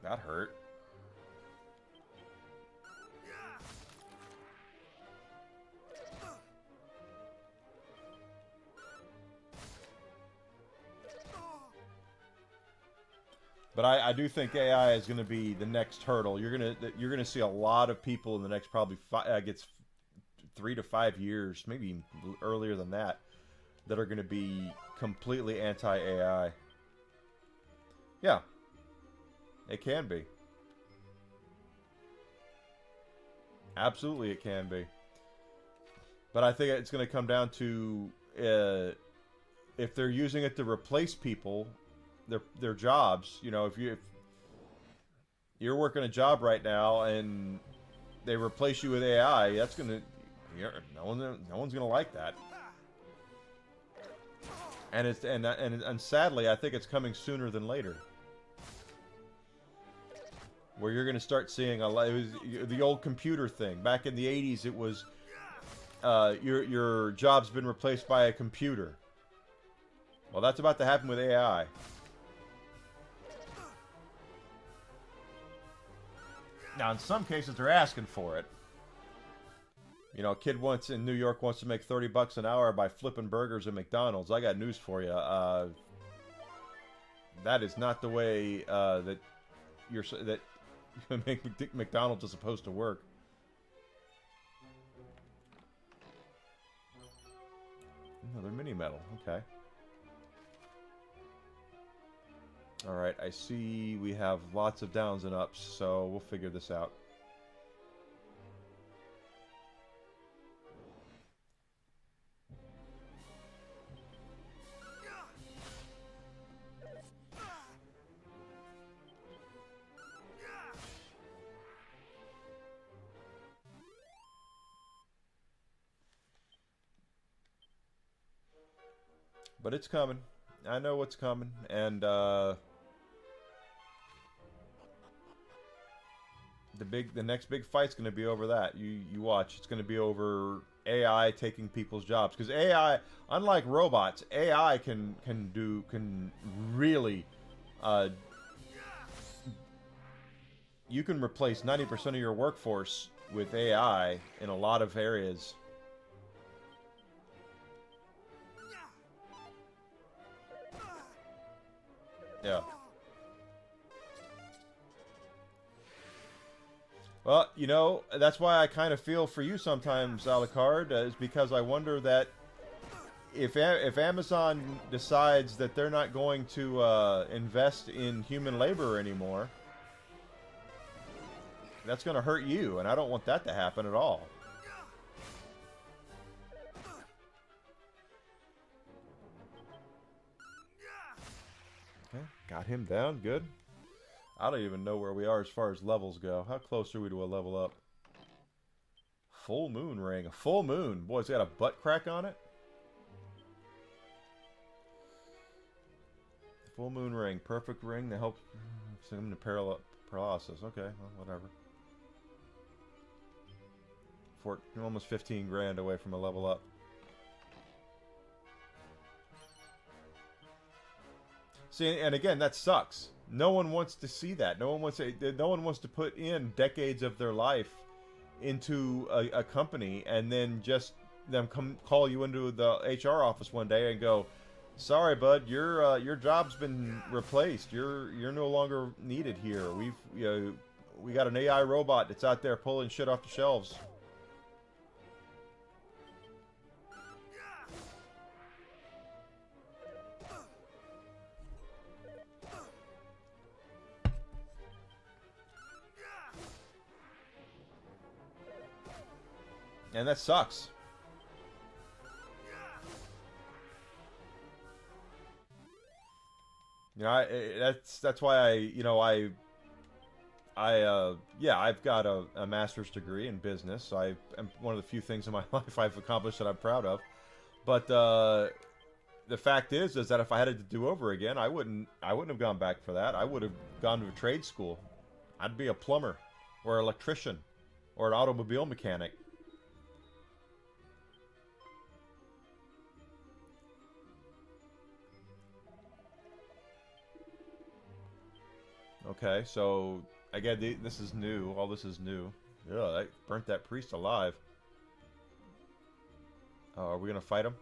That hurt. But I do think AI is going to be the next hurdle. You're gonna see a lot of people in the next probably 3 to 5 years, maybe even earlier than that, that are going to be completely anti-AI. Yeah, it can be. Absolutely, it can be. But I think it's going to come down to if they're using it to replace people, their jobs. You know, if you're working a job right now and they replace you with AI, that's gonna no one's gonna like that. And and sadly, I think it's coming sooner than later. Where you're going to start seeing a lot. It was the old computer thing. Back in the 80s, it was your job's been replaced by a computer. Well, that's about to happen with AI. Now, in some cases, they're asking for it. You know, a kid in New York wants to make 30 bucks an hour by flipping burgers at McDonald's. I got news for you. That is not the way that McDonald's is supposed to work. Another mini medal. Okay. Alright, I see we have lots of downs and ups, so we'll figure this out. But it's coming. I know what's coming, and the next big fight's going to be over that. You watch. It's going to be over AI taking people's jobs, because AI, unlike robots, AI can really you can replace 90% of your workforce with AI in a lot of areas. Yeah. Well, you know, that's why I kind of feel for you sometimes, Alucard, is because I wonder that if Amazon decides that they're not going to invest in human labor anymore, that's going to hurt you, and I don't want that to happen at all. Okay, got him down, good. I don't even know where we are as far as levels go. How close are we to a level up? Full moon ring. A full moon. Boy, it's got a butt crack on it. Full moon ring. Perfect ring that helps Send him to paralysis. Okay, well, whatever. Almost 15 grand away from a level up. See, and again, that sucks. No one wants to see that. No one wants to put in decades of their life into a company and then just them call you into the HR office one day and go, "Sorry, bud, your job's been replaced. You're no longer needed here. We got an AI robot that's out there pulling shit off the shelves." And that sucks. You know, that's why I've got a master's degree in business. So I'm one of the few things in my life I've accomplished that I'm proud of. But the fact is that if I had it to do over again, I wouldn't have gone back for that. I would have gone to a trade school. I'd be a plumber, or an electrician, or an automobile mechanic. Okay, so again, this is new. All this is new. Yeah, that burnt that priest alive. Are we gonna fight him?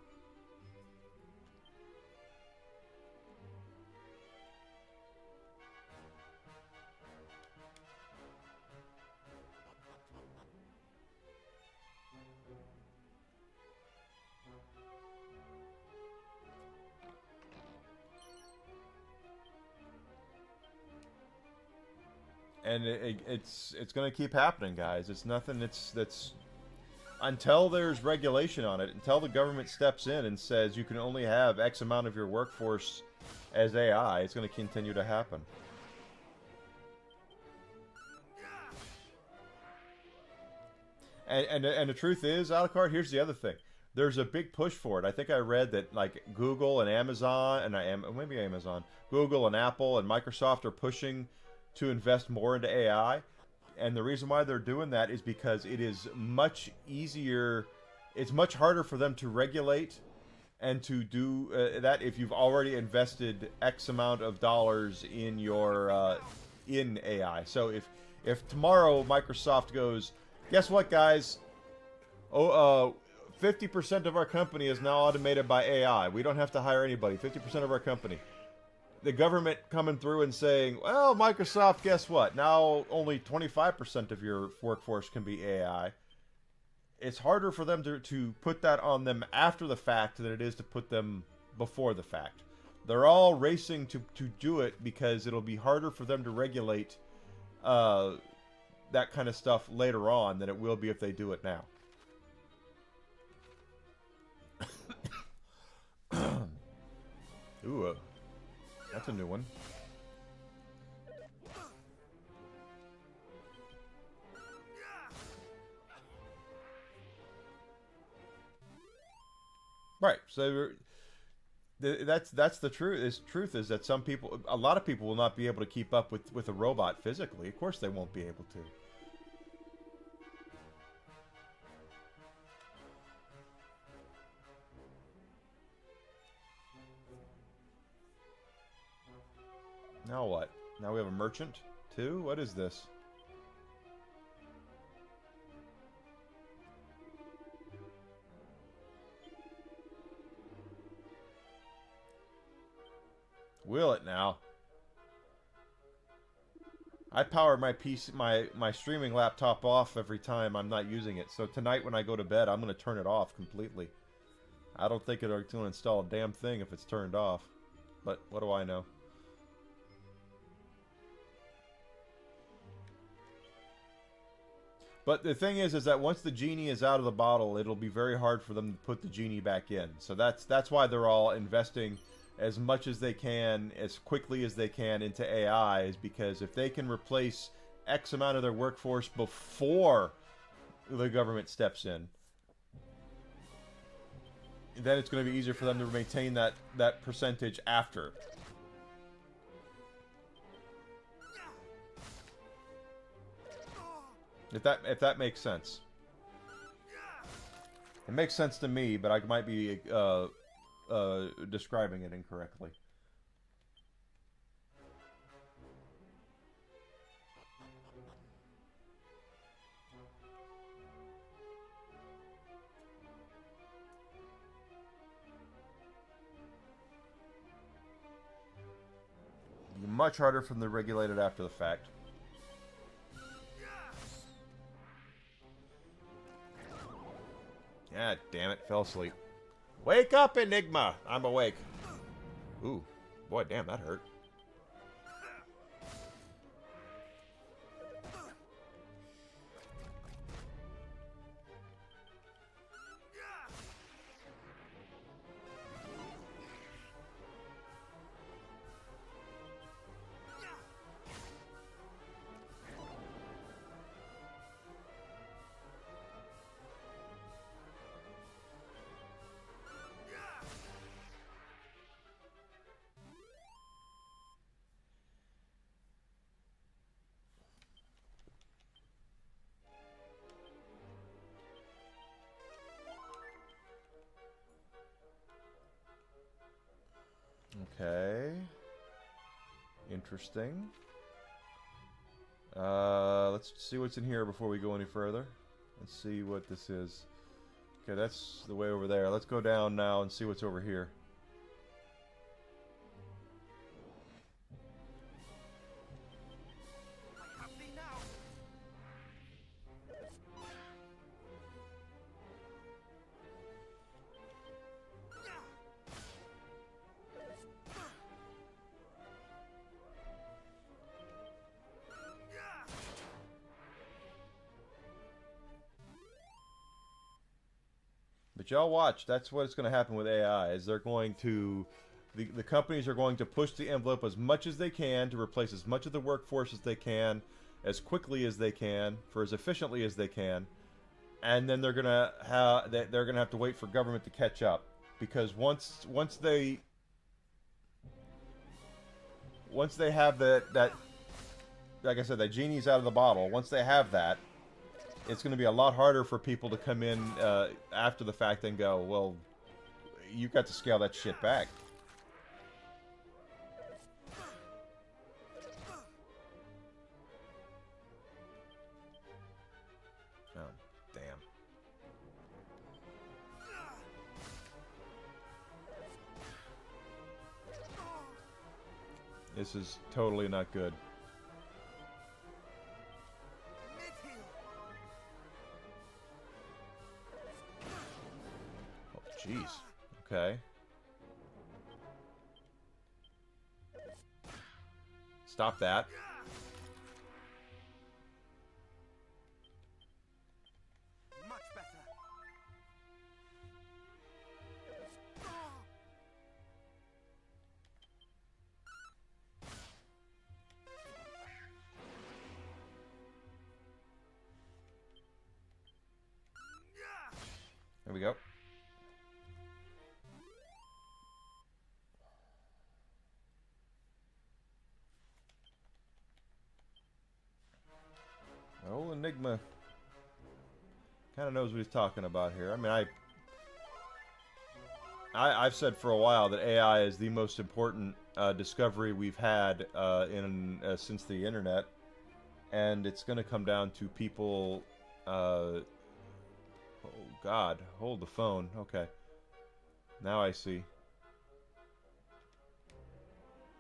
And it's going to keep happening, guys. It's nothing that's until there's regulation on it, until the government steps in and says you can only have X amount of your workforce as AI, it's going to continue to happen. And the truth is, Alucard, here's the other thing. There's a big push for it. I think I read that like Google and Amazon, and maybe Amazon, Google and Apple and Microsoft are pushing to invest more into AI, and the reason why they're doing that is because it is much easier, it's much harder for them to regulate and to do that if you've already invested X amount of dollars in your in AI. So if tomorrow Microsoft goes, guess what, guys? 50% of our company is now automated by AI. We don't have to hire anybody. 50% of our company. The government coming through and saying, well, Microsoft, guess what? Now only 25% of your workforce can be AI. It's harder for them to put that on them after the fact than it is to put them before the fact. They're all racing to do it because it'll be harder for them to regulate that kind of stuff later on than it will be if they do it now. Ooh, that's a new one. Right. So that's the truth. Truth is that a lot of people will not be able to keep up with a robot physically. Of course, they won't be able to. Now what? Now we have a merchant, too? What is this? Will it now? I power my PC, my streaming laptop off every time I'm not using it. So tonight when I go to bed, I'm going to turn it off completely. I don't think it's going to install a damn thing if it's turned off. But what do I know? But the thing is that once the genie is out of the bottle, it'll be very hard for them to put the genie back in. So that's why they're all investing as much as they can, as quickly as they can into AI, is because if they can replace X amount of their workforce before the government steps in, then it's going to be easier for them to maintain that percentage after. If that makes sense. It makes sense to me, but I might be describing it incorrectly. Be much harder from the regulated after the fact. God damn it, fell asleep. Wake up, Enigma! I'm awake. Ooh, boy, damn, that hurt. Okay. Interesting. Let's see what's in here before we go any further. Let's see what this is. Okay, that's the way over there. Let's go down now and see what's over here. But y'all watch, that's what's going to happen with AI, is they're going to, the companies are going to push the envelope as much as they can to replace as much of the workforce as they can, as quickly as they can, for as efficiently as they can, and then they're going to have to wait for government to catch up, because once they have that, like I said, that genie's out of the bottle, once they have that, it's going to be a lot harder for people to come in after the fact and go, well, you got to scale that shit back. Oh, damn. This is totally not good. Jeez. Okay. Stop that. Much better. There we go. Oh, Enigma kind of knows what he's talking about here. I mean, I've said for a while that AI is the most important discovery we've had since the internet, and it's going to come down to people. Oh God, hold the phone. Okay, now I see.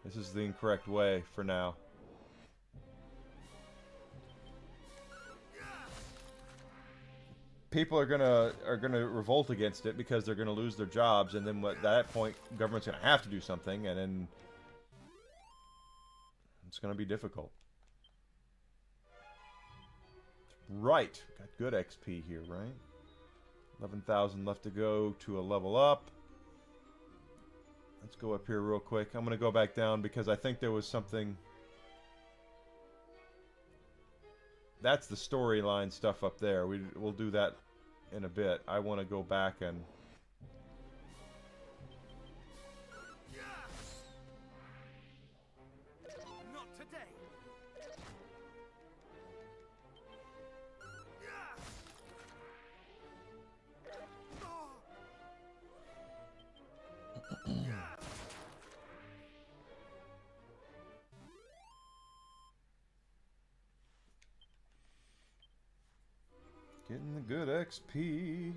This is the incorrect way for now. People are gonna revolt against it because they're gonna lose their jobs, and then at that point, government's gonna have to do something, and then it's gonna be difficult. Right, got good XP here, right? 11,000 left to go to a level up. Let's go up here real quick. I'm gonna go back down because I think there was something. That's the storyline stuff up there. We'll do that in a bit. I want to go back and... Not today. Getting the good XP.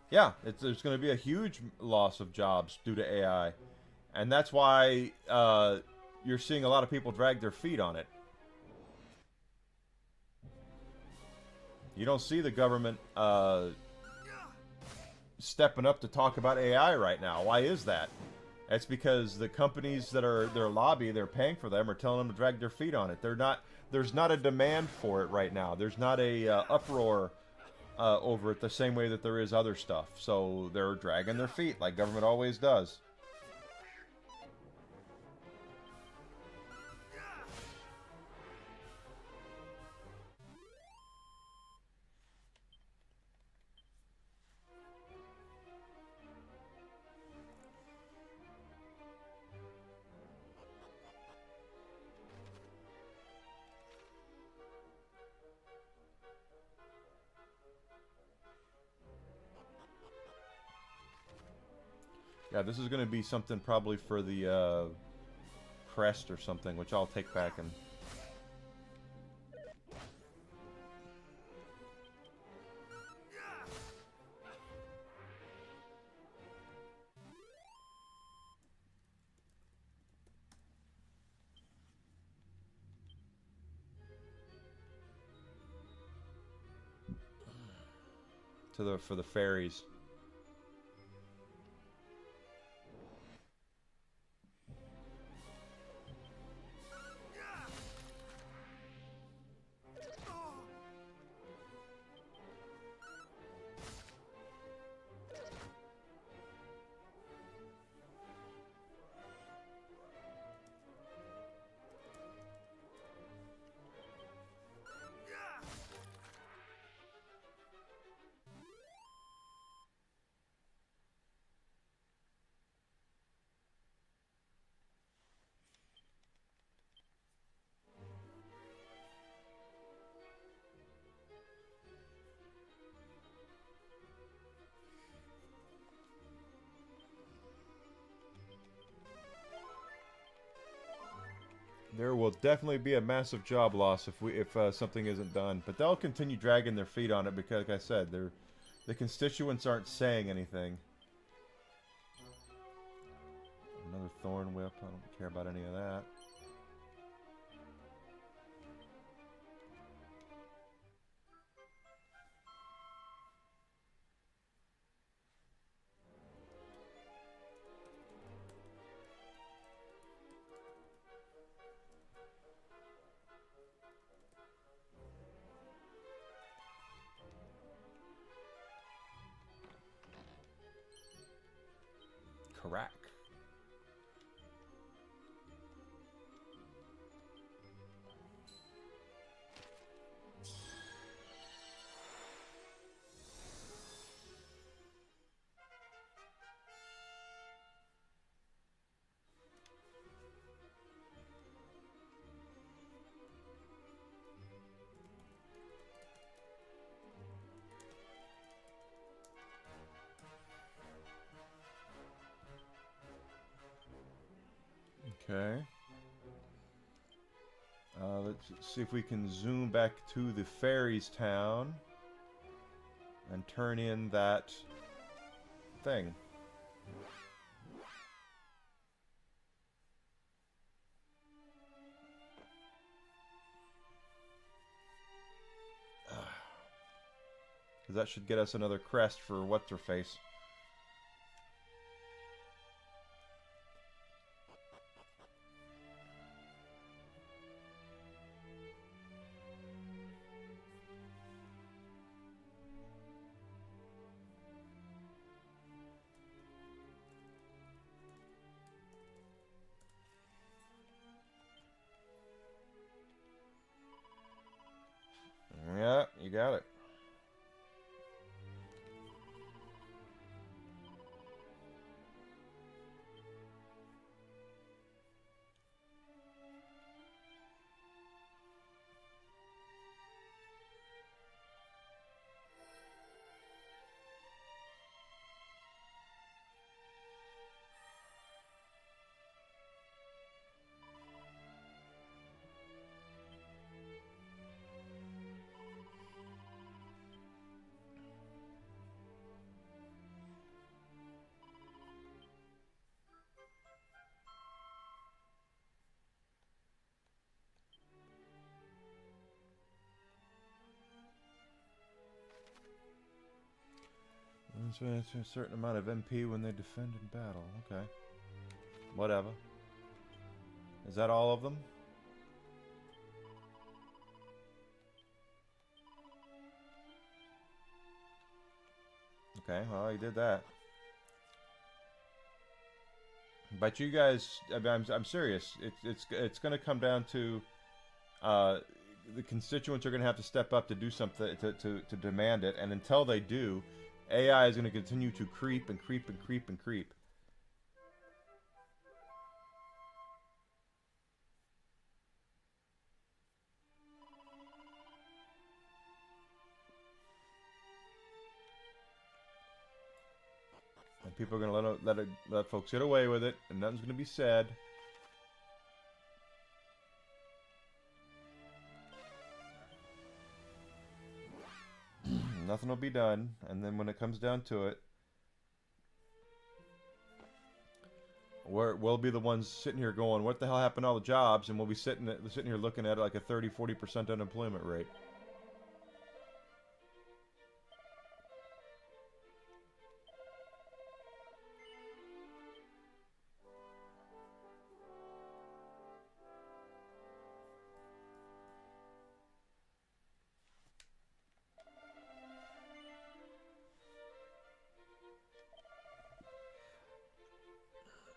Yeah, there's going to be a huge loss of jobs due to AI. And that's why you're seeing a lot of people drag their feet on it. You don't see the government stepping up to talk about AI right now. Why is that? That's because the companies that are their lobby, they're paying for them, are telling them to drag their feet on it. There's not a demand for it right now. There's not a uproar over it the same way that there is other stuff. So they're dragging their feet like government always does. Yeah, this is going to be something probably for the crest or something, which I'll take back and... for the fairies. There will definitely be a massive job loss if something isn't done, but they'll continue dragging their feet on it because, like I said, the constituents aren't saying anything. Another thorn whip. I don't care about any of that. Correct. Okay. Let's see if we can zoom back to the fairies town and turn in that thing. Because that should get us another crest for what's-her-face. Yeah, you got it. So it's a certain amount of MP when they defend in battle. Okay. Whatever. Is that all of them? Okay, well, you did that. But you guys, I mean, I'm serious. It's going to come down to the constituents are going to have to step up to do something to demand it, and until they do, AI is going to continue to creep and creep and creep and creep. And people are going to let folks get away with it, and nothing's going to be said. Nothing will be done, and then when it comes down to it, we'll be the ones sitting here going, what the hell happened to all the jobs? And we'll be sitting here looking at it like a 30-40% unemployment rate.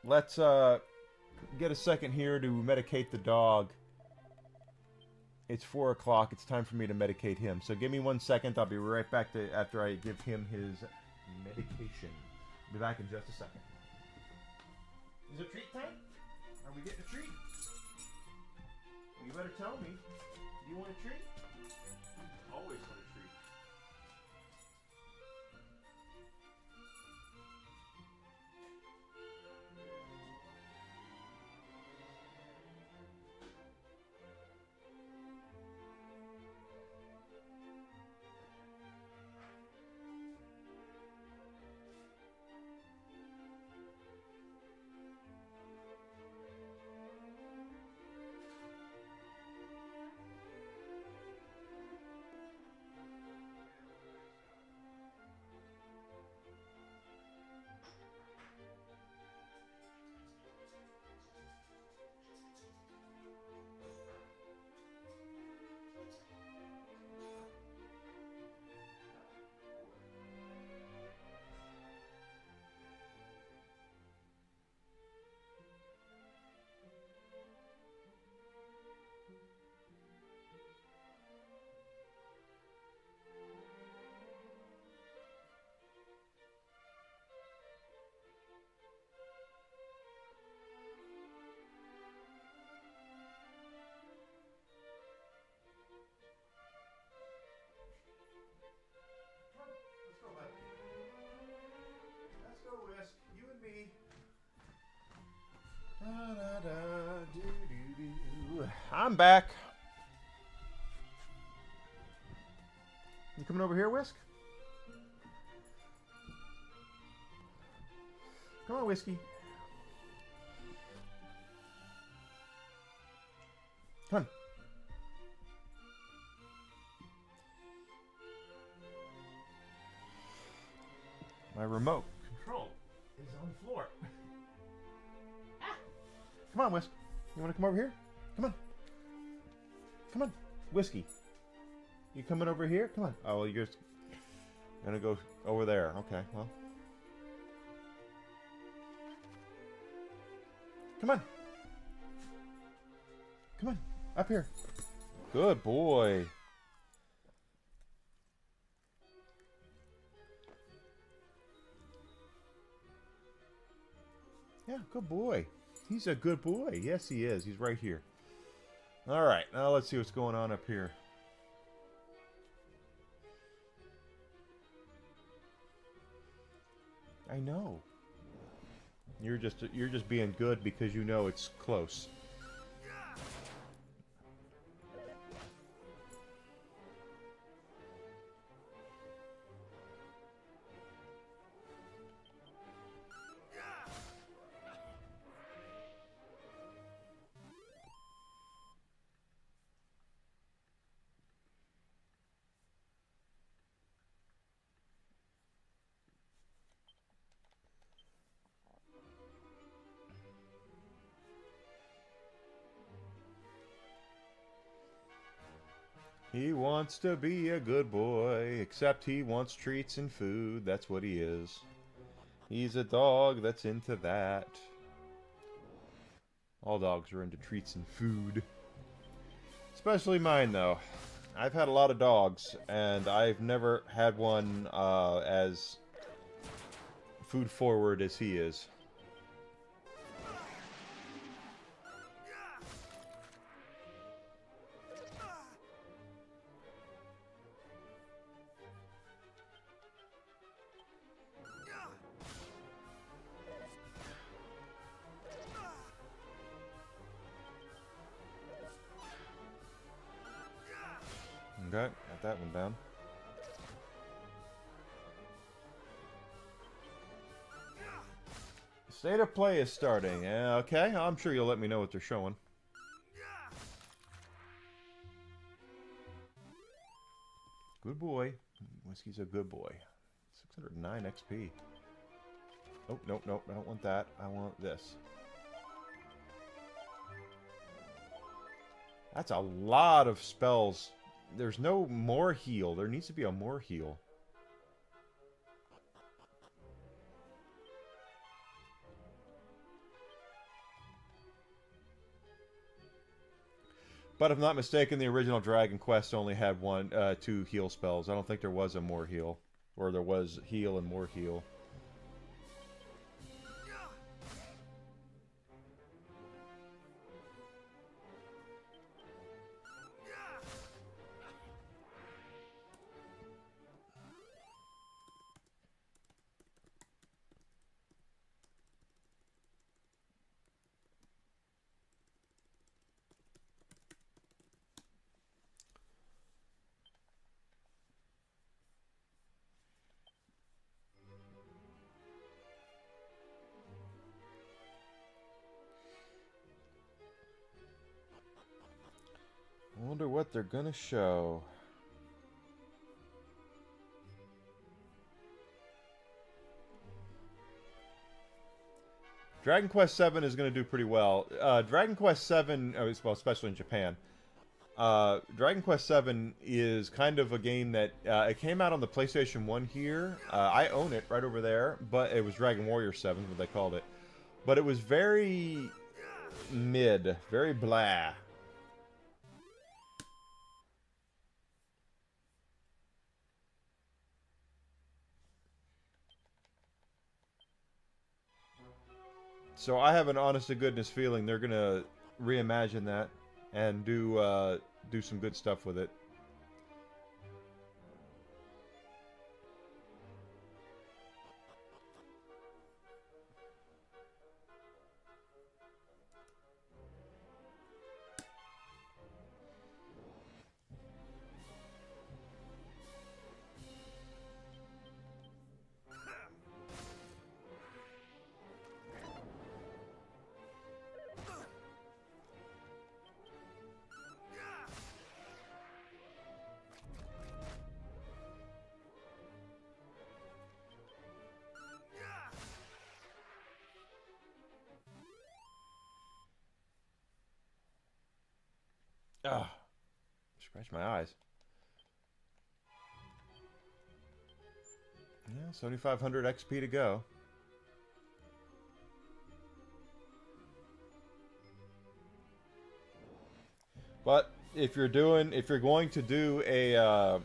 Let's get a second here to medicate the dog. It's 4 o'clock. It's time for me to medicate him. So give me 1 second. I'll be right back after I give him his medication. I'll be back in just a second. Is it treat time? Are we getting a treat? You better tell me. Do you want a treat? Always want a treat. I'm back. You coming over here, Whisk? Come on, Whiskey. Come on. My remote control is on the floor. Come on, Whisk. You want to come over here? Come on. Come on. Whiskey. You coming over here? Come on. Oh, well, you're just gonna go over there. Okay, well. Come on. Come on. Up here. Good boy. Yeah, good boy. He's a good boy. Yes, he is. He's right here. All right. Now let's see what's going on up here. I know. You're just being good because you know it's close. He wants to be a good boy, except he wants treats and food. That's what he is. He's a dog that's into that. All dogs are into treats and food. Especially mine, though. I've had a lot of dogs, and I've never had one as food forward as he is. Okay, got that one down. State of play is starting. Okay, I'm sure you'll let me know what they're showing. Good boy. Whiskey's a good boy. 609 XP. Oh, nope, nope, I don't want that. I want this. That's a lot of spells. There's no more heal. There needs to be a more heal. But if I'm not mistaken, the original Dragon Quest only had two heal spells. I don't think there was a more heal. Or there was heal and more heal. I wonder what they're gonna show. Dragon Quest 7 is going to do pretty well. Dragon Quest 7, well, especially in Japan. Dragon Quest 7 is kind of a game that it came out on the PlayStation 1 here. I own it right over there, but it was Dragon Warrior 7, what they called it. But it was very mid, very blah. So I have an honest-to-goodness feeling they're gonna reimagine that and do some good stuff with it. Ah, scratch my eyes. Yeah, 7,500 XP to go. But if you're going to do a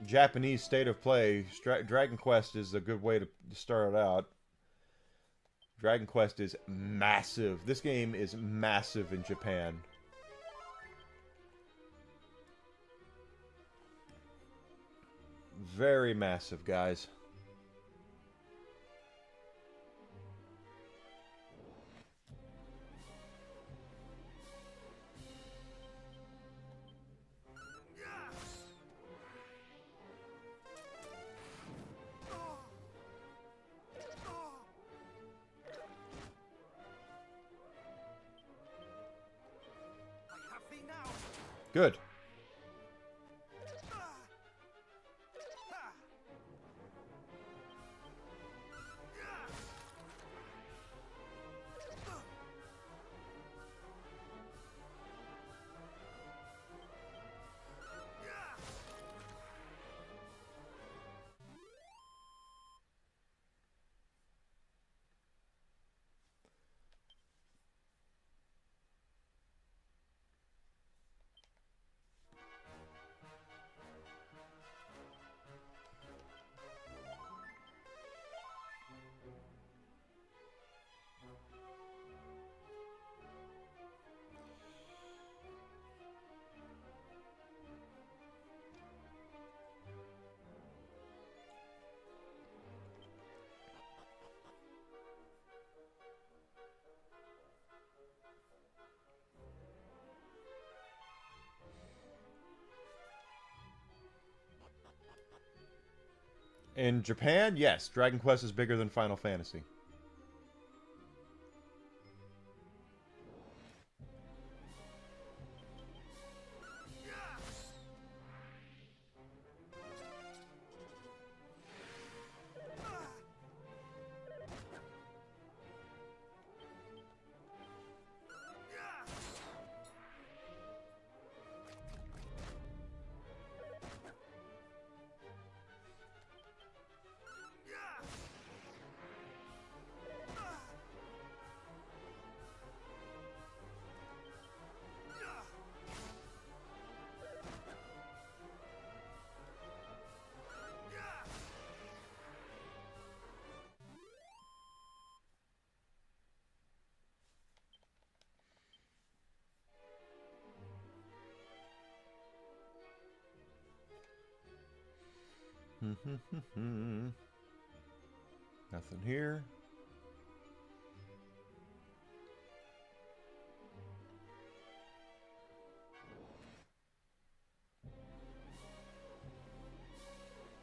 Japanese state of play, Dragon Quest is a good way to start it out. Dragon Quest is massive. This game is massive in Japan. Very massive, guys. Good. In Japan, yes, Dragon Quest is bigger than Final Fantasy. Nothing here.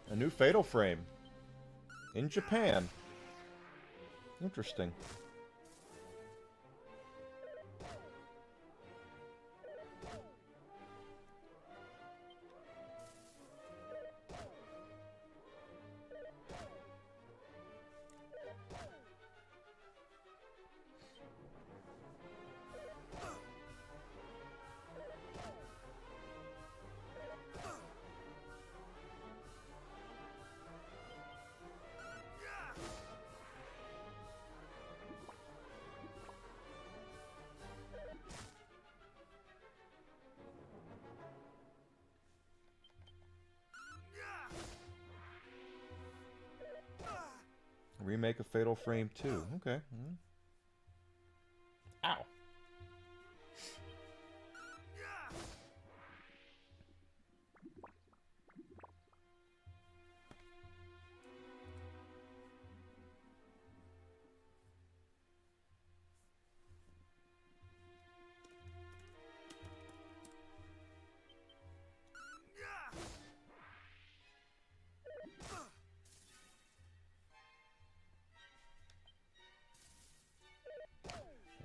A new Fatal Frame. In Japan. Interesting. Remake of Fatal Frame 2. Okay. Ow.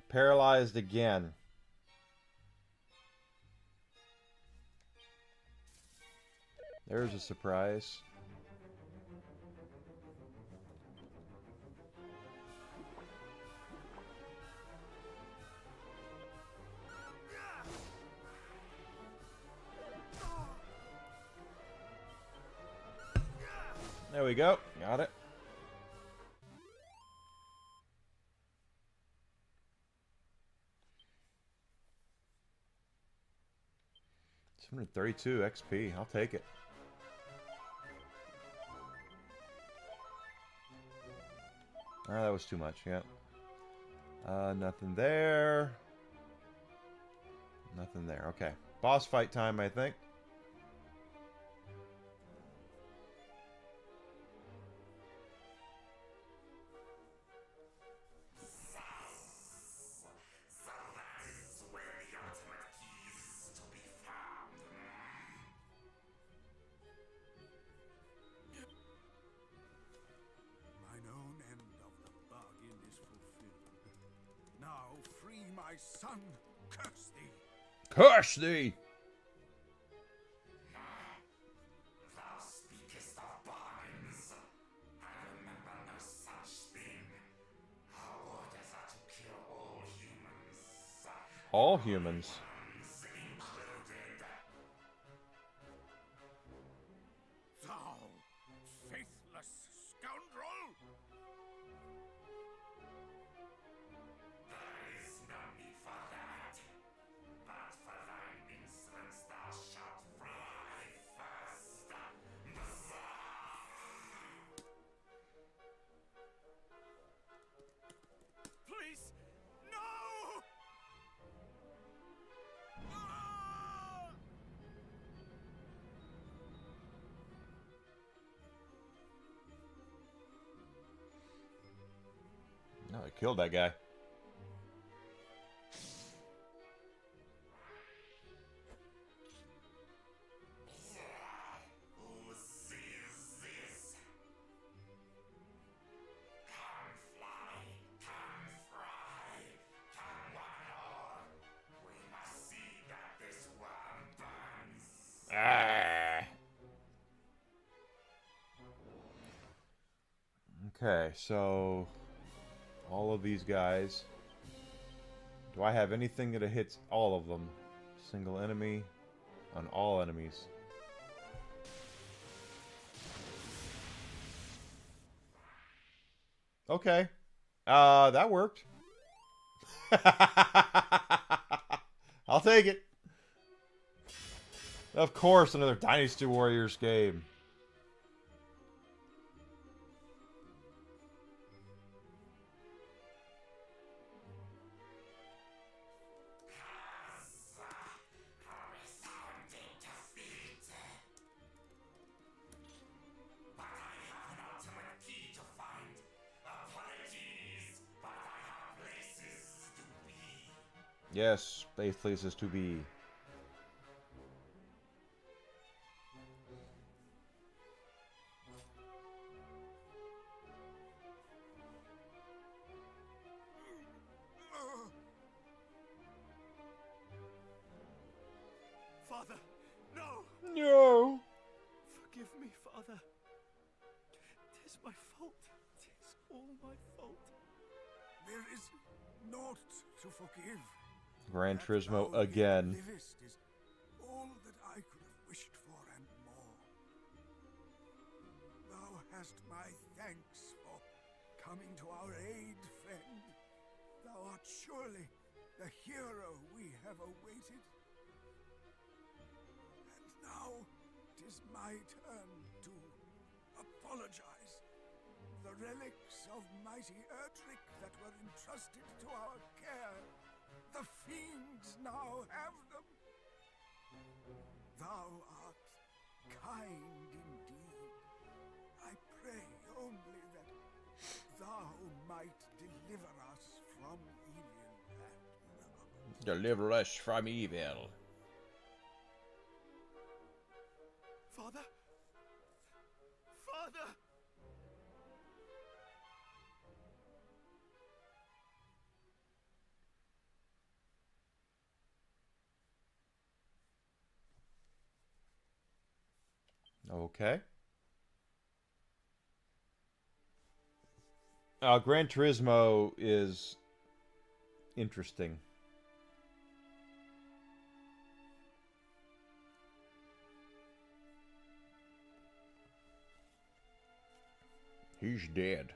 Paralyzed again. There's a surprise. There we go. Got it. $732 XP. I'll take it. Ah, that was too much. Yeah. Nothing there. Nothing there. Okay. Boss fight time, I think. My son, curse thee! Curse thee! Thou speakest of bargains. I remember no such thing. Our orders are to kill all humans. All humans? Included. Thou faithless scoundrel! No, I killed that guy. Who sees this? Okay, so all of these guys. Do I have anything that hits all of them? Single enemy on all enemies. Okay. That worked. I'll take it. Of course, another Dynasty Warriors game. Yes, places to be. Father, no! No. Forgive me, Father. 'Tis my fault. 'Tis all my fault. There is naught to forgive. Gran That Turismo thou again. yet livest is all that I could have wished for and more. Thou hast my thanks for coming to our aid, friend. Thou art surely the hero we have awaited. And now 'tis my turn to apologize. The relics of mighty Erdrick that were entrusted to our care, the fiends now have them. Thou art kind indeed. I pray only that thou might deliver us from evil and now. Deliver us from evil. Father? Father! Okay. Gran Turismo is interesting. He's dead.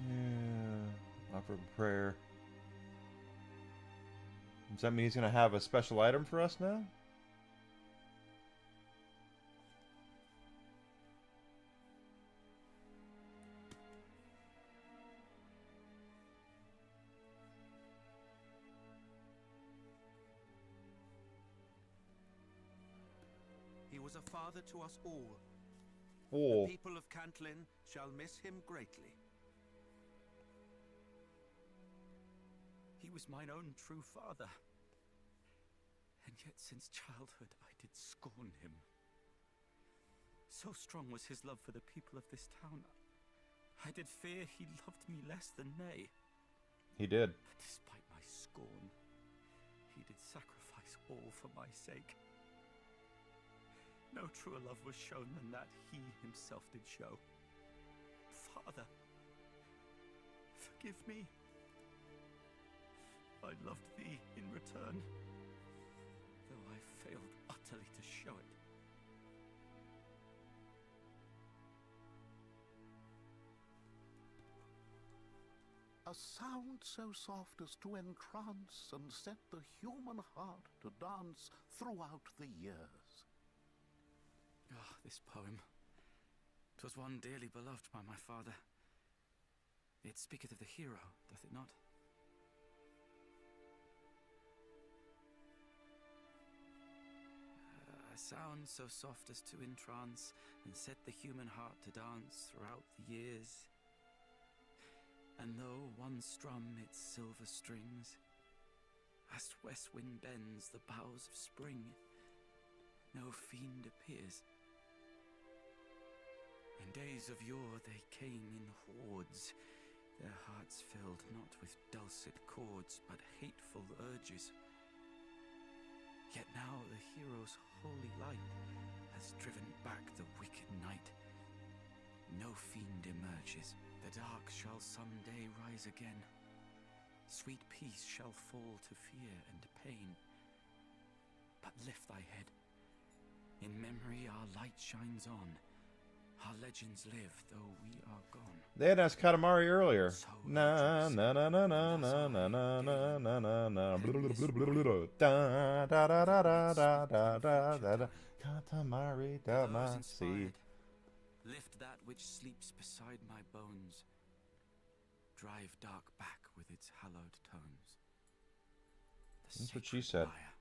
Yeah. Offer prayer. Does that mean he's going to have a special item for us now? He was a father to us all. Oh. The people of Cantlin shall miss him greatly. He was mine own true father. And yet since childhood I did scorn him. So strong was his love for the people of this town, I did fear he loved me less than they. He did. But despite my scorn, he did sacrifice all for my sake. No truer love was shown than that he himself did show. Father, forgive me. I loved thee in return, though I failed utterly to show it. A sound so soft as to entrance and set the human heart to dance throughout the years. Ah, this poem. 'Twas one dearly beloved by my father. It speaketh of the hero, doth it not? A sound so soft as to entrance and set the human heart to dance throughout the years. And though one strum its silver strings, As west wind bends the boughs of spring, no fiend appears. In days of yore they came in hordes, their hearts filled not with dulcet chords, but hateful urges. Yet now the hero's holy light has driven back the wicked night. No fiend emerges, the dark shall someday rise again. Sweet peace shall fall to fear and pain. But lift thy head. In memory our light shines on. Our legends live, though we are gone. They had asked Katamari earlier. So Na na na na na na na na na na na na. Da da da da da da da da da. Katamari Damacy. Lift that which sleeps beside my bones. Drive dark back with its hallowed tones. The That's what she sacred said. lyre.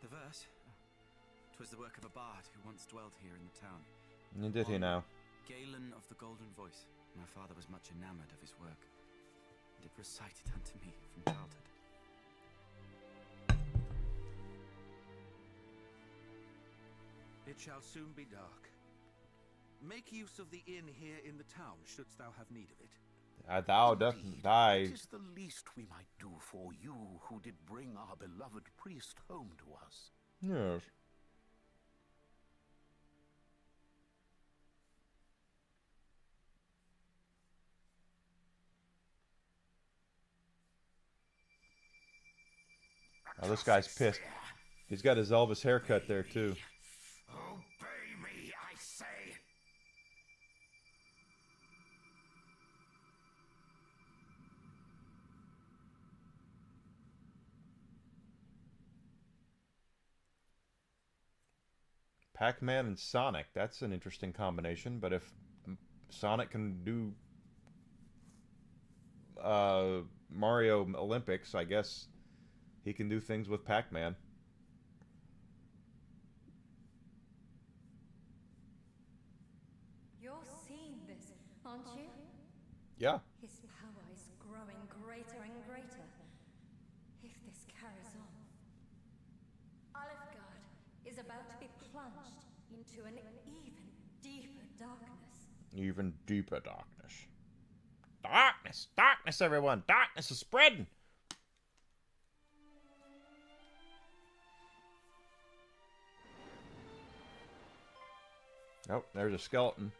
The verse? 'Twas the work of a bard who once dwelt here in the town. And did he now? Galen of the Golden Voice. My father was much enamored of his work. Did recite it unto me from childhood. It shall soon be dark. Make use of the inn here in the town, shouldst thou have need of it. Thou dost die. It is the least we might do for you who did bring our beloved priest home to us. Yes. Oh, this guy's pissed. He's got his Elvis haircut there, too. Obey me, I say. Pac-Man and Sonic. That's an interesting combination, but if Sonic can do Mario Olympics, I guess he can do things with Pac-Man. You're seeing this, aren't you? Yeah. His power is growing greater and greater. If this carries on, Alifgard is about to be plunged into an even deeper darkness. Even deeper darkness. Darkness! Darkness, everyone! Darkness is spreading! Oh, there's a skeleton.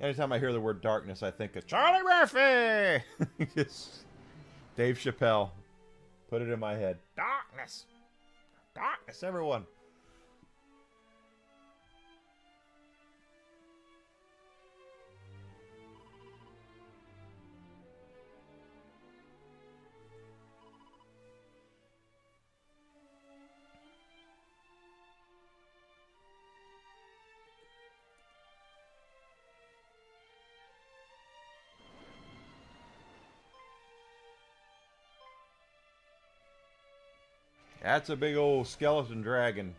Anytime I hear the word darkness, I think of Charlie Murphy! Just Dave Chappelle. Put it in my head. Darkness! Darkness, everyone! That's a big old skeleton dragon.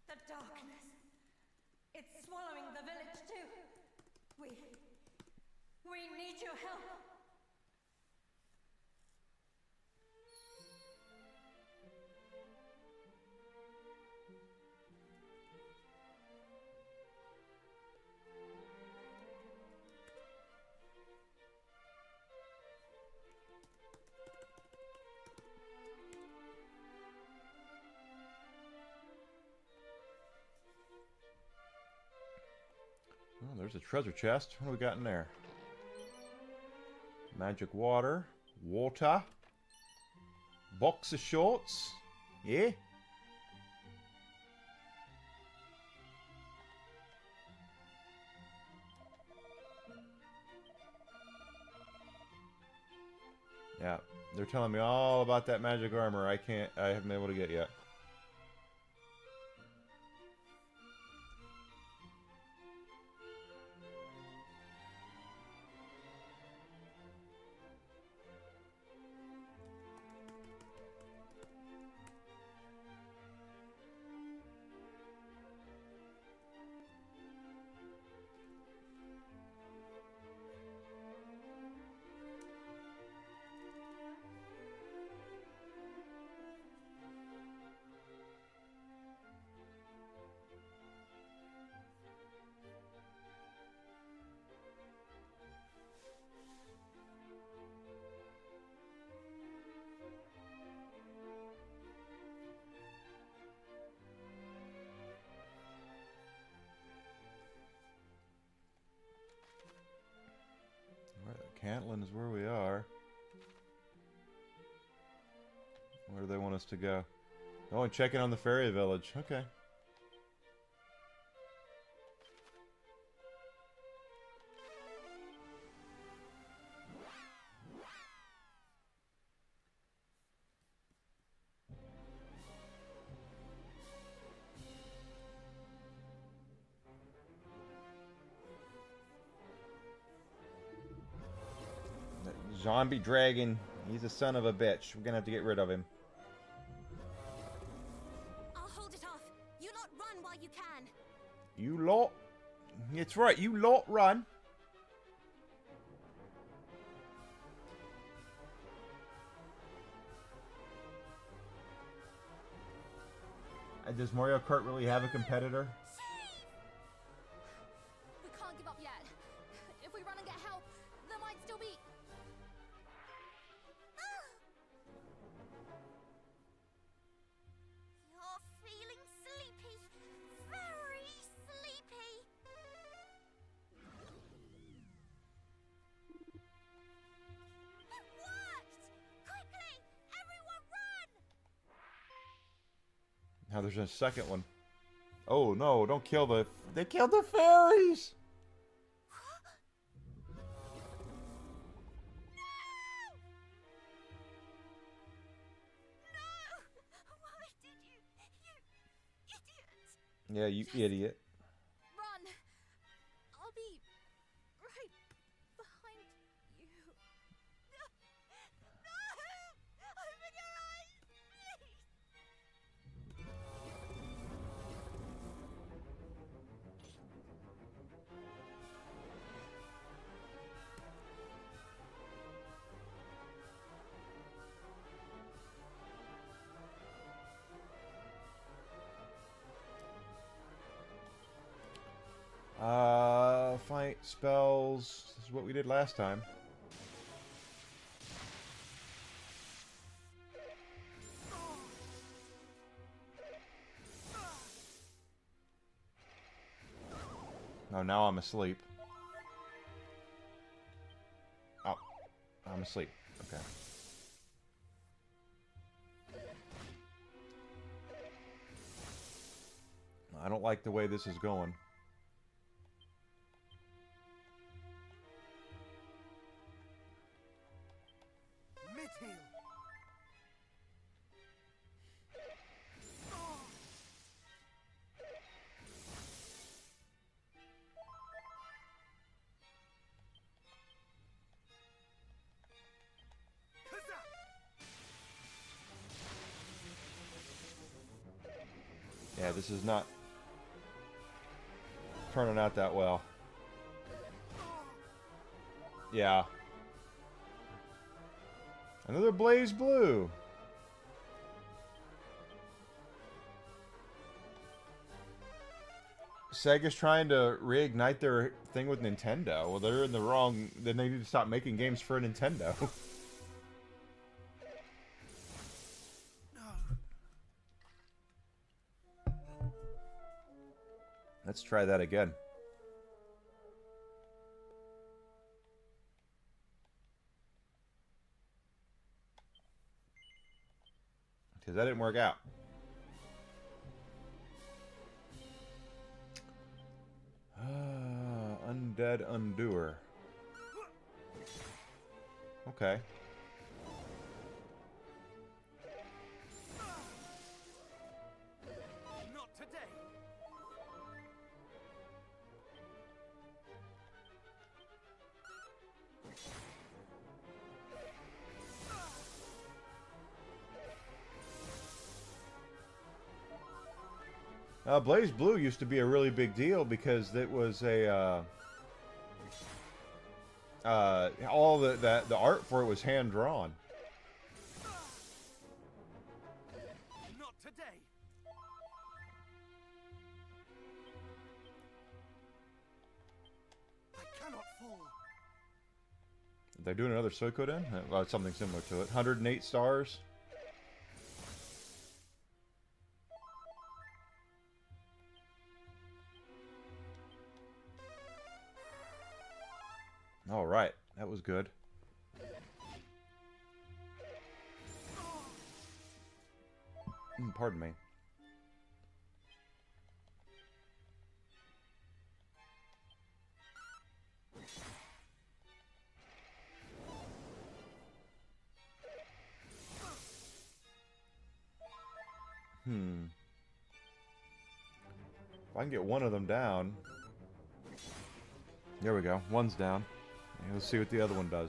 The darkness. It's swallowing the village too. We need your help. Oh, there's a treasure chest. What do we got in there? Magic water. Water. Box of shorts. Yeah. Yeah, they're telling me all about that magic armor. I haven't been able to get yet. Cantlin is where we are. Where do they want us to go? Oh, and check in on the fairy village. Okay. Zombie dragon. He's a son of a bitch. We're gonna have to get rid of him. I'll hold it off. You lot run while you can. You lot. It's right. You lot run. Does Mario Kart really have a competitor? We can't give up yet. If we run and get help, there might still be... You're feeling sleepy. Very sleepy. It worked! Quickly! Everyone run! Now there's a second one. Oh no, don't kill the... They killed the fairies! Why did you? You idiot! Yeah, you idiot. Run! I'll be right behind you. No! Open your eyes, please! Fight spells. This is what we did last time. Oh, now I'm asleep. Oh, I'm asleep. Okay. I don't like the way this is going. Mid-heal. Yeah, this is not turning out that well. Yeah. Another Blaze Blue. Sega's trying to reignite their thing with Nintendo. Well, they're in the wrong... Then they need to stop making games for Nintendo. Let's try that again. Because that didn't work out. Undead Undoer. Okay. Blaze Blue used to be a really big deal because it was a all the art for it was hand drawn. Not today. I cannot fall. They're doing another Suikoden? Well, it's something similar to it. 108 stars. All right, that was good. Pardon me. If I can get one of them down. There we go. One's down. Let's see what the other one does.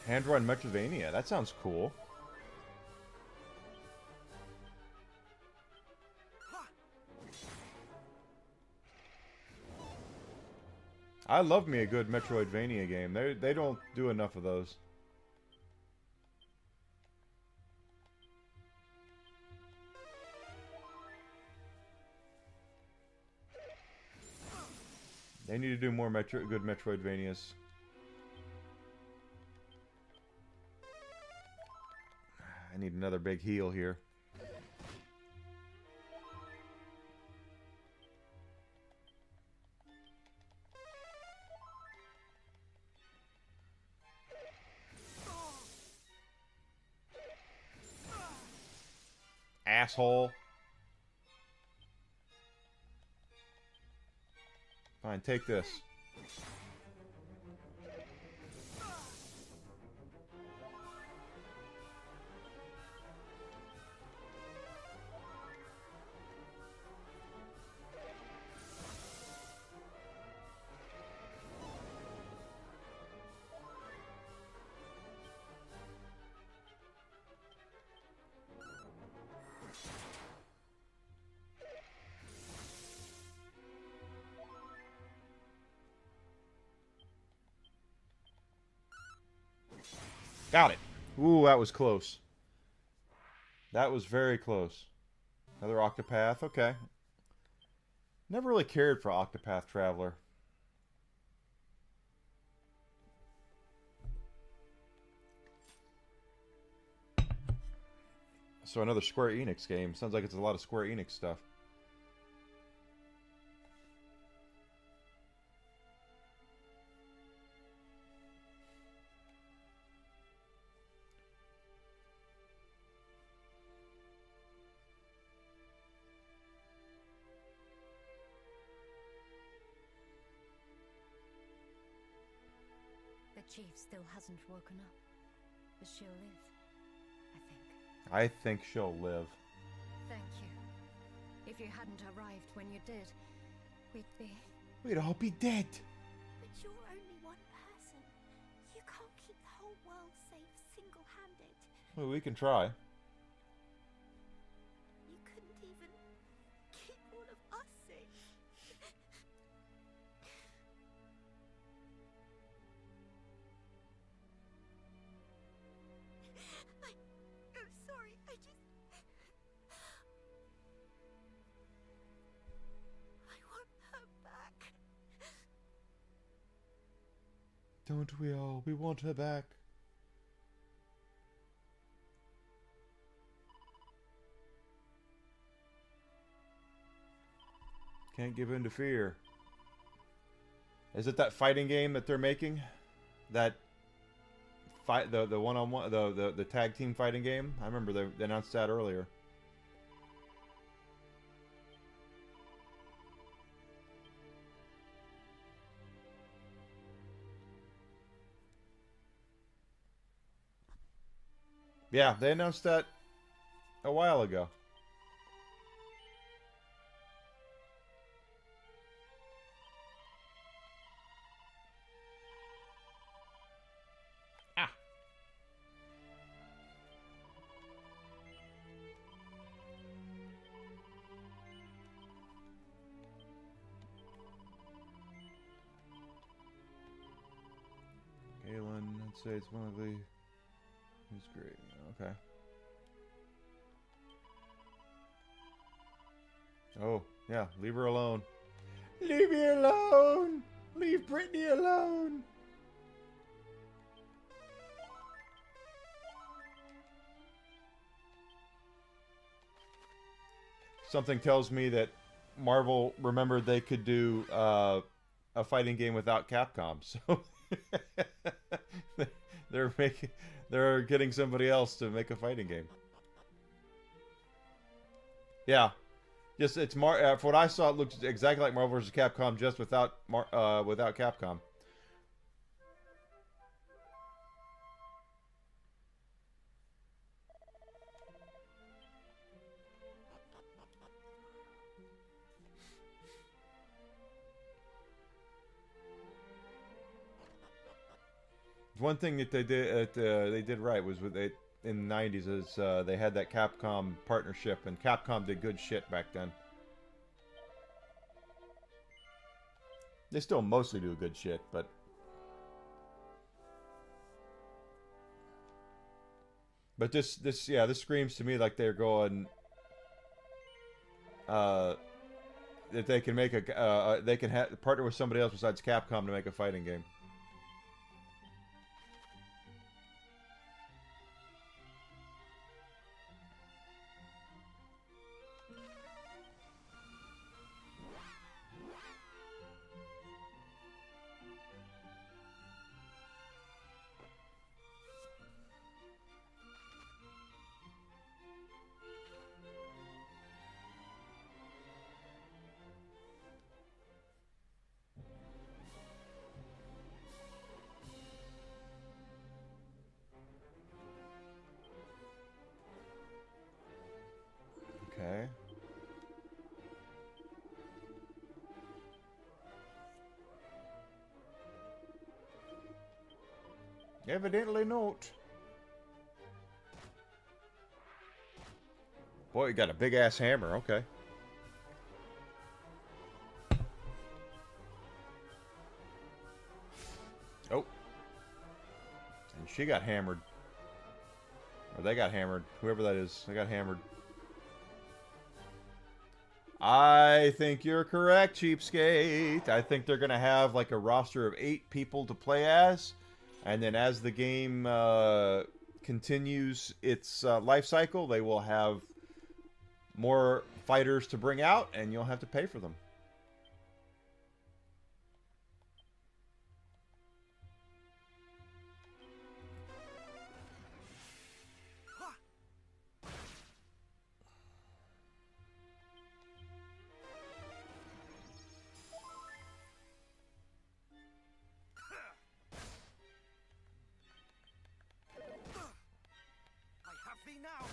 Hand-drawn Metroidvania. That sounds cool. I love me a good Metroidvania game. They don't do enough of those. They need to do more good Metroidvanias. I need another big heal here. Asshole. Fine, take this. Got it. Ooh, that was close. That was very close. Another Octopath. Okay. Never really cared for Octopath Traveler. So another Square Enix game. Sounds like it's a lot of Square Enix stuff. The chief still hasn't woken up, but she'll live, I think. I think she'll live. Thank you. If you hadn't arrived when you did, We'd all be dead. But you're only one person. You can't keep the whole world safe single-handed. Well, we can try. You couldn't even keep all of us safe. I'm sorry, I want her back. Don't we all? We want her back. Can't give in to fear. Is it that fighting game that they're making? That fight, the one-on-one, the tag team fighting game? I remember they announced that earlier. Yeah, they announced that a while ago. Ah. say it's one of the... It's great. Okay. Oh, yeah. Leave her alone. Leave me alone! Leave Brittany alone! Something tells me that Marvel remembered they could do a fighting game without Capcom, so they're getting somebody else to make a fighting game. Yeah, just it's from what I saw, it looks exactly like Marvel vs. Capcom, just without Capcom. One thing that they did right was in the 90s is they had that Capcom partnership, and Capcom did good shit back then. They still mostly do good shit, but this screams to me like they're going that they can make they can partner with somebody else besides Capcom to make a fighting game. Okay. Evidently not. Boy, you got a big ass hammer. Okay. Oh. And she got hammered. Or they got hammered. Whoever that is, they got hammered. I think you're correct, cheapskate. I think they're going to have like a roster of 8 people to play as. And then as the game continues its life cycle, they will have more fighters to bring out, and you'll have to pay for them. Now.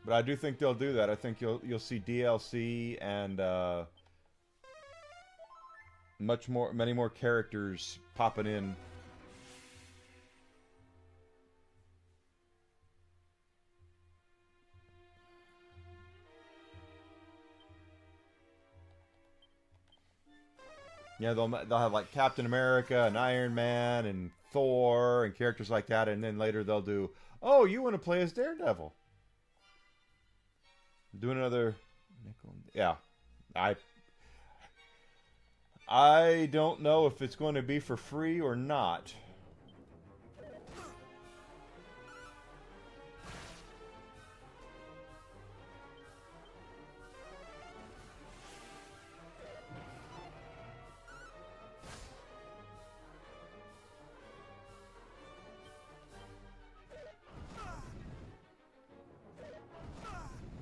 But I do think they'll do that. I think you'll see DLC and many more characters popping in. Yeah, they'll have like Captain America and Iron Man and Thor and characters like that, and then later they'll do, oh, you want to play as Daredevil? Doing another, yeah. I don't know if it's going to be for free or not.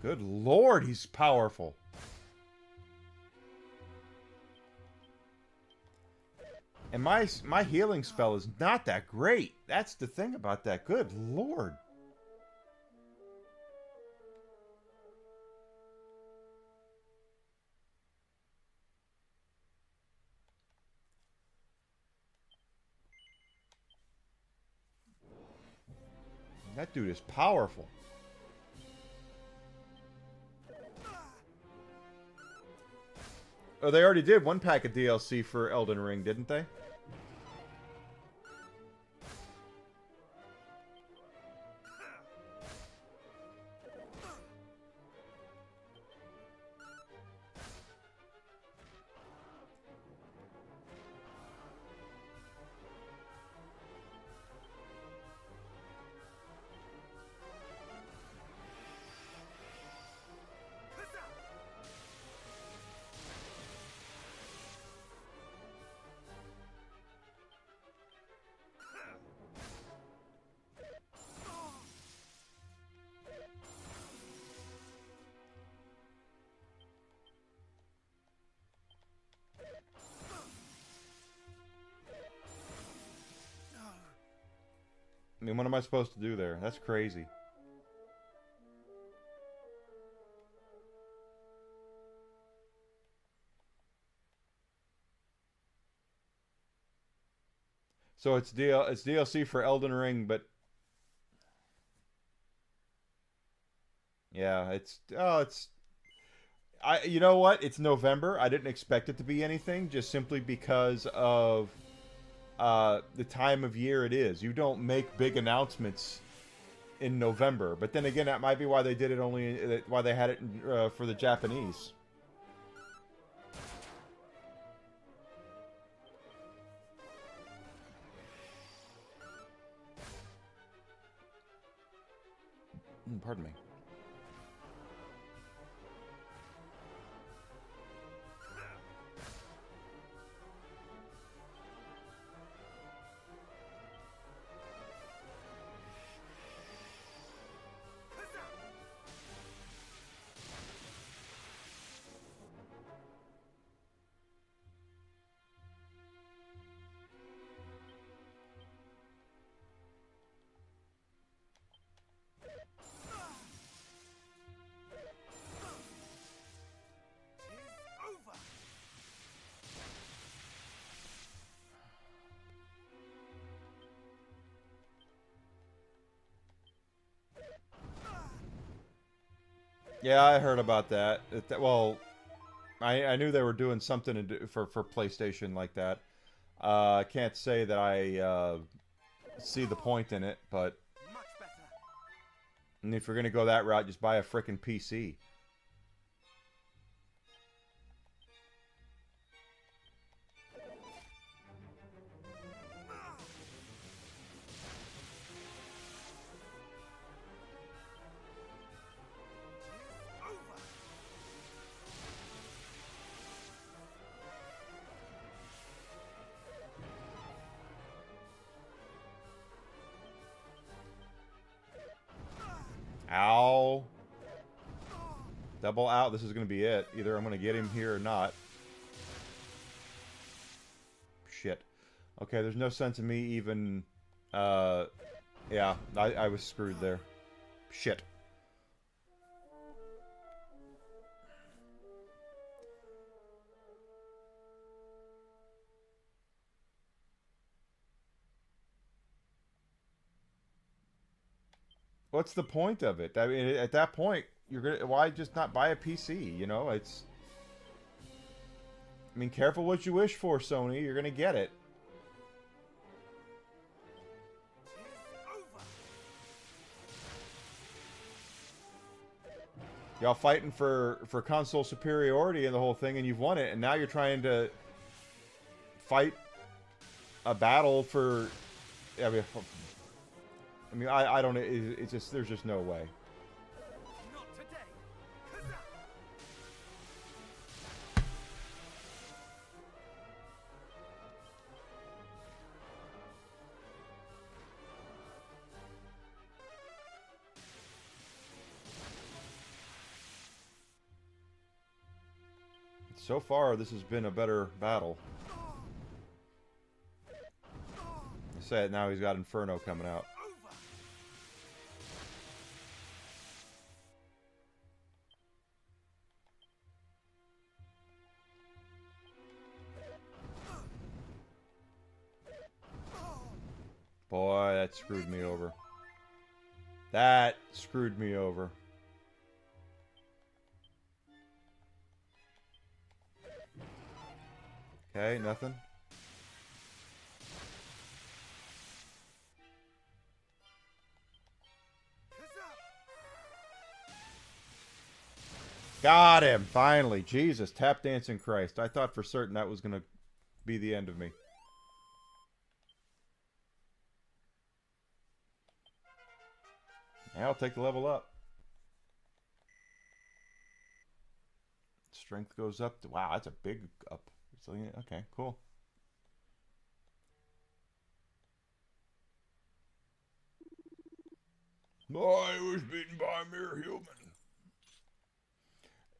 Good lord, he's powerful. And my healing spell is not that great. That's the thing about that. Good lord. That dude is powerful. Oh, they already did one pack of DLC for Elden Ring, didn't they? I mean, what am I supposed to do there? That's crazy. So it's DLC for Elden Ring, but yeah, you know what? It's November. I didn't expect it to be anything, just simply because of the time of year it is. You don't make big announcements in November, but then again, that might be why they did it why they had it for the Japanese. Pardon me. Yeah, I heard about that. Well, I knew they were doing something for PlayStation like that. I can't say that I see the point in it, but and if you're gonna go that route, just buy a frickin' PC. Ow. Double out. This is going to be it. Either I'm going to get him here or not. Shit. Okay, there's no sense in me even... yeah, I was screwed there. Shit. What's the point of it? I mean, at that point, why just not buy a PC? You know, it's. I mean, careful what you wish for, Sony. You're gonna get it. Y'all fighting for console superiority and the whole thing, and you've won it, and now you're trying to fight a battle for. I mean, I don't. It's just there's just no way. Not today. So far, this has been a better battle. I say it now, he's got Inferno coming out. Boy, that screwed me over. That screwed me over. Okay, nothing. Got him, finally. Jesus, tap dancing Christ. I thought for certain that was going to be the end of me. Yeah, I'll take the level up. Strength goes up. Wow, that's a big up. Okay, cool. I was beaten by a mere human.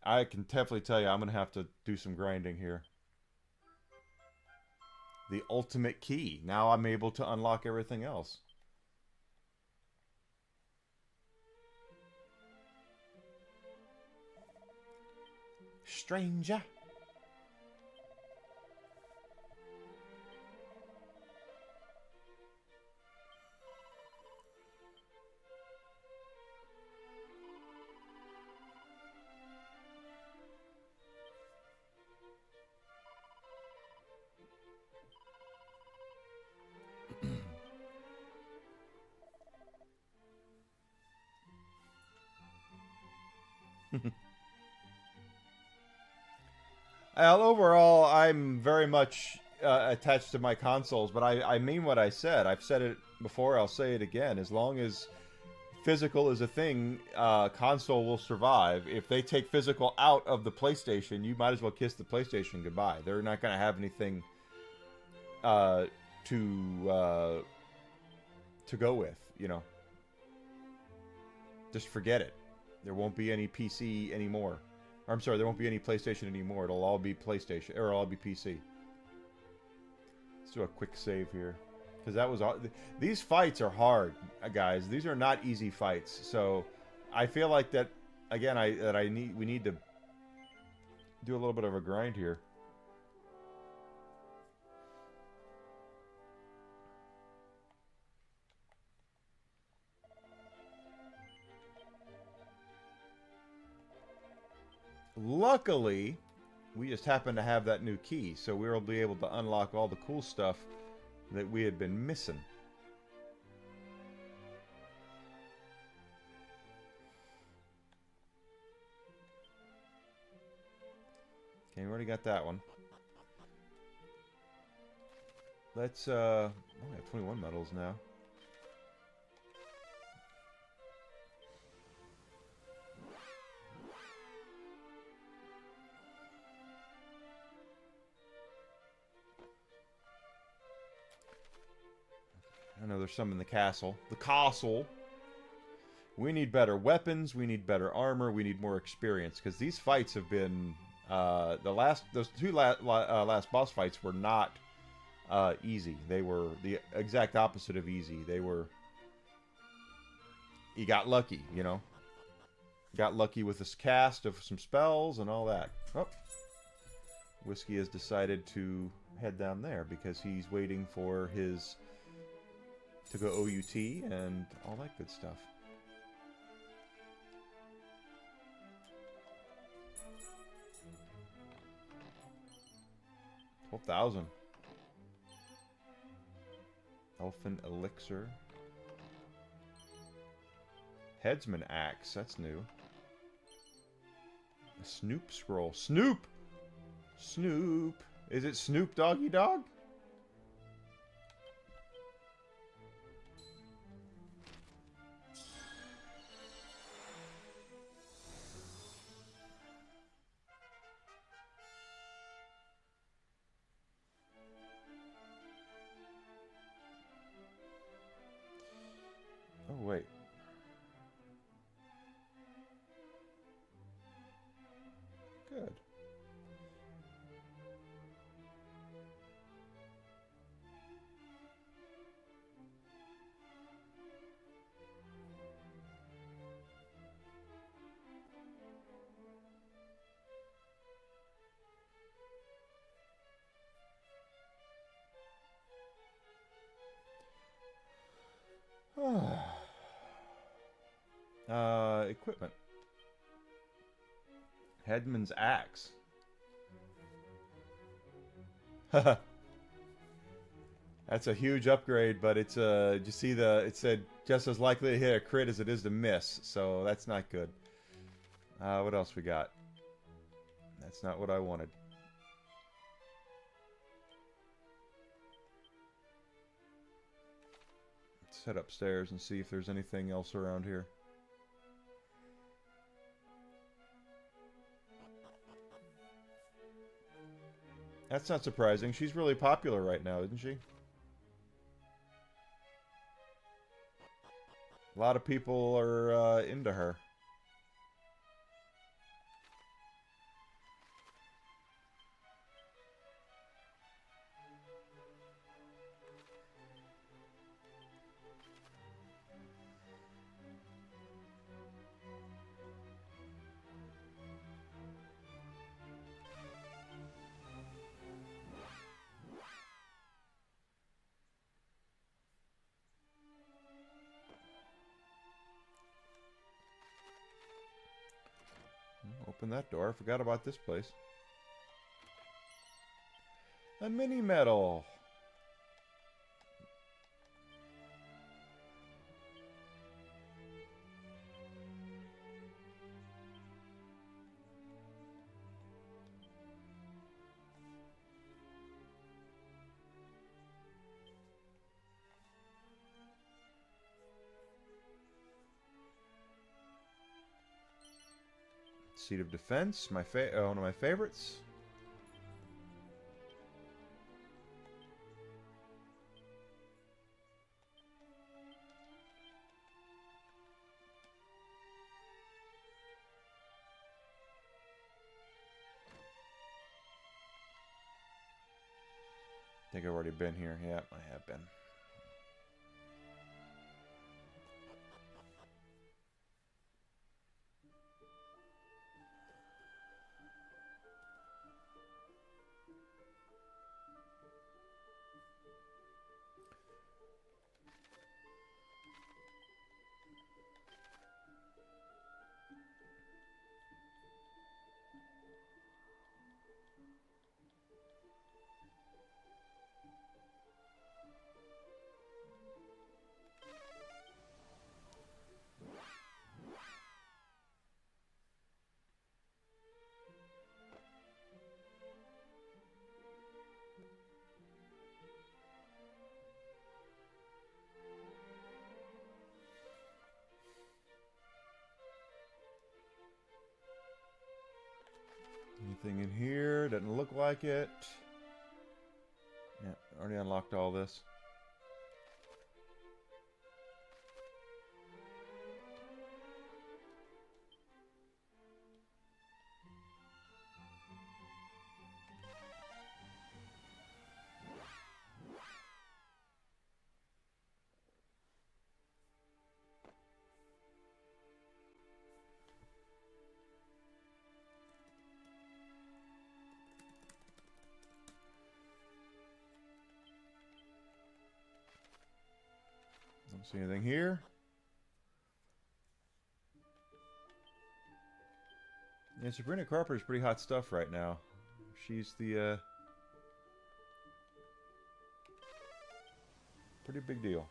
I can definitely tell you I'm going to have to do some grinding here. The ultimate key. Now I'm able to unlock everything else. Stranger. Overall, I'm very much attached to my consoles, but I mean what I said. I've said it before, I'll say it again. As long as physical is a thing, console will survive. If they take physical out of the PlayStation, you might as well kiss the PlayStation goodbye. They're not going to have anything to go with, you know. Just forget it. There won't be any PC anymore. I'm sorry, there won't be any PlayStation anymore. It'll all be PlayStation, or it'll all be PC. Let's do a quick save here, because that was all. These fights are hard, guys. These are not easy fights. So, I feel like that again. We need to do a little bit of a grind here. Luckily, we just happen to have that new key, so we'll be able to unlock all the cool stuff that we had been missing. Okay, we already got that one. Let's, oh, I have 21 medals now. I know there's some in the castle. The castle. We need better weapons. We need better armor. We need more experience, because these fights have been those two last boss fights were not easy. They were the exact opposite of easy. They were. You got lucky, you know. Got lucky with this cast of some spells and all that. Oh, Whiskey has decided to head down there because he's waiting for his. To go OUT and all that good stuff. 12,000. Elfin Elixir. Headsman Axe, that's new. A Snoop Scroll. Snoop! Snoop! Is it Snoop Doggy Dog? Oh, wait. Good. Equipment. Headman's axe. That's a huge upgrade, but it's you see it said just as likely to hit a crit as it is to miss, so that's not good. What else we got? That's not what I wanted. Let's head upstairs and see if there's anything else around here. That's not surprising. She's really popular right now, isn't she? A lot of people are into her. Open that door. I forgot about this place. A mini medal. Seat of Defense, one of my favorites. I think I've already been here. Yeah, I have been. Anything in here? Doesn't look like it. Yeah, already unlocked all this. Don't see anything here. Yeah, Sabrina Carpenter's pretty hot stuff right now. She's the pretty big deal.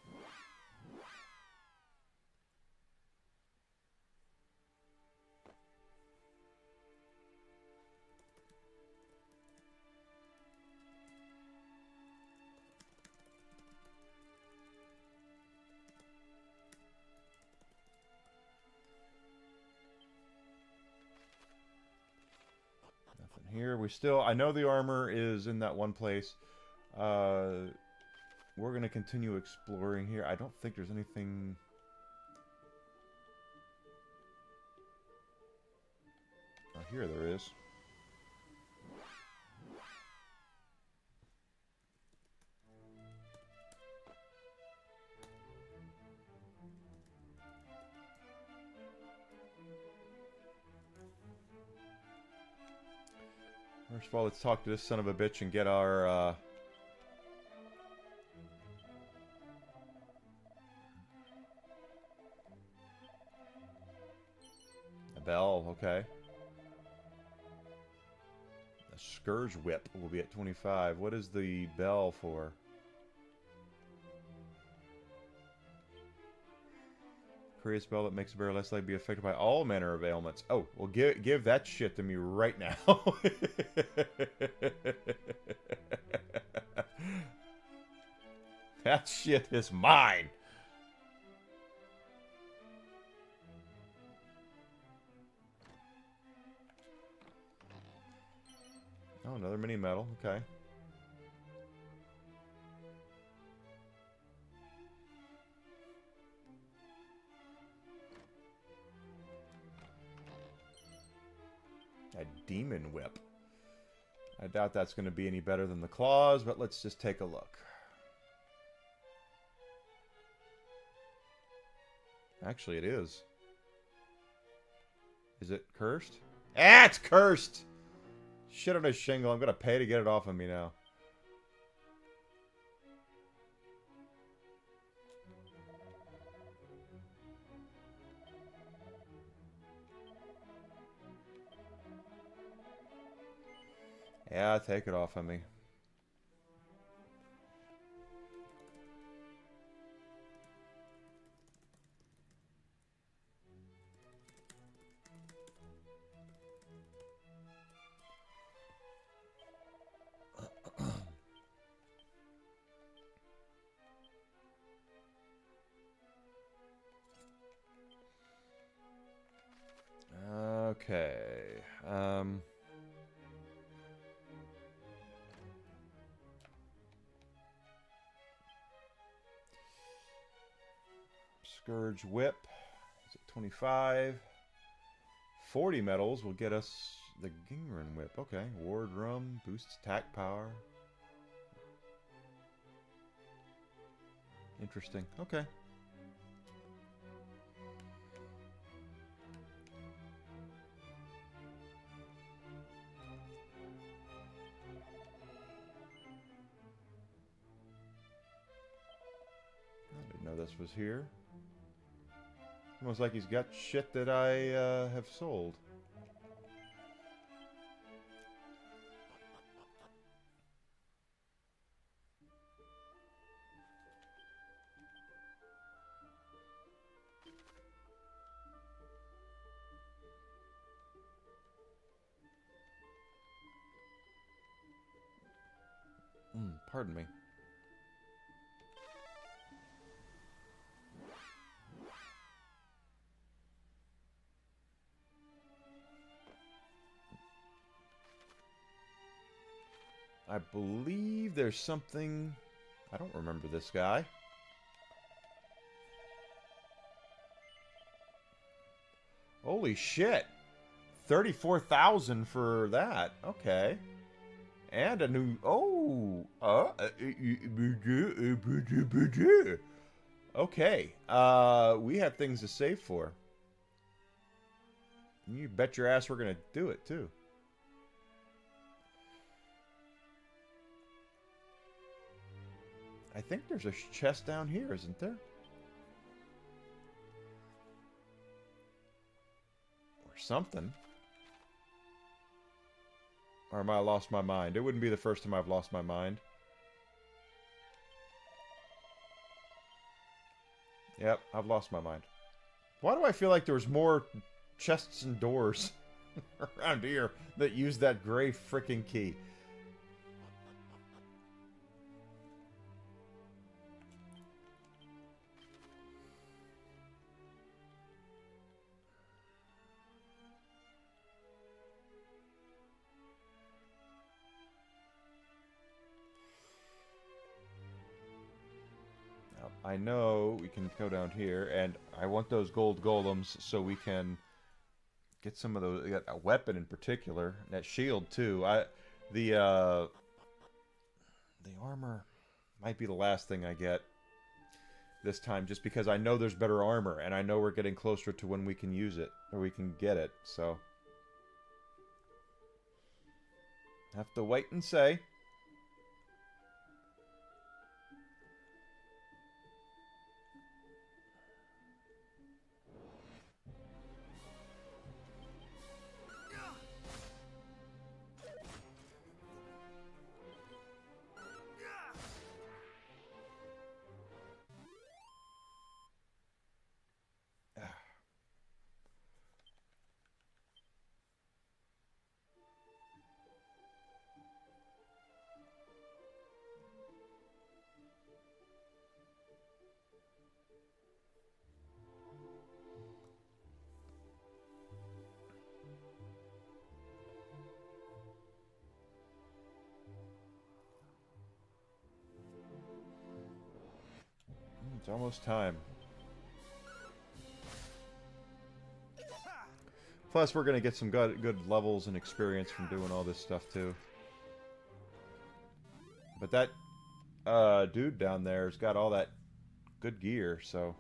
Here we still, I know the armor is in that one place. We're gonna continue exploring here. I don't think there's anything. Oh, here there is. First of all, let's talk to this son of a bitch and get our, bell, okay. A Scourge Whip will be at 25. What is the bell for? Create a spell that makes a bear less likely to be affected by all manner of ailments. Oh, well, give that shit to me right now. That shit is mine. Oh, another mini medal. Okay. A demon whip. I doubt that's going to be any better than the claws, but let's just take a look. Actually, it is. Is it cursed? Ah, it's cursed! Shit on a shingle. I'm going to pay to get it off of me now. Yeah, take it off of me. Okay. Scourge Whip is at 25. 40 medals will get us the Gingrun Whip. Okay. Ward Rum boosts attack power. Interesting. Okay. I didn't know this was here. Almost like he's got shit that I have sold. Pardon me. I believe there's something... I don't remember this guy. Holy shit. 34,000 for that. Okay. And a new... Oh! Okay. We have things to save for. You bet your ass we're going to do it, too. I think there's a chest down here, isn't there? Or something. Or am I lost my mind? It wouldn't be the first time I've lost my mind. Yep, I've lost my mind. Why do I feel like there was more chests and doors around here that use that gray frickin' key? I know we can go down here, and I want those gold golems so we can get some of those. A weapon in particular, that shield too. The armor might be the last thing I get this time, just because I know there's better armor, and I know we're getting closer to when we can use it or we can get it. So have to wait and say. It's almost time. Plus, we're going to get some good levels and experience from doing all this stuff, too. But that dude down there has got all that good gear, so...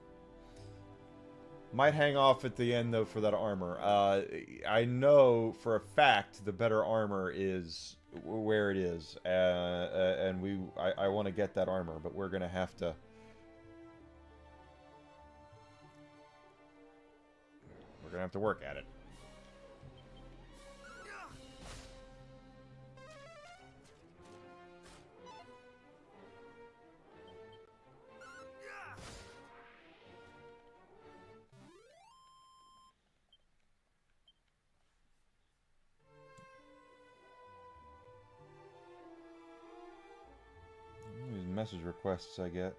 Might hang off at the end, though, for that armor. I know for a fact the better armor is where it is. And I want to get that armor, but we're going to have to... We're going to have to work at it. Message requests I get.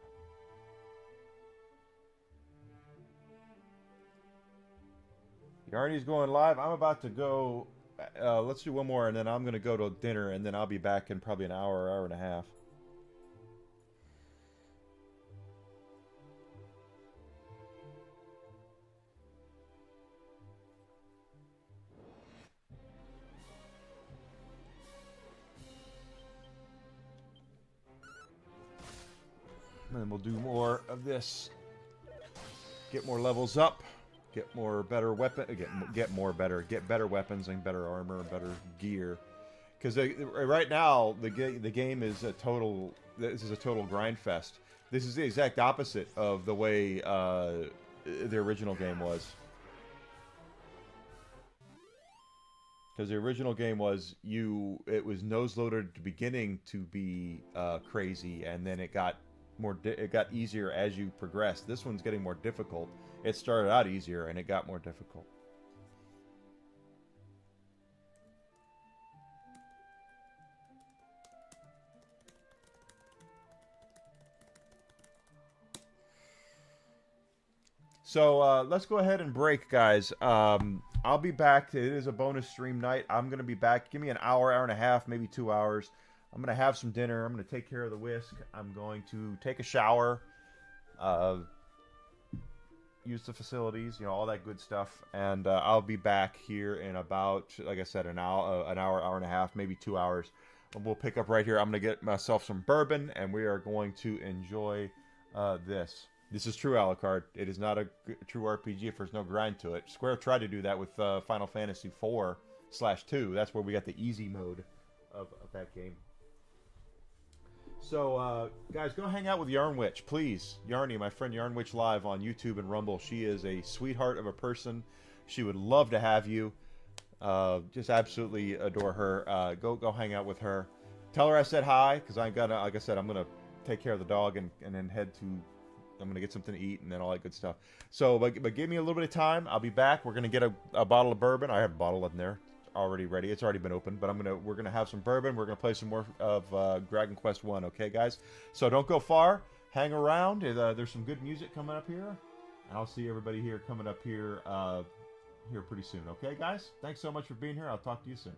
Yarny's going live. I'm about to go. Let's do one more, and then I'm going to go to dinner, and then I'll be back in probably an hour and a half. And then we'll do more of this. Get more levels up. Get more better weapon. Get better weapons and better armor and better gear. Because right now the game is a total. This is a total grind fest. This is the exact opposite of the way the original game was. Because the original game was it was nose loaded at the beginning to be crazy, and then it got easier as you progressed. This one's getting more difficult. It started out easier and it got more difficult. So let's go ahead and break, guys. I'll be back. It is a bonus stream night. I'm going to be back. Give me an hour and a half, maybe 2 hours. I'm going to have some dinner. I'm going to take care of the whisk. I'm going to take a shower. Use the facilities, all that good stuff. And I'll be back here in about, like I said, an hour, hour and a half, maybe 2 hours. And we'll pick up right here. I'm going to get myself some bourbon, and we are going to enjoy this. This is true Alucard. It is not a true RPG if there's no grind to it. Square tried to do that with Final Fantasy IV/2. That's where we got the easy mode of that game. So, guys, go hang out with Yarnwitch, please. Yarny, my friend Yarnwitch Live on YouTube and Rumble. She is a sweetheart of a person. She would love to have you. Just absolutely adore her. Go hang out with her. Tell her I said hi, because like I said, I'm gonna take care of the dog and then head to. I'm gonna get something to eat and then all that good stuff. So, but give me a little bit of time. I'll be back. We're gonna get a bottle of bourbon. I have a bottle in there. Already ready. It's already been opened, but we're gonna have some bourbon. We're gonna play some more of Dragon Quest 1. Okay, guys. So don't go far. Hang around. There's some good music coming up here, and I'll see everybody here coming up here pretty soon. Okay, guys. Thanks so much for being here. I'll talk to you soon.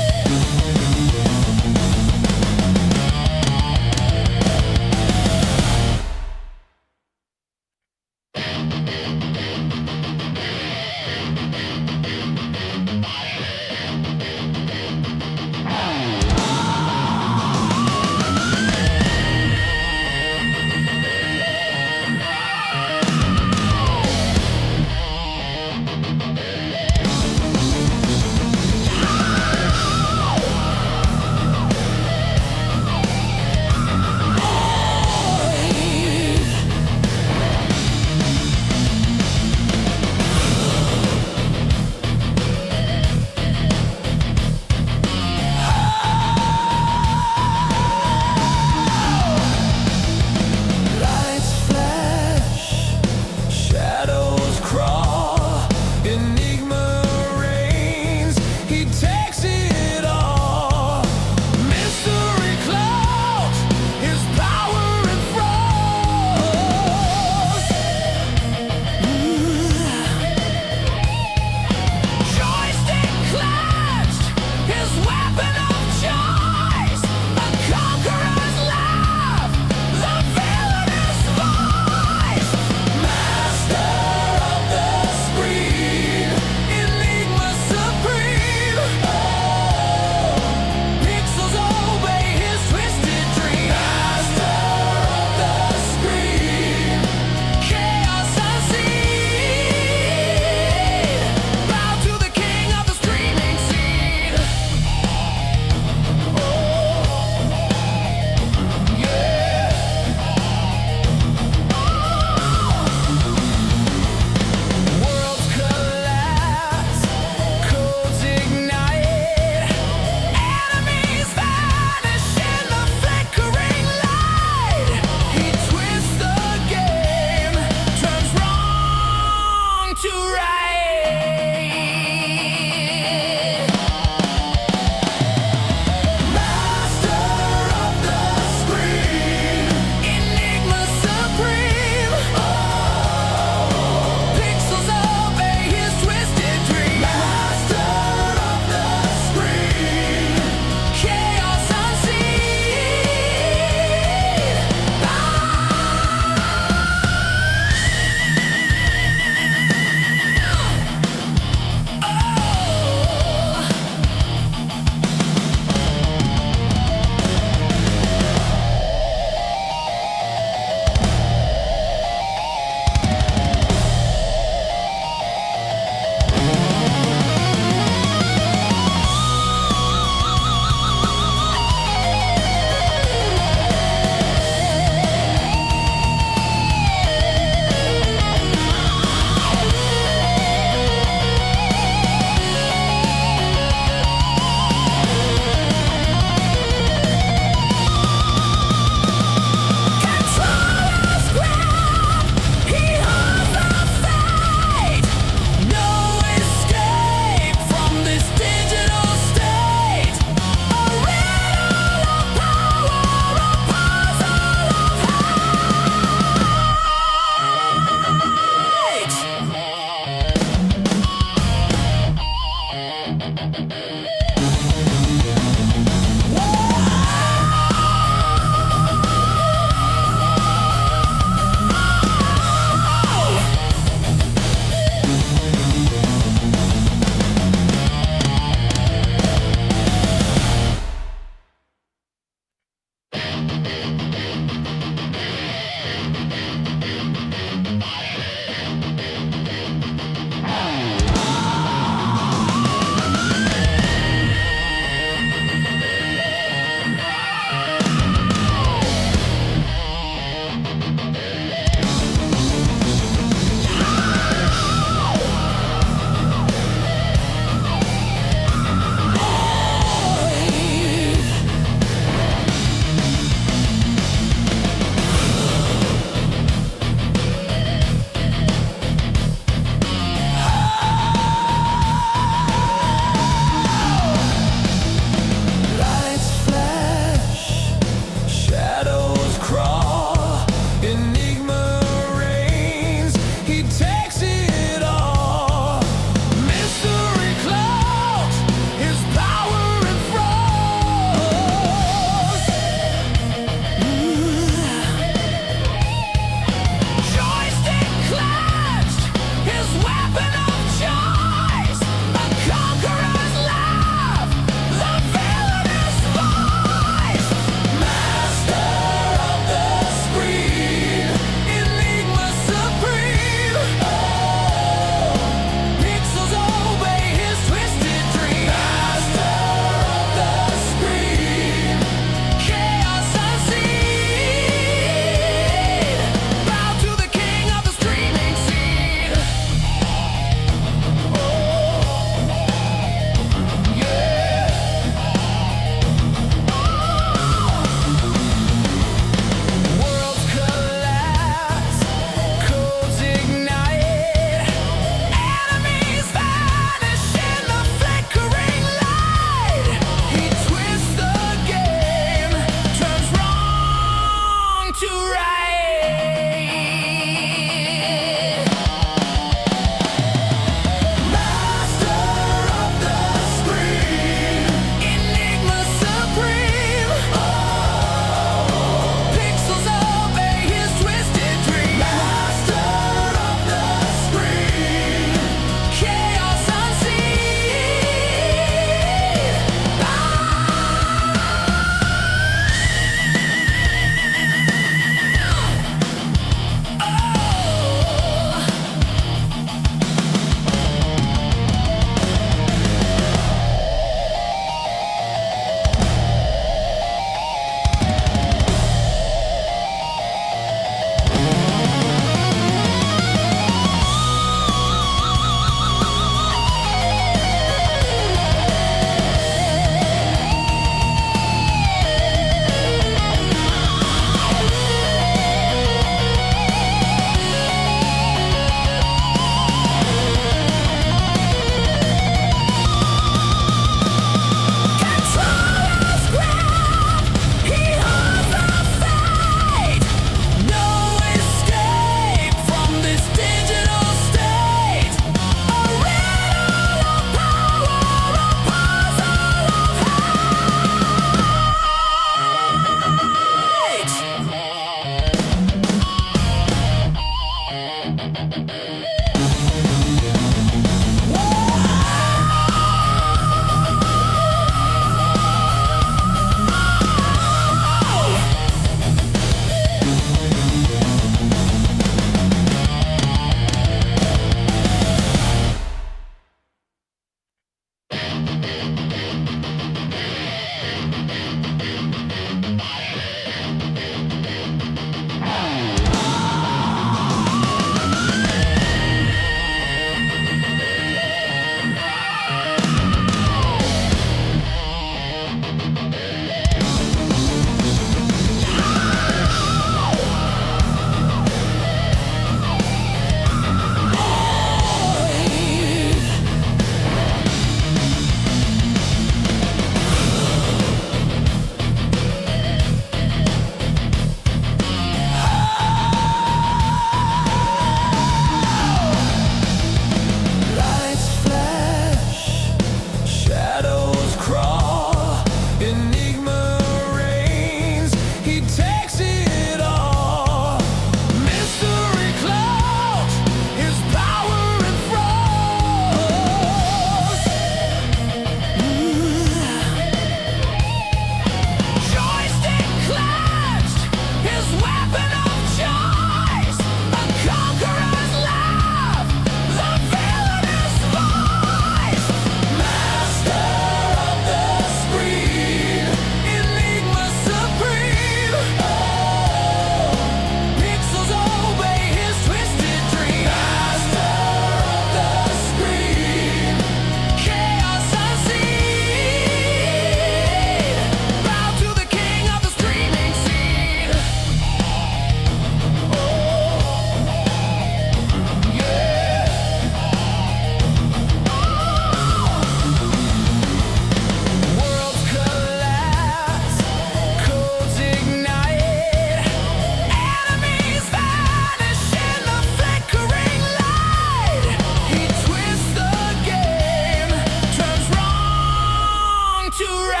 to write.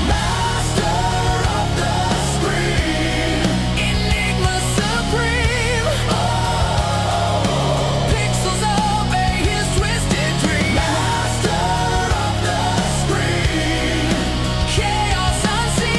Master of the screen, enigma supreme. Oh, pixels obey his twisted dream. Master of the screen, chaos unseen.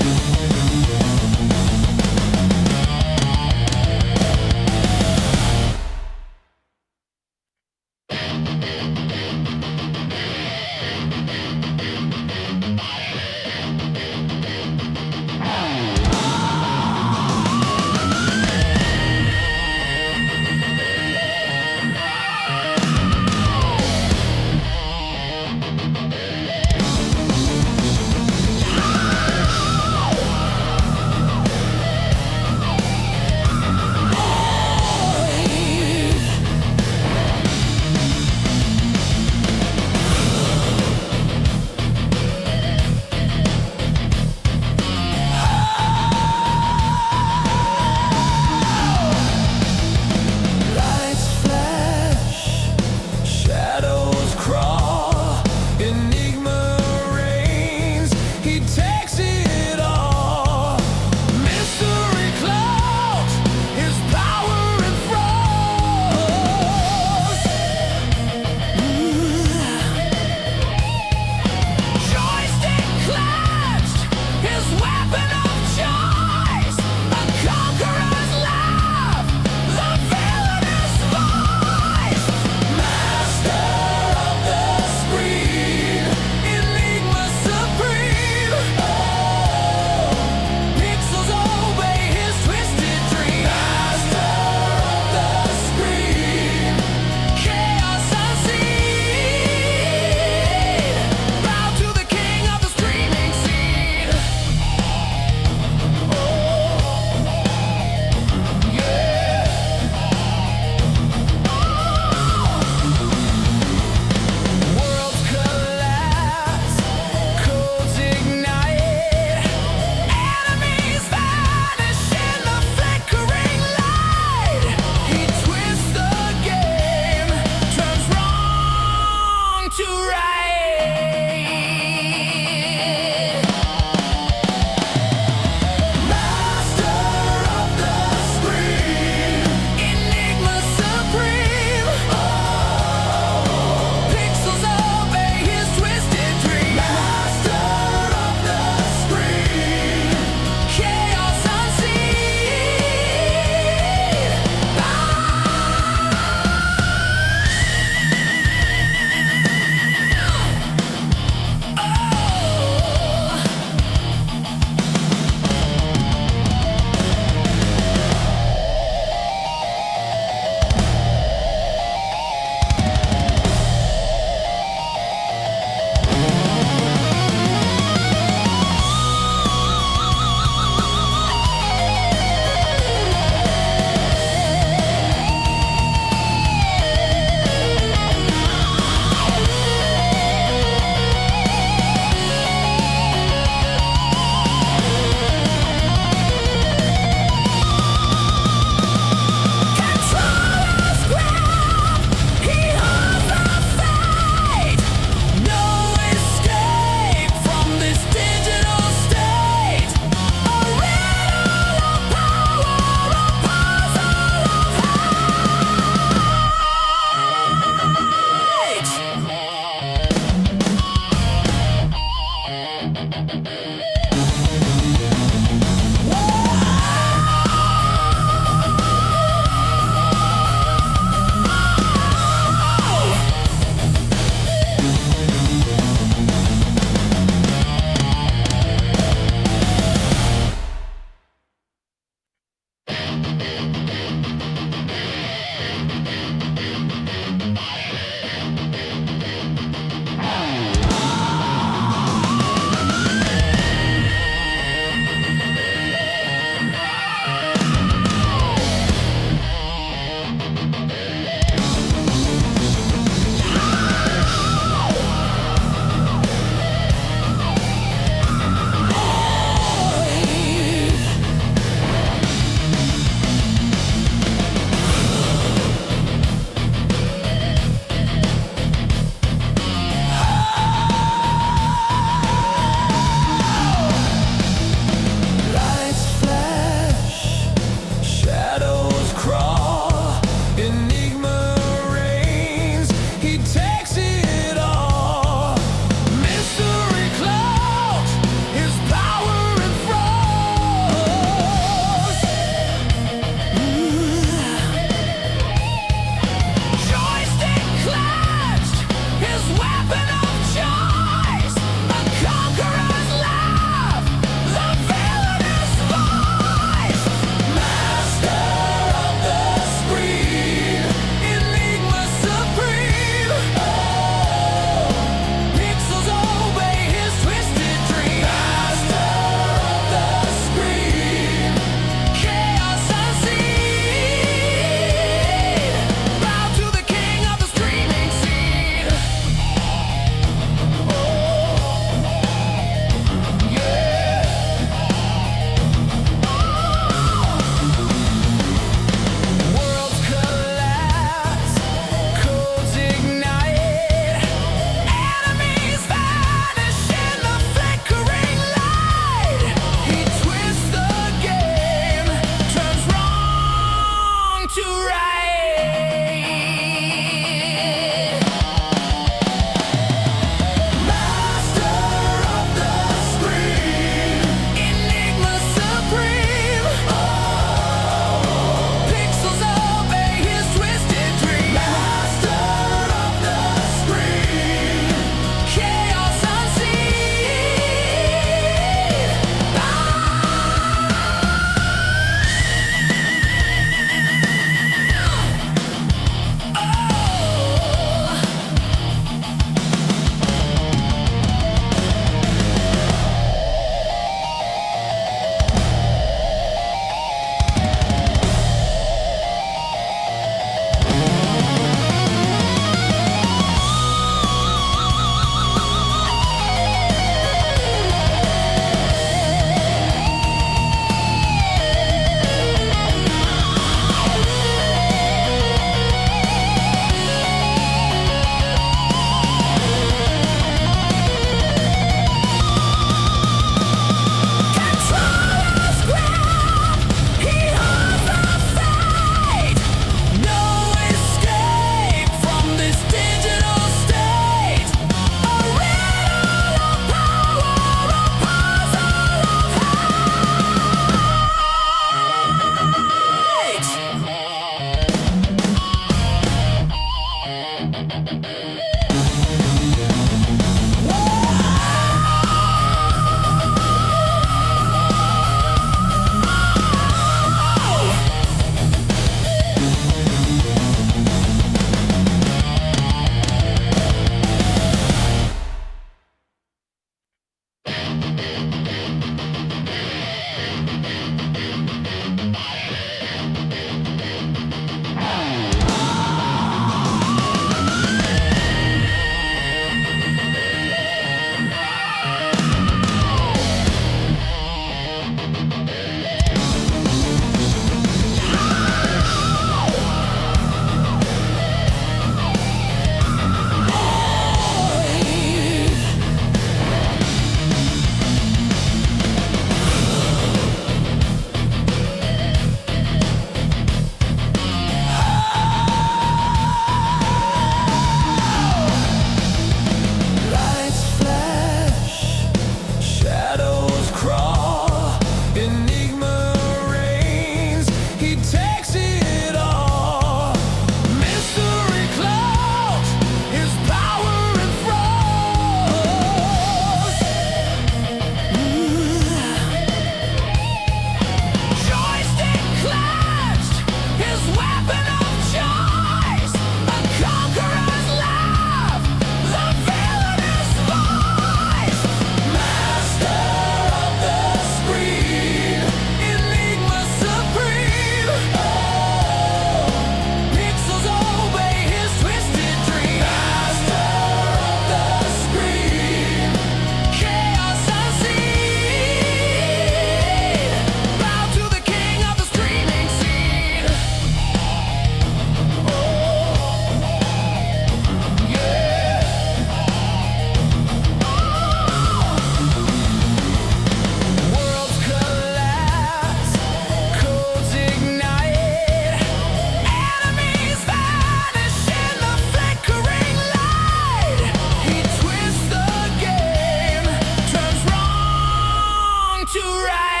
to rise.